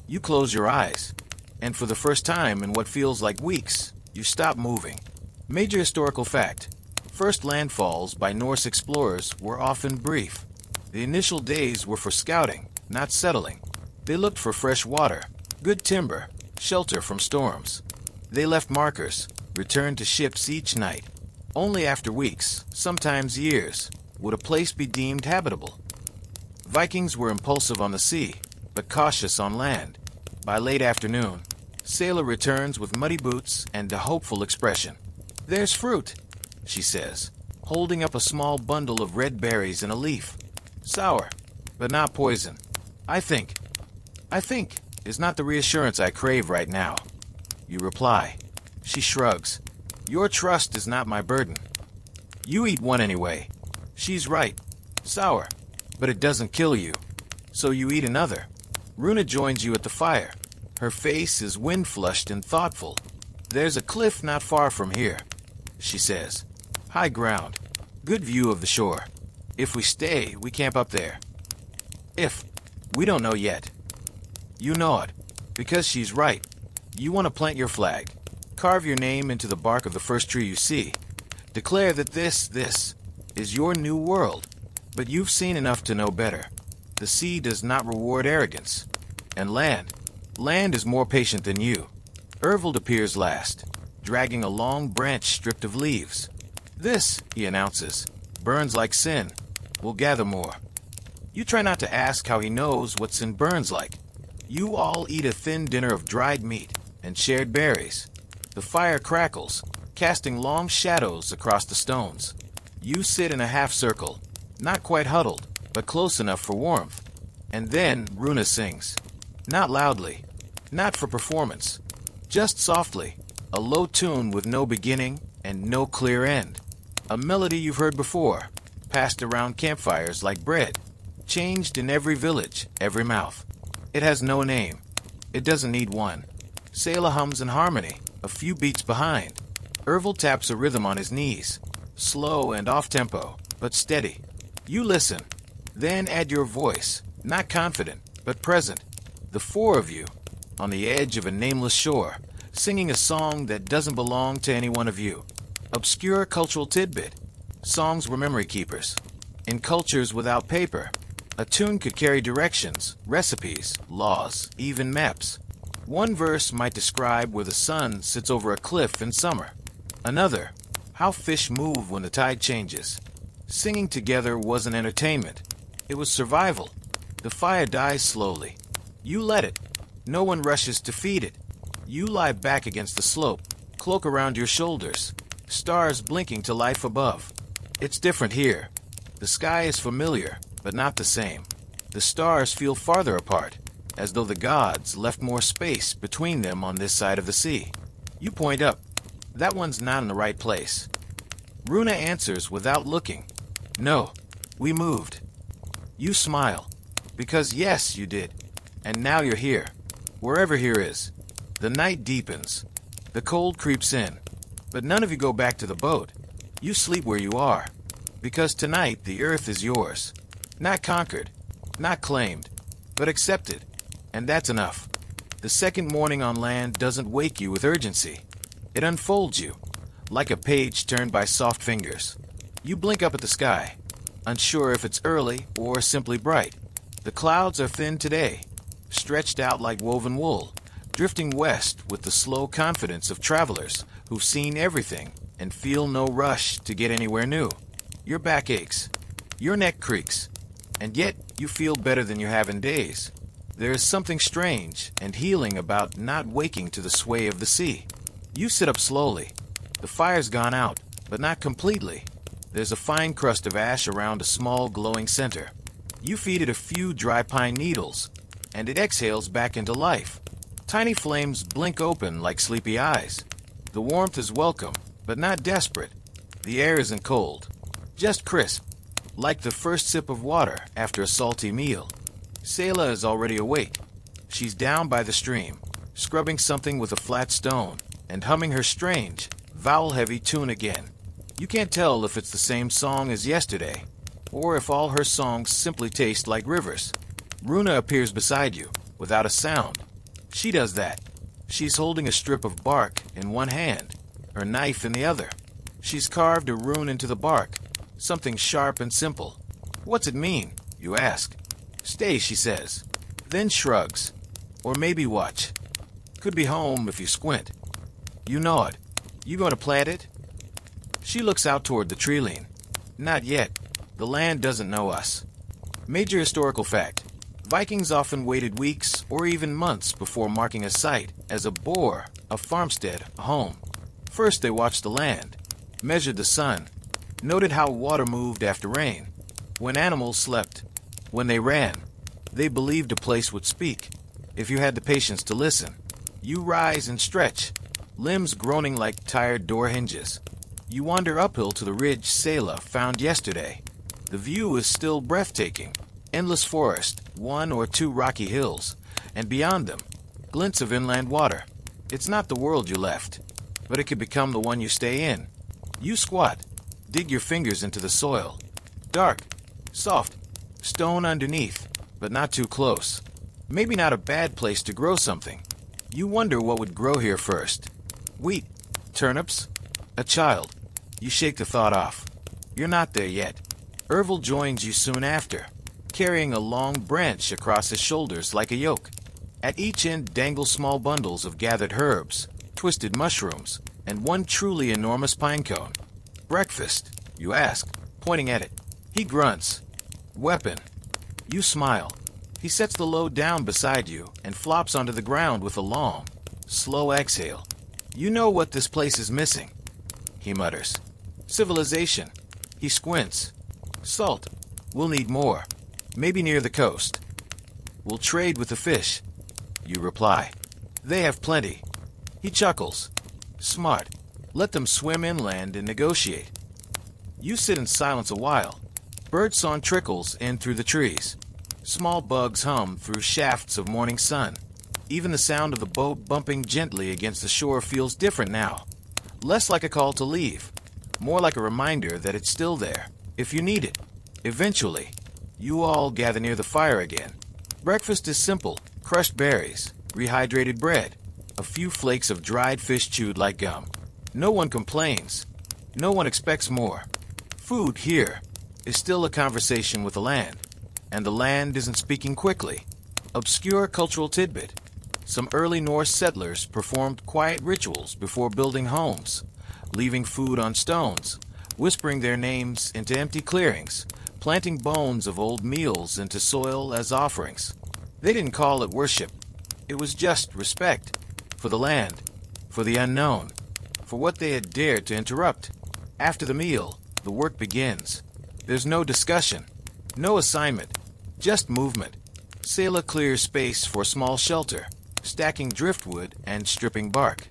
You close your eyes, and for the first time in what feels like weeks, you stop moving. Major historical fact. First landfalls by Norse explorers were often brief. The initial days were for scouting, not settling. They looked for fresh water, good timber, shelter from storms. They left markers, returned to ships each night. Only after weeks, sometimes years, would a place be deemed habitable. Vikings were impulsive on the sea, but cautious on land. By late afternoon, Selah returns with muddy boots and a hopeful expression. "There's fruit," she says, holding up a small bundle of red berries in a leaf. "Sour, but not poison. I think is not the reassurance I crave right now." You reply. She shrugs. "Your trust is not my burden." You eat one anyway. She's right. Sour, but it doesn't kill you. So you eat another. Runa joins you at the fire. Her face is wind-flushed and thoughtful. "There's a cliff not far from here," she says. "High ground. Good view of the shore. If we stay, we camp up there." If. We don't know yet. You nod, because she's right. You want to plant your flag. Carve your name into the bark of the first tree you see. Declare that this is your new world. But you've seen enough to know better. The sea does not reward arrogance. And land is more patient than you. Ervold appears last, dragging a long branch stripped of leaves. "This," he announces, "burns like sin. We'll gather more." You try not to ask how he knows what sin burns like. You all eat a thin dinner of dried meat and shared berries. The fire crackles, casting long shadows across the stones. You sit in a half circle, not quite huddled, but close enough for warmth. And then Runa sings. Not loudly, not for performance, just softly, a low tune with no beginning and no clear end. A melody you've heard before, passed around campfires like bread, changed in every village, every mouth. It has no name. It doesn't need one. Selah hums in harmony, a few beats behind. Ervold taps a rhythm on his knees, slow and off-tempo, but steady. You listen, then add your voice, not confident, but present. The four of you, on the edge of a nameless shore, singing a song that doesn't belong to any one of you. Obscure cultural tidbit. Songs were memory keepers. In cultures without paper, a tune could carry directions, recipes, laws, even maps. One verse might describe where the sun sits over a cliff in summer. Another, how fish move when the tide changes. Singing together wasn't entertainment. It was survival. The fire dies slowly. You let it. No one rushes to feed it. You lie back against the slope, cloak around your shoulders, stars blinking to life above. It's different here. The sky is familiar, but not the same. The stars feel farther apart, as though the gods left more space between them on this side of the sea. You point up. That one's not in the right place. Runa answers without looking. No, we moved. You smile, because yes, you did. And now you're here, wherever here is. The night deepens. The cold creeps in. But none of you go back to the boat. You sleep where you are, because tonight the earth is yours. Not conquered, not claimed, but accepted. And that's enough. The second morning on land doesn't wake you with urgency. It unfolds you, like a page turned by soft fingers. You blink up at the sky, unsure if it's early or simply bright. The clouds are thin today, stretched out like woven wool, drifting west with the slow confidence of travelers who've seen everything and feel no rush to get anywhere new. Your back aches, your neck creaks, and yet you feel better than you have in days. There is something strange and healing about not waking to the sway of the sea. You sit up slowly. The fire's gone out, but not completely. There's a fine crust of ash around a small glowing center. You feed it a few dry pine needles, and it exhales back into life. Tiny flames blink open like sleepy eyes. The warmth is welcome, but not desperate. The air isn't cold, just crisp, like the first sip of water after a salty meal. Selah is already awake. She's down by the stream, scrubbing something with a flat stone, and humming her strange, vowel-heavy tune again. You can't tell if it's the same song as yesterday, or if all her songs simply taste like rivers. Runa appears beside you, without a sound. She does that. She's holding a strip of bark in one hand, her knife in the other. She's carved a rune into the bark, something sharp and simple. What's it mean, you ask? Stay, she says, then shrugs. Or maybe watch. Could be home if you squint. You nod. You going to plant it? She looks out toward the tree-line. Not yet. The land doesn't know us. Major historical fact. Vikings often waited weeks or even months before marking a site as a boar, a farmstead, a home. First, they watched the land, measured the sun, noted how water moved after rain, when animals slept, when they ran. They believed a place would speak, if you had the patience to listen. You rise and stretch, limbs groaning like tired door hinges. You wander uphill to the ridge Selah found yesterday. The view is still breathtaking. Endless forest, one or two rocky hills, and beyond them, glints of inland water. It's not the world you left, but it could become the one you stay in. You squat, dig your fingers into the soil. Dark, soft, stone underneath, but not too close. Maybe not a bad place to grow something. You wonder what would grow here first. Wheat, turnips, a child. You shake the thought off. You're not there yet. Ervil joins you soon after, carrying a long branch across his shoulders like a yoke. At each end dangle small bundles of gathered herbs, twisted mushrooms, and one truly enormous pine cone. Breakfast, you ask, pointing at it. He grunts. Weapon. You smile. He sets the load down beside you and flops onto the ground with a long, slow exhale. You know what this place is missing, he mutters. Civilization. He squints. Salt. We'll need more. Maybe near the coast. We'll trade with the fish, you reply. They have plenty. He chuckles. Smart. Let them swim inland and negotiate. You sit in silence a while. Birdsong trickles in through the trees. Small bugs hum through shafts of morning sun. Even the sound of the boat bumping gently against the shore feels different now. Less like a call to leave, more like a reminder that it's still there, if you need it. Eventually, you all gather near the fire again. Breakfast is simple: crushed berries, rehydrated bread, a few flakes of dried fish chewed like gum. No one complains. No one expects more. Food here is still a conversation with the land, and the land isn't speaking quickly. Obscure cultural tidbit. Some early Norse settlers performed quiet rituals before building homes, leaving food on stones, whispering their names into empty clearings, planting bones of old meals into soil as offerings. They didn't call it worship. It was just respect for the land, for the unknown, for what they had dared to interrupt. After the meal, the work begins. There's no discussion, no assignment, just movement. Selah clears space for small shelter, stacking driftwood and stripping bark.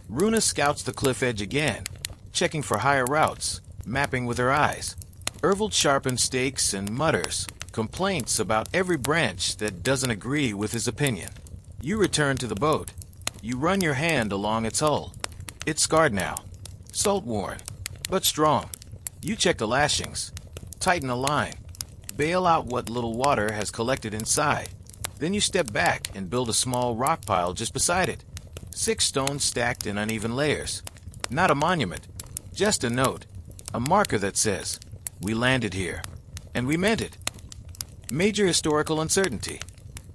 Runa scouts the cliff edge again, checking for higher routes, mapping with her eyes. Ervil sharpens stakes and mutters complaints about every branch that doesn't agree with his opinion. You return to the boat. You run your hand along its hull. It's scarred now, salt-worn, but strong. You check the lashings, tighten a line, bail out what little water has collected inside. Then you step back and build a small rock pile just beside it. 6 stones stacked in uneven layers. Not a monument, just a note, a marker that says, "We landed here, and we meant it." Major historical uncertainty.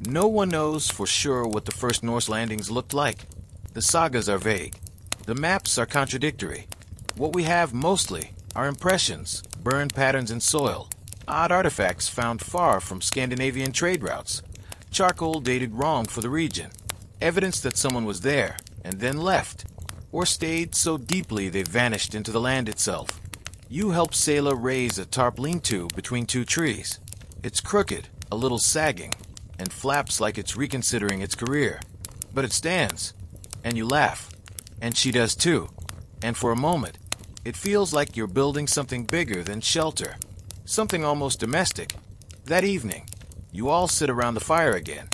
No one knows for sure what the first Norse landings looked like. The sagas are vague. The maps are contradictory. What we have mostly are impressions, burned patterns in soil, odd artifacts found far from Scandinavian trade routes, charcoal dated wrong for the region, evidence that someone was there and then left, or stayed so deeply they vanished into the land itself. You help Selah raise a tarp lean-to between 2 trees. It's crooked, a little sagging, and flaps like it's reconsidering its career. But it stands, and you laugh, and she does too. And for a moment, it feels like you're building something bigger than shelter, something almost domestic. That evening, you all sit around the fire again.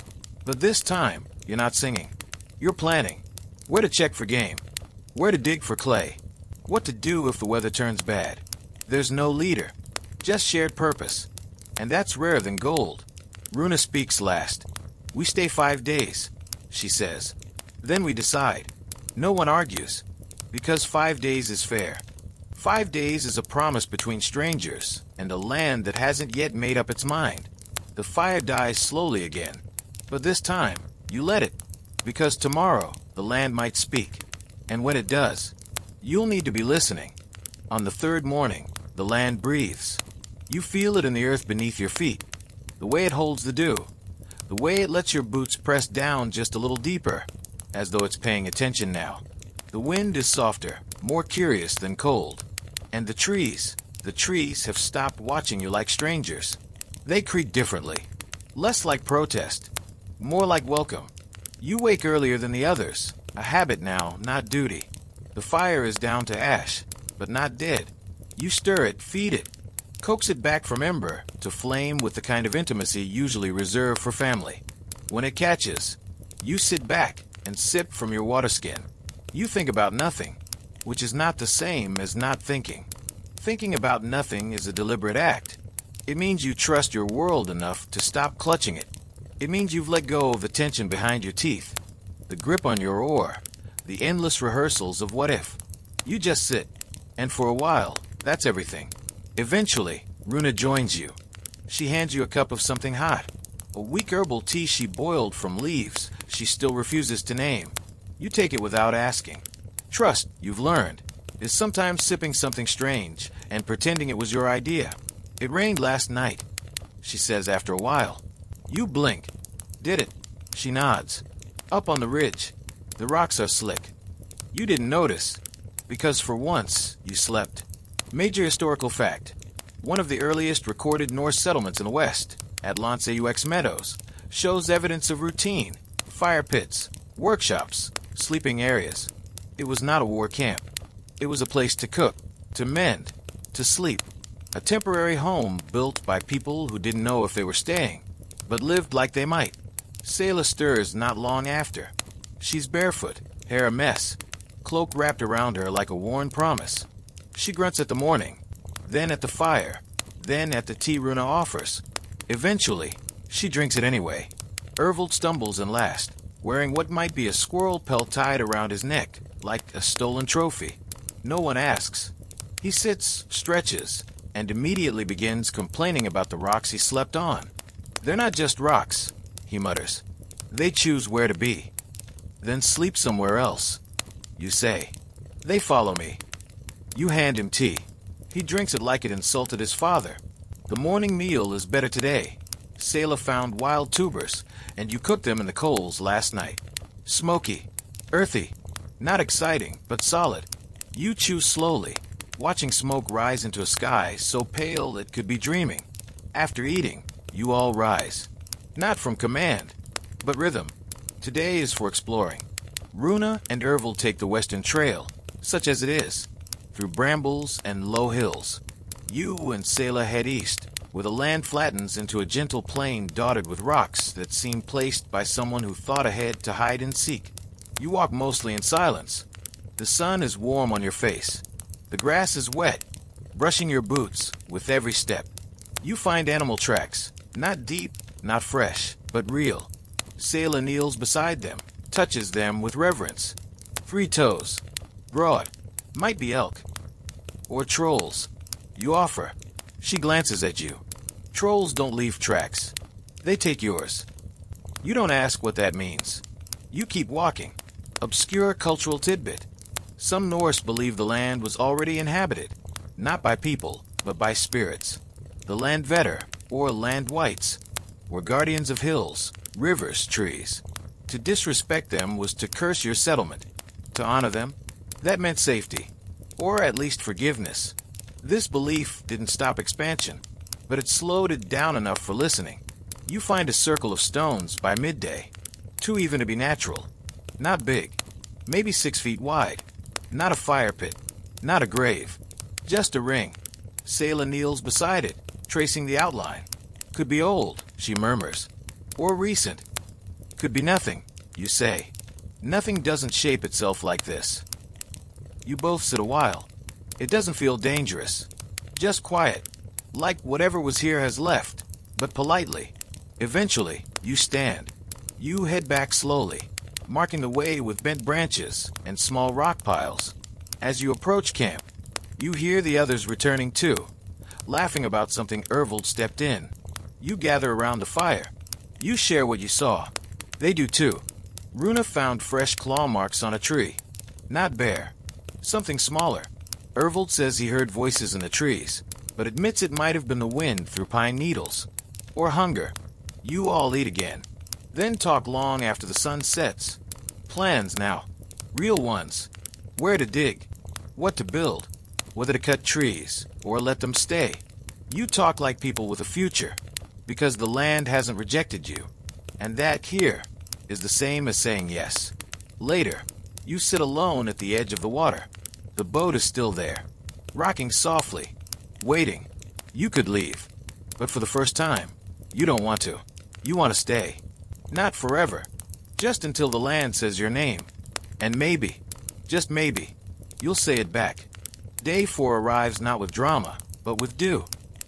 But this time, you're not singing. You're planning. Where to check for game. Where to dig for clay. What to do if the weather turns bad. There's no leader, just shared purpose. And that's rarer than gold. Runa speaks last. We stay 5 days, she says. Then we decide. No one argues, because 5 days is fair. 5 days is a promise between strangers and a land that hasn't yet made up its mind. The fire dies slowly again, but this time you let it, because tomorrow the land might speak. And when it does, you'll need to be listening. On the 3rd morning, the land breathes. You feel it in the earth beneath your feet, the way it holds the dew, The way it lets your boots press down just a little deeper, as though it's paying attention now. The wind is softer, more curious than cold. And the trees have stopped watching you like strangers. They creak differently, less like protest, more like welcome. You wake earlier than the others, a habit now, not duty. The fire is down to ash, but not dead. You stir it, feed it, coax it back from ember to flame with the kind of intimacy usually reserved for family. When it catches, you sit back and sip from your water skin. You think about nothing, which is not the same as not thinking. Thinking about nothing is a deliberate act. It means you trust your world enough to stop clutching it. It means you've let go of the tension behind your teeth, the grip on your oar, the endless rehearsals of what if. You just sit, and for a while, that's everything. Eventually, Runa joins you. She hands you a cup of something hot, a weak herbal tea she boiled from leaves she still refuses to name. You take it without asking. Trust, you've learned, is sometimes sipping something strange and pretending it was your idea. It rained last night, she says after a while. You blink. Did it? She nods. Up on the ridge. The rocks are slick. You didn't notice, because for once you slept. Major historical fact. One of the earliest recorded Norse settlements in the West, at Lonseux Meadows, shows evidence of routine, fire pits, workshops, sleeping areas. It was not a war camp. It was a place to cook, to mend, to sleep. A temporary home built by people who didn't know if they were staying, but lived like they might. Selah stirs not long after. She's barefoot, hair a mess, cloak wrapped around her like a worn promise. She grunts at the morning, then at the fire, then at the tea Runa offers. Eventually, she drinks it anyway. Ervold stumbles and last, wearing what might be a squirrel pelt tied around his neck, like a stolen trophy. No one asks. He sits, stretches, and immediately begins complaining about the rocks he slept on. They're not just rocks, he mutters. They choose where to be. Then sleep somewhere else. You say. They follow me. You hand him tea. He drinks it like it insulted his father. The morning meal is better today. Selah found wild tubers, and you cooked them in the coals last night. Smoky, earthy, not exciting, but solid. You chew slowly, watching smoke rise into a sky so pale it could be dreaming. After eating, you all rise. Not from command, but rhythm. Today is for exploring. Runa and Ervold take the western trail, such as it is, through brambles and low hills. You and Selah head east, where the land flattens into a gentle plain dotted with rocks that seem placed by someone who thought ahead to hide and seek. You walk mostly in silence. The sun is warm on your face. The grass is wet, brushing your boots with every step. You find animal tracks, not deep, not fresh, but real. Selah kneels beside them, touches them with reverence. 3 toes, broad, might be elk. Or trolls. You offer. She glances at you. Trolls don't leave tracks. They take yours. You don't ask what that means. You keep walking. Obscure cultural tidbit. Some Norse believe the land was already inhabited, not by people, but by spirits. The Landvetter, or Land Wights, were guardians of hills, rivers, trees. To disrespect them was to curse your settlement. To honor them, that meant safety, or at least forgiveness. This belief didn't stop expansion, but it slowed it down enough for listening. You find a circle of stones by midday, too even to be natural. Not big, maybe 6 feet wide. Not a fire pit, not a grave, just a ring. Selah kneels beside it, tracing the outline. Could be old, she murmurs, or recent. Could be nothing, you say. Nothing doesn't shape itself like this. You both sit a while. It doesn't feel dangerous, just quiet, like whatever was here has left, but politely. Eventually, you stand. You head back slowly, marking the way with bent branches and small rock piles. As you approach camp, you hear the others returning too, laughing about something Ervold stepped in. You gather around the fire. You share what you saw. They do too. Runa found fresh claw marks on a tree. Not bear. Something smaller. Ervold says he heard voices in the trees, but admits it might have been the wind through pine needles. Or hunger. You all eat again. Then talk long after the sun sets. Plans now. Real ones. Where to dig. What to build. Whether to cut trees or let them stay. You talk like people with a future, because the land hasn't rejected you. And that here is the same as saying yes. Later, you sit alone at the edge of the water. The boat is still there, rocking softly, waiting. You could leave, but for the first time, you don't want to. You want to stay. Not forever, just until the land says your name. And maybe, just maybe, you'll say it back. Day 4 arrives not with drama, but with dew.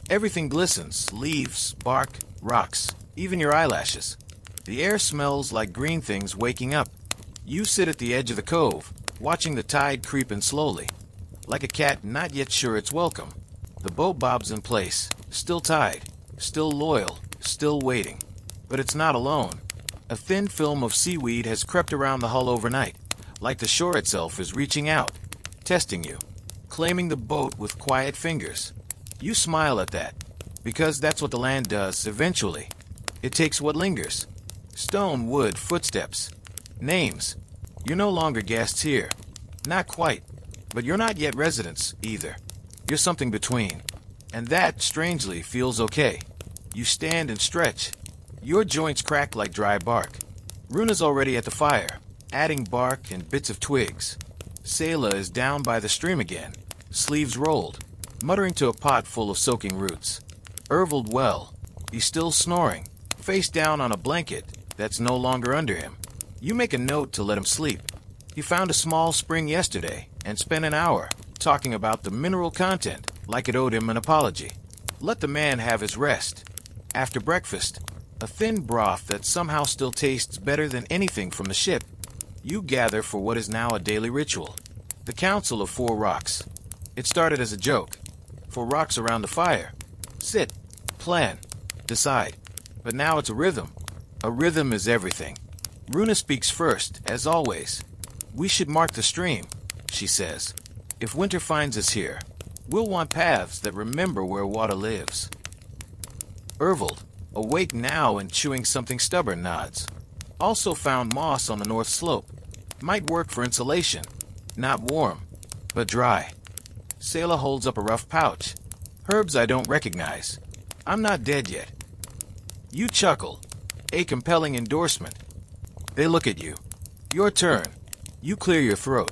Everything glistens, leaves, bark, rocks, even your eyelashes. The air smells like green things waking up. You sit at the edge of the cove, watching the tide creep in slowly. Like a cat not yet sure it's welcome. The boat bobs in place, still tied, still loyal, still waiting. But it's not alone. A thin film of seaweed has crept around the hull overnight, like the shore itself is reaching out, testing you, claiming the boat with quiet fingers. You smile at that, because that's what the land does eventually. It takes what lingers. Stone, wood, footsteps, names. You're no longer guests here. Not quite, but you're not yet residents either. You're something between, and that, strangely, feels okay. You stand and stretch. Your joints crack like dry bark. Runa's already at the fire, adding bark and bits of twigs. Selah is down by the stream again, sleeves rolled, muttering to a pot full of soaking roots. Ervold well. He's still snoring, face down on a blanket that's no longer under him. You make a note to let him sleep. He found a small spring yesterday and spent an hour talking about the mineral content like it owed him an apology. Let the man have his rest. After breakfast, a thin broth that somehow still tastes better than anything from the ship, you gather for what is now a daily ritual. The Council of 4 Rocks. It started as a joke. 4 rocks around the fire. Sit, plan, decide. But now it's a rhythm. A rhythm is everything. Runa speaks first, as always. We should mark the stream, she says. If winter finds us here, we'll want paths that remember where water lives. Ervold, awake now and chewing something stubborn, nods. Also found moss on the north slope. Might work for insulation. Not warm, but dry. Selah holds up a rough pouch. Herbs I don't recognize. I'm not dead yet. You chuckle. A compelling endorsement. They look at you. Your turn. You clear your throat.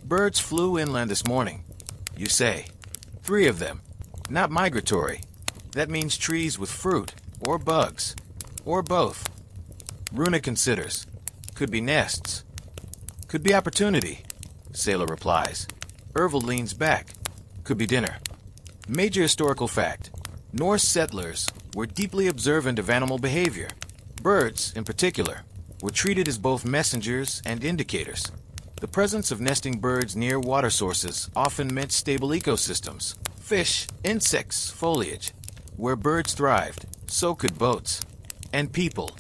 Birds flew inland this morning. You say. 3 of them. Not migratory. That means trees with fruit, or bugs, or both. Runa considers. Could be nests. Could be opportunity, Selah replies. Ervold leans back. Could be dinner. Major historical fact. Norse settlers were deeply observant of animal behavior. Birds, in particular, were treated as both messengers and indicators. The presence of nesting birds near water sources often meant stable ecosystems. Fish, insects, foliage. Where birds thrived, so could boats. And people.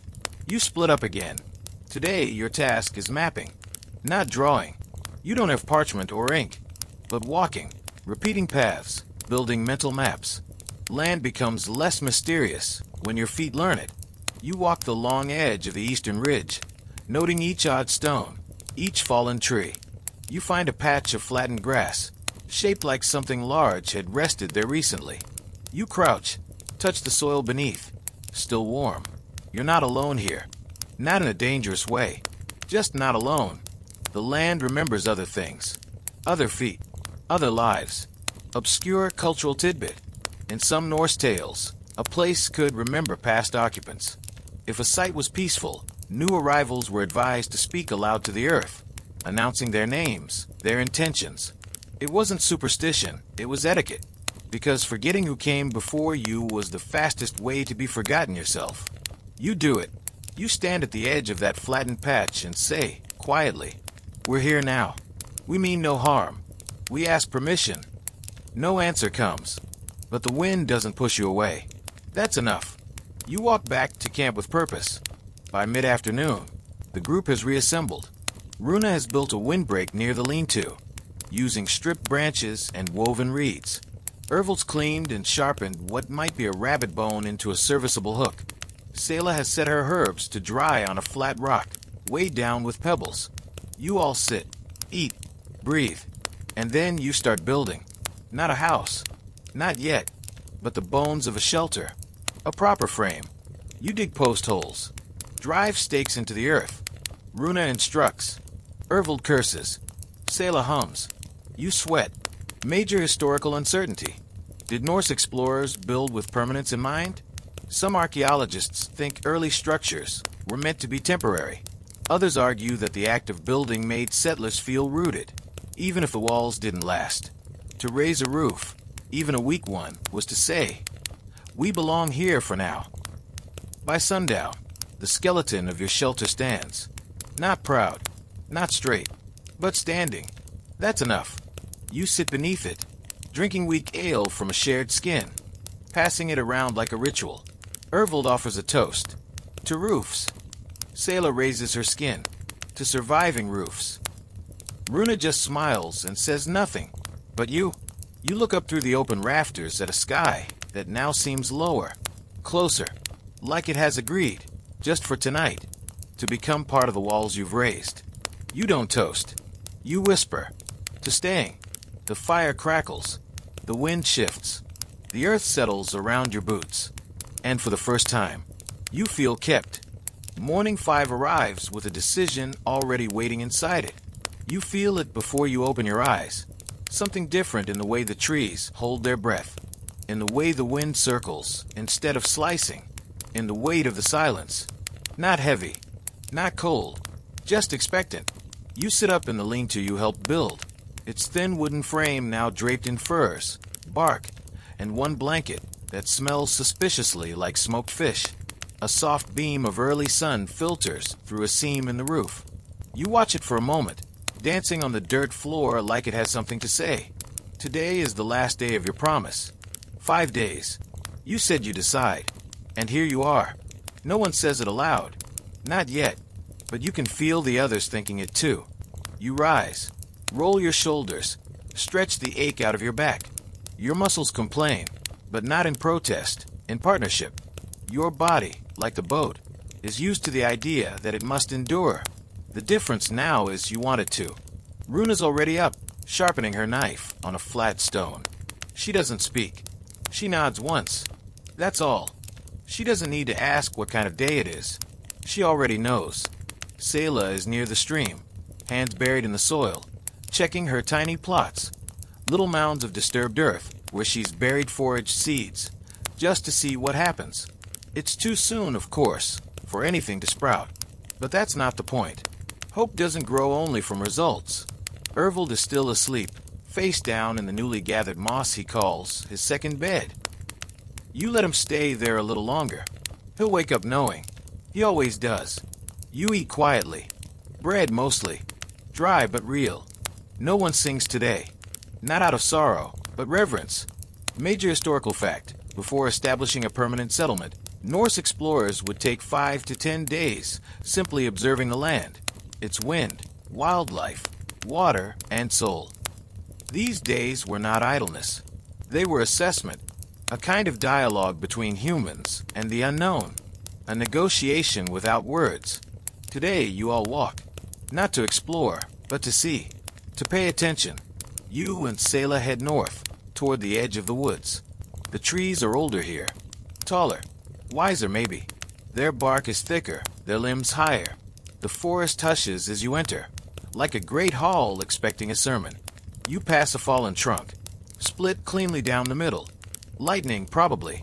You split up again. Today, your task is mapping, not drawing. You don't have parchment or ink, but walking, repeating paths, building mental maps. Land becomes less mysterious when your feet learn it. You walk the long edge of the eastern ridge, noting each odd stone, each fallen tree. You find a patch of flattened grass, shaped like something large had rested there recently. You crouch, touch the soil beneath, still warm. You're not alone here. Not in a dangerous way. Just not alone. The land remembers other things. Other feet. Other lives. Obscure cultural tidbit. In some Norse tales, a place could remember past occupants. If a site was peaceful, new arrivals were advised to speak aloud to the earth, announcing their names, their intentions. It wasn't superstition, it was etiquette, because forgetting who came before you was the fastest way to be forgotten yourself. You do it. You stand at the edge of that flattened patch and say, quietly, "We're here now. We mean no harm. We ask permission." No answer comes, but the wind doesn't push you away. That's enough. You walk back to camp with purpose. By mid-afternoon, the group has reassembled. Runa has built a windbreak near the lean-to, using stripped branches and woven reeds. Ervold's cleaned and sharpened what might be a rabbit bone into a serviceable hook. Selah has set her herbs to dry on a flat rock, weighed down with pebbles. You all sit, eat, breathe, and then you start building. Not a house, not yet, but the bones of a shelter, a proper frame. You dig post holes, drive stakes into the earth. Runa instructs, Ervold curses, Selah hums. You sweat. Major historical uncertainty. Did Norse explorers build with permanence in mind? Some archaeologists think early structures were meant to be temporary. Others argue that the act of building made settlers feel rooted, even if the walls didn't last. To raise a roof, even a weak one, was to say, "We belong here for now." By sundown, the skeleton of your shelter stands. Not proud, not straight, but standing. That's enough. You sit beneath it, drinking weak ale from a shared skin, passing it around like a ritual. Ervold offers a toast. To roofs. Selah raises her skin. To surviving roofs. Runa just smiles and says nothing. But you look up through the open rafters at a sky that now seems lower, closer, like it has agreed, just for tonight, to become part of the walls you've raised. You don't toast. You whisper. To staying. The fire crackles. The wind shifts. The earth settles around your boots. And for the first time, you feel kept. Morning 5 arrives with a decision already waiting inside it. You feel it before you open your eyes. Something different in the way the trees hold their breath. In the way the wind circles instead of slicing. In the weight of the silence. Not heavy. Not cold. Just expectant. You sit up in the lean-to you helped build. Its thin wooden frame now draped in furs, bark, and one blanket that smells suspiciously like smoked fish. A soft beam of early sun filters through a seam in the roof. You watch it for a moment, dancing on the dirt floor like it has something to say. Today is the last day of your promise. 5 days. You said you'd decide. And here you are. No one says it aloud. Not yet. But you can feel the others thinking it too. You rise. Roll your shoulders. Stretch the ache out of your back. Your muscles complain, but not in protest, in partnership. Your body, like the boat, is used to the idea that it must endure. The difference now is you want it to. Runa's already up, sharpening her knife on a flat stone. She doesn't speak. She nods once. That's all. She doesn't need to ask what kind of day it is. She already knows. Selah is near the stream, hands buried in the soil, checking her tiny plots, little mounds of disturbed earth where she's buried foraged seeds, just to see what happens. It's too soon, of course, for anything to sprout, but that's not the point. Hope doesn't grow only from results. Ervold is still asleep, face down in the newly gathered moss he calls his second bed. You let him stay there a little longer. He'll wake up knowing. He always does. You eat quietly. Bread mostly. Dry but real. No one sings today. Not out of sorrow, but reverence. Major historical fact. Before establishing a permanent settlement, Norse explorers would take 5 to 10 days simply observing the land, its wind, wildlife, water, and soul. These days were not idleness. They were assessment, a kind of dialogue between humans and the unknown, a negotiation without words. Today you all walk, not to explore, but to see, to pay attention. You and Selah head north, toward the edge of the woods. The trees are older here, taller, wiser maybe. Their bark is thicker, their limbs higher. The forest hushes as you enter, like a great hall expecting a sermon. You pass a fallen trunk, split cleanly down the middle. Lightning, probably,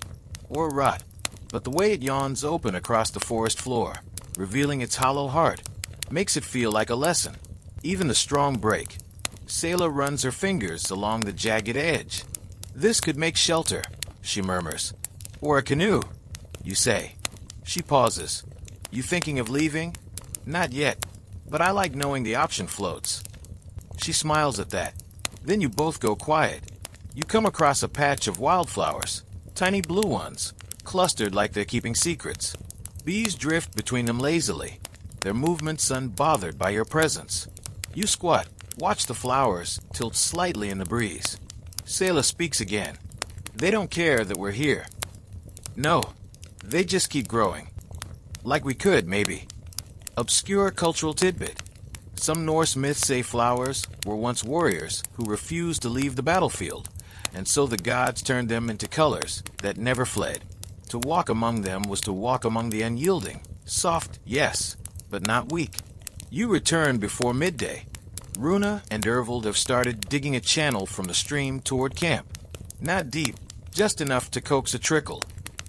or rot, but the way it yawns open across the forest floor, revealing its hollow heart, makes it feel like a lesson. Even the strong break. Selah runs her fingers along the jagged edge. This could make shelter, she murmurs. Or a canoe, you say. She pauses. You thinking of leaving? Not yet, but I like knowing the option floats. She smiles at that. Then you both go quiet. You come across a patch of wildflowers, tiny blue ones, clustered like they're keeping secrets. Bees drift between them lazily, their movements unbothered by your presence. You squat, watch the flowers tilt slightly in the breeze. Selah speaks again. They don't care that we're here. No, they just keep growing. Like we could, maybe. Obscure cultural tidbit. Some Norse myths say flowers were once warriors who refused to leave the battlefield, and so the gods turned them into colors that never fled. To walk among them was to walk among the unyielding. Soft, yes, but not weak. You return before midday. Runa and Ervold have started digging a channel from the stream toward camp. Not deep, just enough to coax a trickle.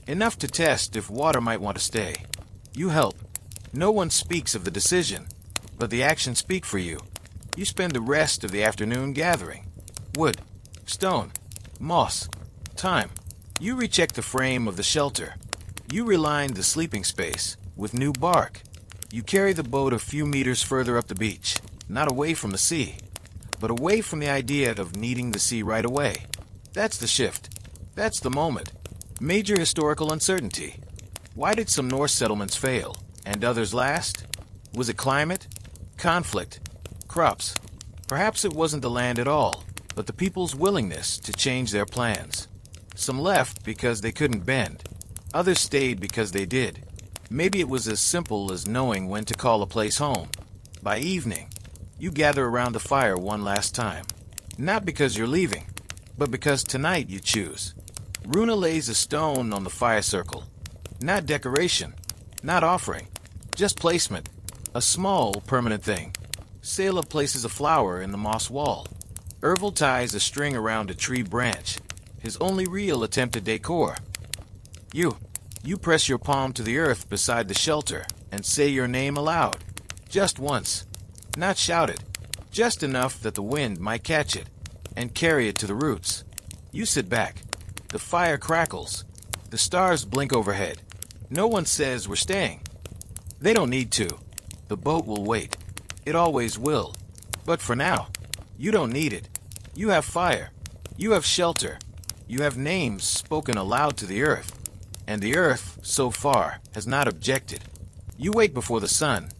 Enough to test if water might want to stay. You help. No one speaks of the decision, but the actions speak for you. You spend the rest of the afternoon gathering. Wood, stone, moss, thyme. You recheck the frame of the shelter. You reline the sleeping space with new bark. You carry the boat a few meters further up the beach, not away from the sea, but away from the idea of needing the sea right away. That's the shift. That's the moment. Major historical uncertainty. Why did some Norse settlements fail, and others last? Was it climate? Conflict? Crops? Perhaps it wasn't the land at all, but the people's willingness to change their plans. Some left because they couldn't bend. Others stayed because they did. Maybe it was as simple as knowing when to call a place home. By evening, you gather around the fire one last time. Not because you're leaving, but because tonight you choose. Runa lays a stone on the fire circle. Not decoration, not offering, just placement. A small, permanent thing. Sela places a flower in the moss wall. Ervold ties a string around a tree branch, his only real attempt at decor. You press your palm to the earth beside the shelter and say your name aloud. Just once. Not shout it. Just enough that the wind might catch it and carry it to the roots. You sit back. The fire crackles. The stars blink overhead. No one says we're staying. They don't need to. The boat will wait. It always will. But for now, you don't need it. You have fire. You have shelter. You have names spoken aloud to the earth. And the earth, so far, has not objected. You wait before the sun.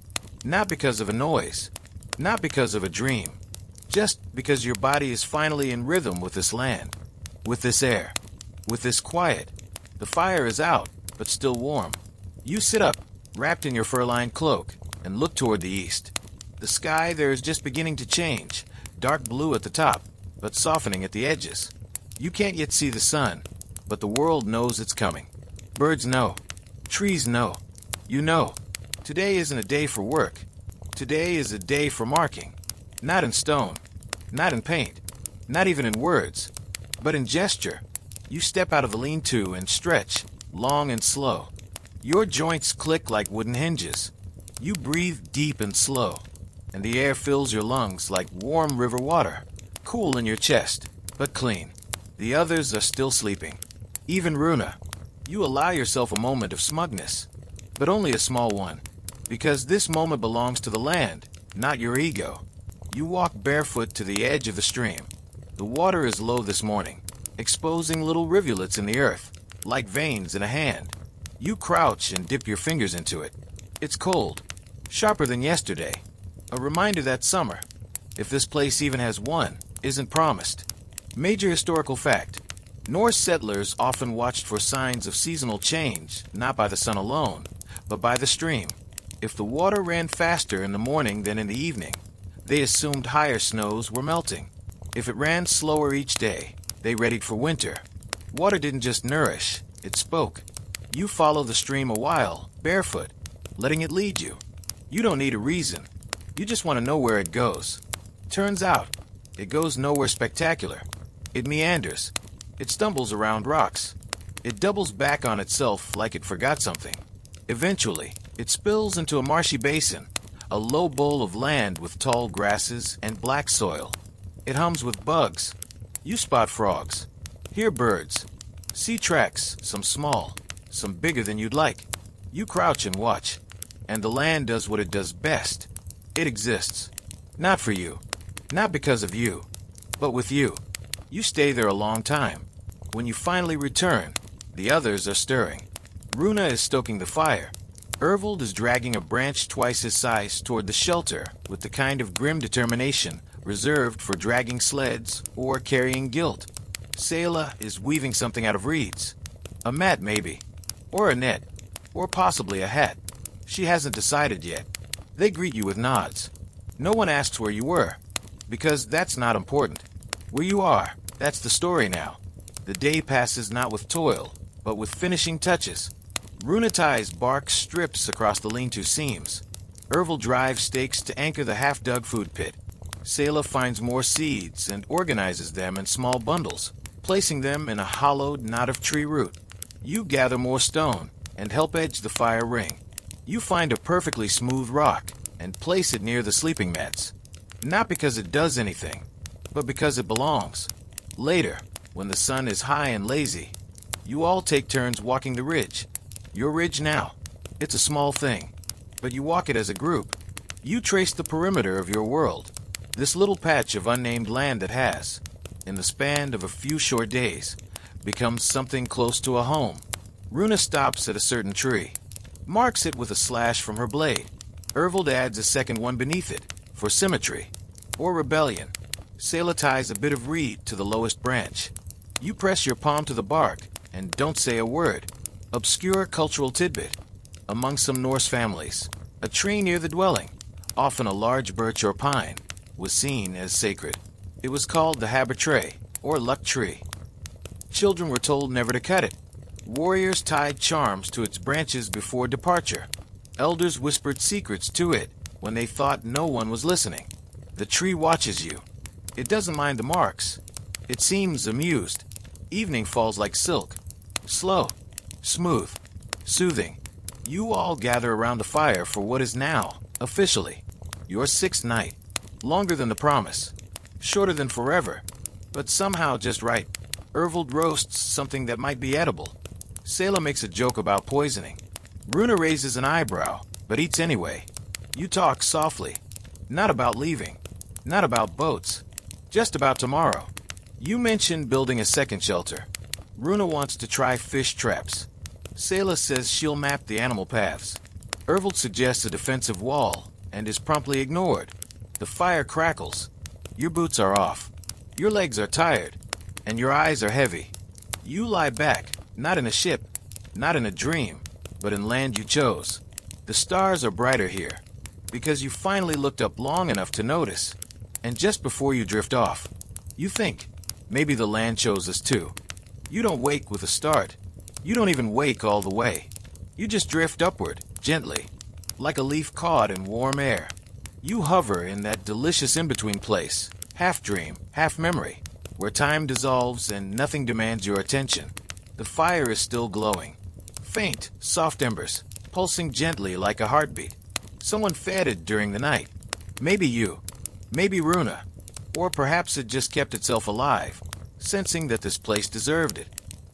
Not because of a noise. Not because of a dream. Just because your body is finally in rhythm with this land. With this air. With this quiet. The fire is out, but still warm. You sit up, wrapped in your fur-lined cloak, and look toward the east. The sky there is just beginning to change, dark blue at the top, but softening at the edges. You can't yet see the sun, but the world knows it's coming. Birds know. Trees know. You know. Today isn't a day for work. Today is a day for marking. Not in stone. Not in paint. Not even in words. But in gesture. You step out of the lean-to and stretch, long and slow. Your joints click like wooden hinges. You breathe deep and slow, and the air fills your lungs like warm river water, cool in your chest, but clean. The others are still sleeping. Even Runa. You allow yourself a moment of smugness, but only a small one, because this moment belongs to the land, not your ego. You walk barefoot to the edge of the stream. The water is low this morning, exposing little rivulets in the earth, like veins in a hand. You crouch and dip your fingers into it. It's cold, sharper than yesterday. A reminder that summer, if this place even has one, isn't promised. Major historical fact. Norse settlers often watched for signs of seasonal change, not by the sun alone, but by the stream. If the water ran faster in the morning than in the evening, they assumed higher snows were melting. If it ran slower each day, they readied for winter. Water didn't just nourish, it spoke. You follow the stream a while, barefoot, letting it lead you. You don't need a reason. You just want to know where it goes. Turns out, it goes nowhere spectacular. It meanders. It stumbles around rocks. It doubles back on itself like it forgot something. Eventually, it spills into a marshy basin, a low bowl of land with tall grasses and black soil. It hums with bugs. You spot frogs. Hear birds. See tracks, some small, some bigger than you'd like. You crouch and watch. And the land does what it does best. It exists. Not for you. Not because of you. But with you. You stay there a long time. When you finally return, the others are stirring. Runa is stoking the fire. Ervold is dragging a branch twice his size toward the shelter with the kind of grim determination reserved for dragging sleds or carrying guilt. Sela is weaving something out of reeds. A mat, maybe. Or a net. Or possibly a hat. She hasn't decided yet. They greet you with nods. No one asks where you were, because that's not important. Where you are, that's the story now. The day passes not with toil, but with finishing touches. Runa ties bark strips across the lean-to seams. Ervil drives stakes to anchor the half-dug food pit. Selah finds more seeds and organizes them in small bundles, placing them in a hollowed knot of tree root. You gather more stone and help edge the fire ring. You find a perfectly smooth rock and place it near the sleeping mats. Not because it does anything, but because it belongs. Later, when the sun is high and lazy, you all take turns walking the ridge. Your ridge now. It's a small thing, but you walk it as a group. You trace the perimeter of your world, this little patch of unnamed land that has, in the span of a few short days, becomes something close to a home. Runa stops at a certain tree, marks it with a slash from her blade. Ervil adds a second one beneath it, for symmetry, or rebellion. Selah ties a bit of reed to the lowest branch. You press your palm to the bark, and don't say a word. Obscure cultural tidbit. Among some Norse families, a tree near the dwelling, often a large birch or pine, was seen as sacred. It was called the habertree, or luck tree. Children were told never to cut it. Warriors tied charms to its branches before departure. Elders whispered secrets to it when they thought no one was listening. The tree watches you. It doesn't mind the marks. It seems amused. Evening falls like silk. Slow, smooth, soothing. You all gather around the fire for what is now, officially, your 6th night. Longer than the promise. Shorter than forever, but somehow just right. Ervil roasts something that might be edible. Selah makes a joke about poisoning. Runa raises an eyebrow, but eats anyway. You talk softly. Not about leaving. Not about boats. Just about tomorrow. You mention building a second shelter. Runa wants to try fish traps. Selah says she'll map the animal paths. Ervil suggests a defensive wall, and is promptly ignored. The fire crackles. Your boots are off. Your legs are tired, and your eyes are heavy. You lie back, not in a ship, not in a dream, but in land you chose. The stars are brighter here, because you finally looked up long enough to notice. And just before you drift off, you think, maybe the land chose us too. You don't wake with a start. You don't even wake all the way. You just drift upward, gently, like a leaf caught in warm air. You hover in that delicious in-between place, half dream, half memory, where time dissolves and nothing demands your attention. The fire is still glowing. Faint, soft embers, pulsing gently like a heartbeat. Someone fed it during the night. Maybe you, maybe Runa, or perhaps it just kept itself alive, sensing that this place deserved it.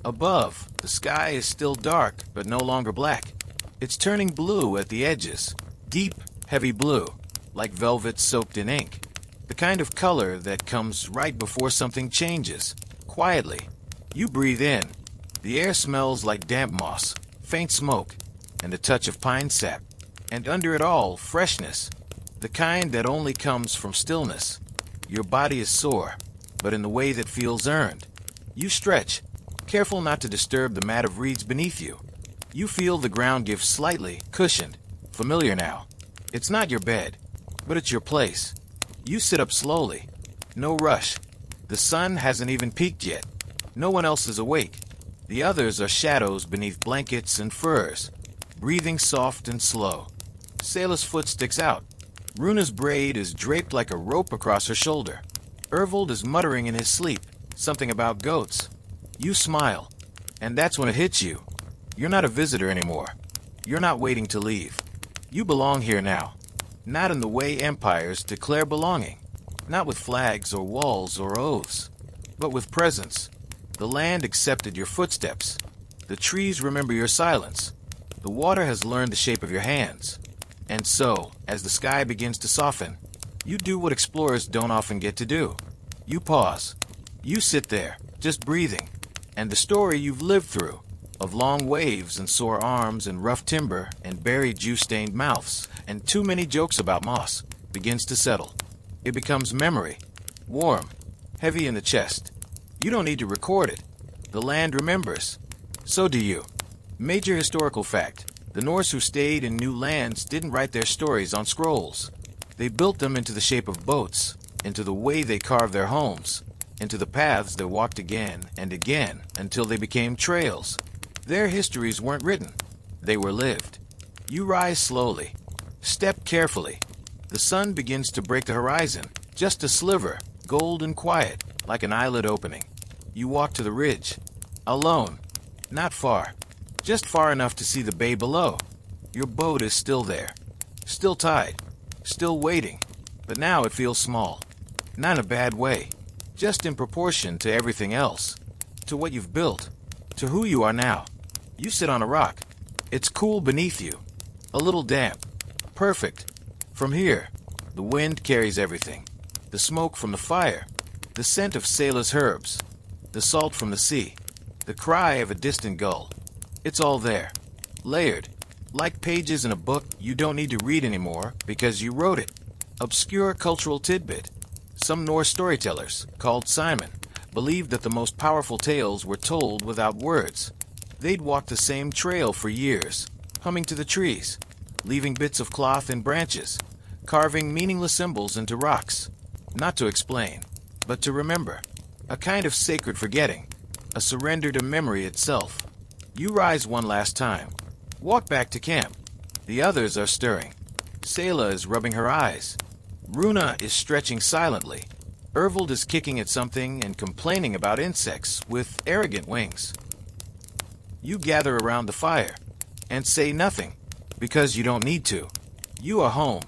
Above, the sky is still dark, but no longer black. It's turning blue at the edges, deep, heavy blue, like velvet soaked in ink. The kind of color that comes right before something changes, quietly. You breathe in. The air smells like damp moss, faint smoke, and a touch of pine sap. And under it all, freshness, the kind that only comes from stillness. Your body is sore, but in the way that feels earned. You stretch, careful not to disturb the mat of reeds beneath you. You feel the ground give slightly, cushioned, familiar now. It's not your bed, but it's your place. You sit up slowly. No rush. The sun hasn't even peaked yet. No one else is awake. The others are shadows beneath blankets and furs, breathing soft and slow. Selah's foot sticks out. Runa's braid is draped like a rope across her shoulder. Ervil is muttering in his sleep, something about goats. You smile, and that's when it hits you. You're not a visitor anymore. You're not waiting to leave. You belong here now. Not in the way empires declare belonging. Not with flags or walls or oaths, but with presence. The land accepted your footsteps. The trees remember your silence. The water has learned the shape of your hands. And so, as the sky begins to soften, you do what explorers don't often get to do. You pause. You sit there, just breathing. And the story you've lived through, of long waves and sore arms and rough timber and buried juice-stained mouths and too many jokes about moss, begins to settle. It becomes memory, warm, heavy in the chest. You don't need to record it. The land remembers. So do you. Major historical fact. The Norse who stayed in new lands didn't write their stories on scrolls. They built them into the shape of boats, into the way they carved their homes, into the paths they walked again and again until they became trails. Their histories weren't written. They were lived. You rise slowly. Step carefully. The sun begins to break the horizon, just a sliver, gold and quiet, like an eyelid opening. You walk to the ridge. Alone. Not far. Just far enough to see the bay below. Your boat is still there. Still tied. Still waiting. But now it feels small. Not in a bad way. Just in proportion to everything else. To what you've built. To who you are now. You sit on a rock. It's cool beneath you. A little damp. Perfect. From here, the wind carries everything. The smoke from the fire. The scent of sailors' herbs. The salt from the sea. The cry of a distant gull. It's all there. Layered. Like pages in a book you don't need to read anymore because you wrote it. Obscure cultural tidbit. Some Norse storytellers, called Simon, believed that the most powerful tales were told without words. They'd walk the same trail for years, humming to the trees, leaving bits of cloth in branches, carving meaningless symbols into rocks. Not to explain, but to remember. A kind of sacred forgetting, a surrender to memory itself. You rise one last time. Walk back to camp. The others are stirring. Selah is rubbing her eyes. Runa is stretching silently. Ervold is kicking at something and complaining about insects with arrogant wings. You gather around the fire and say nothing, because you don't need to. You are home.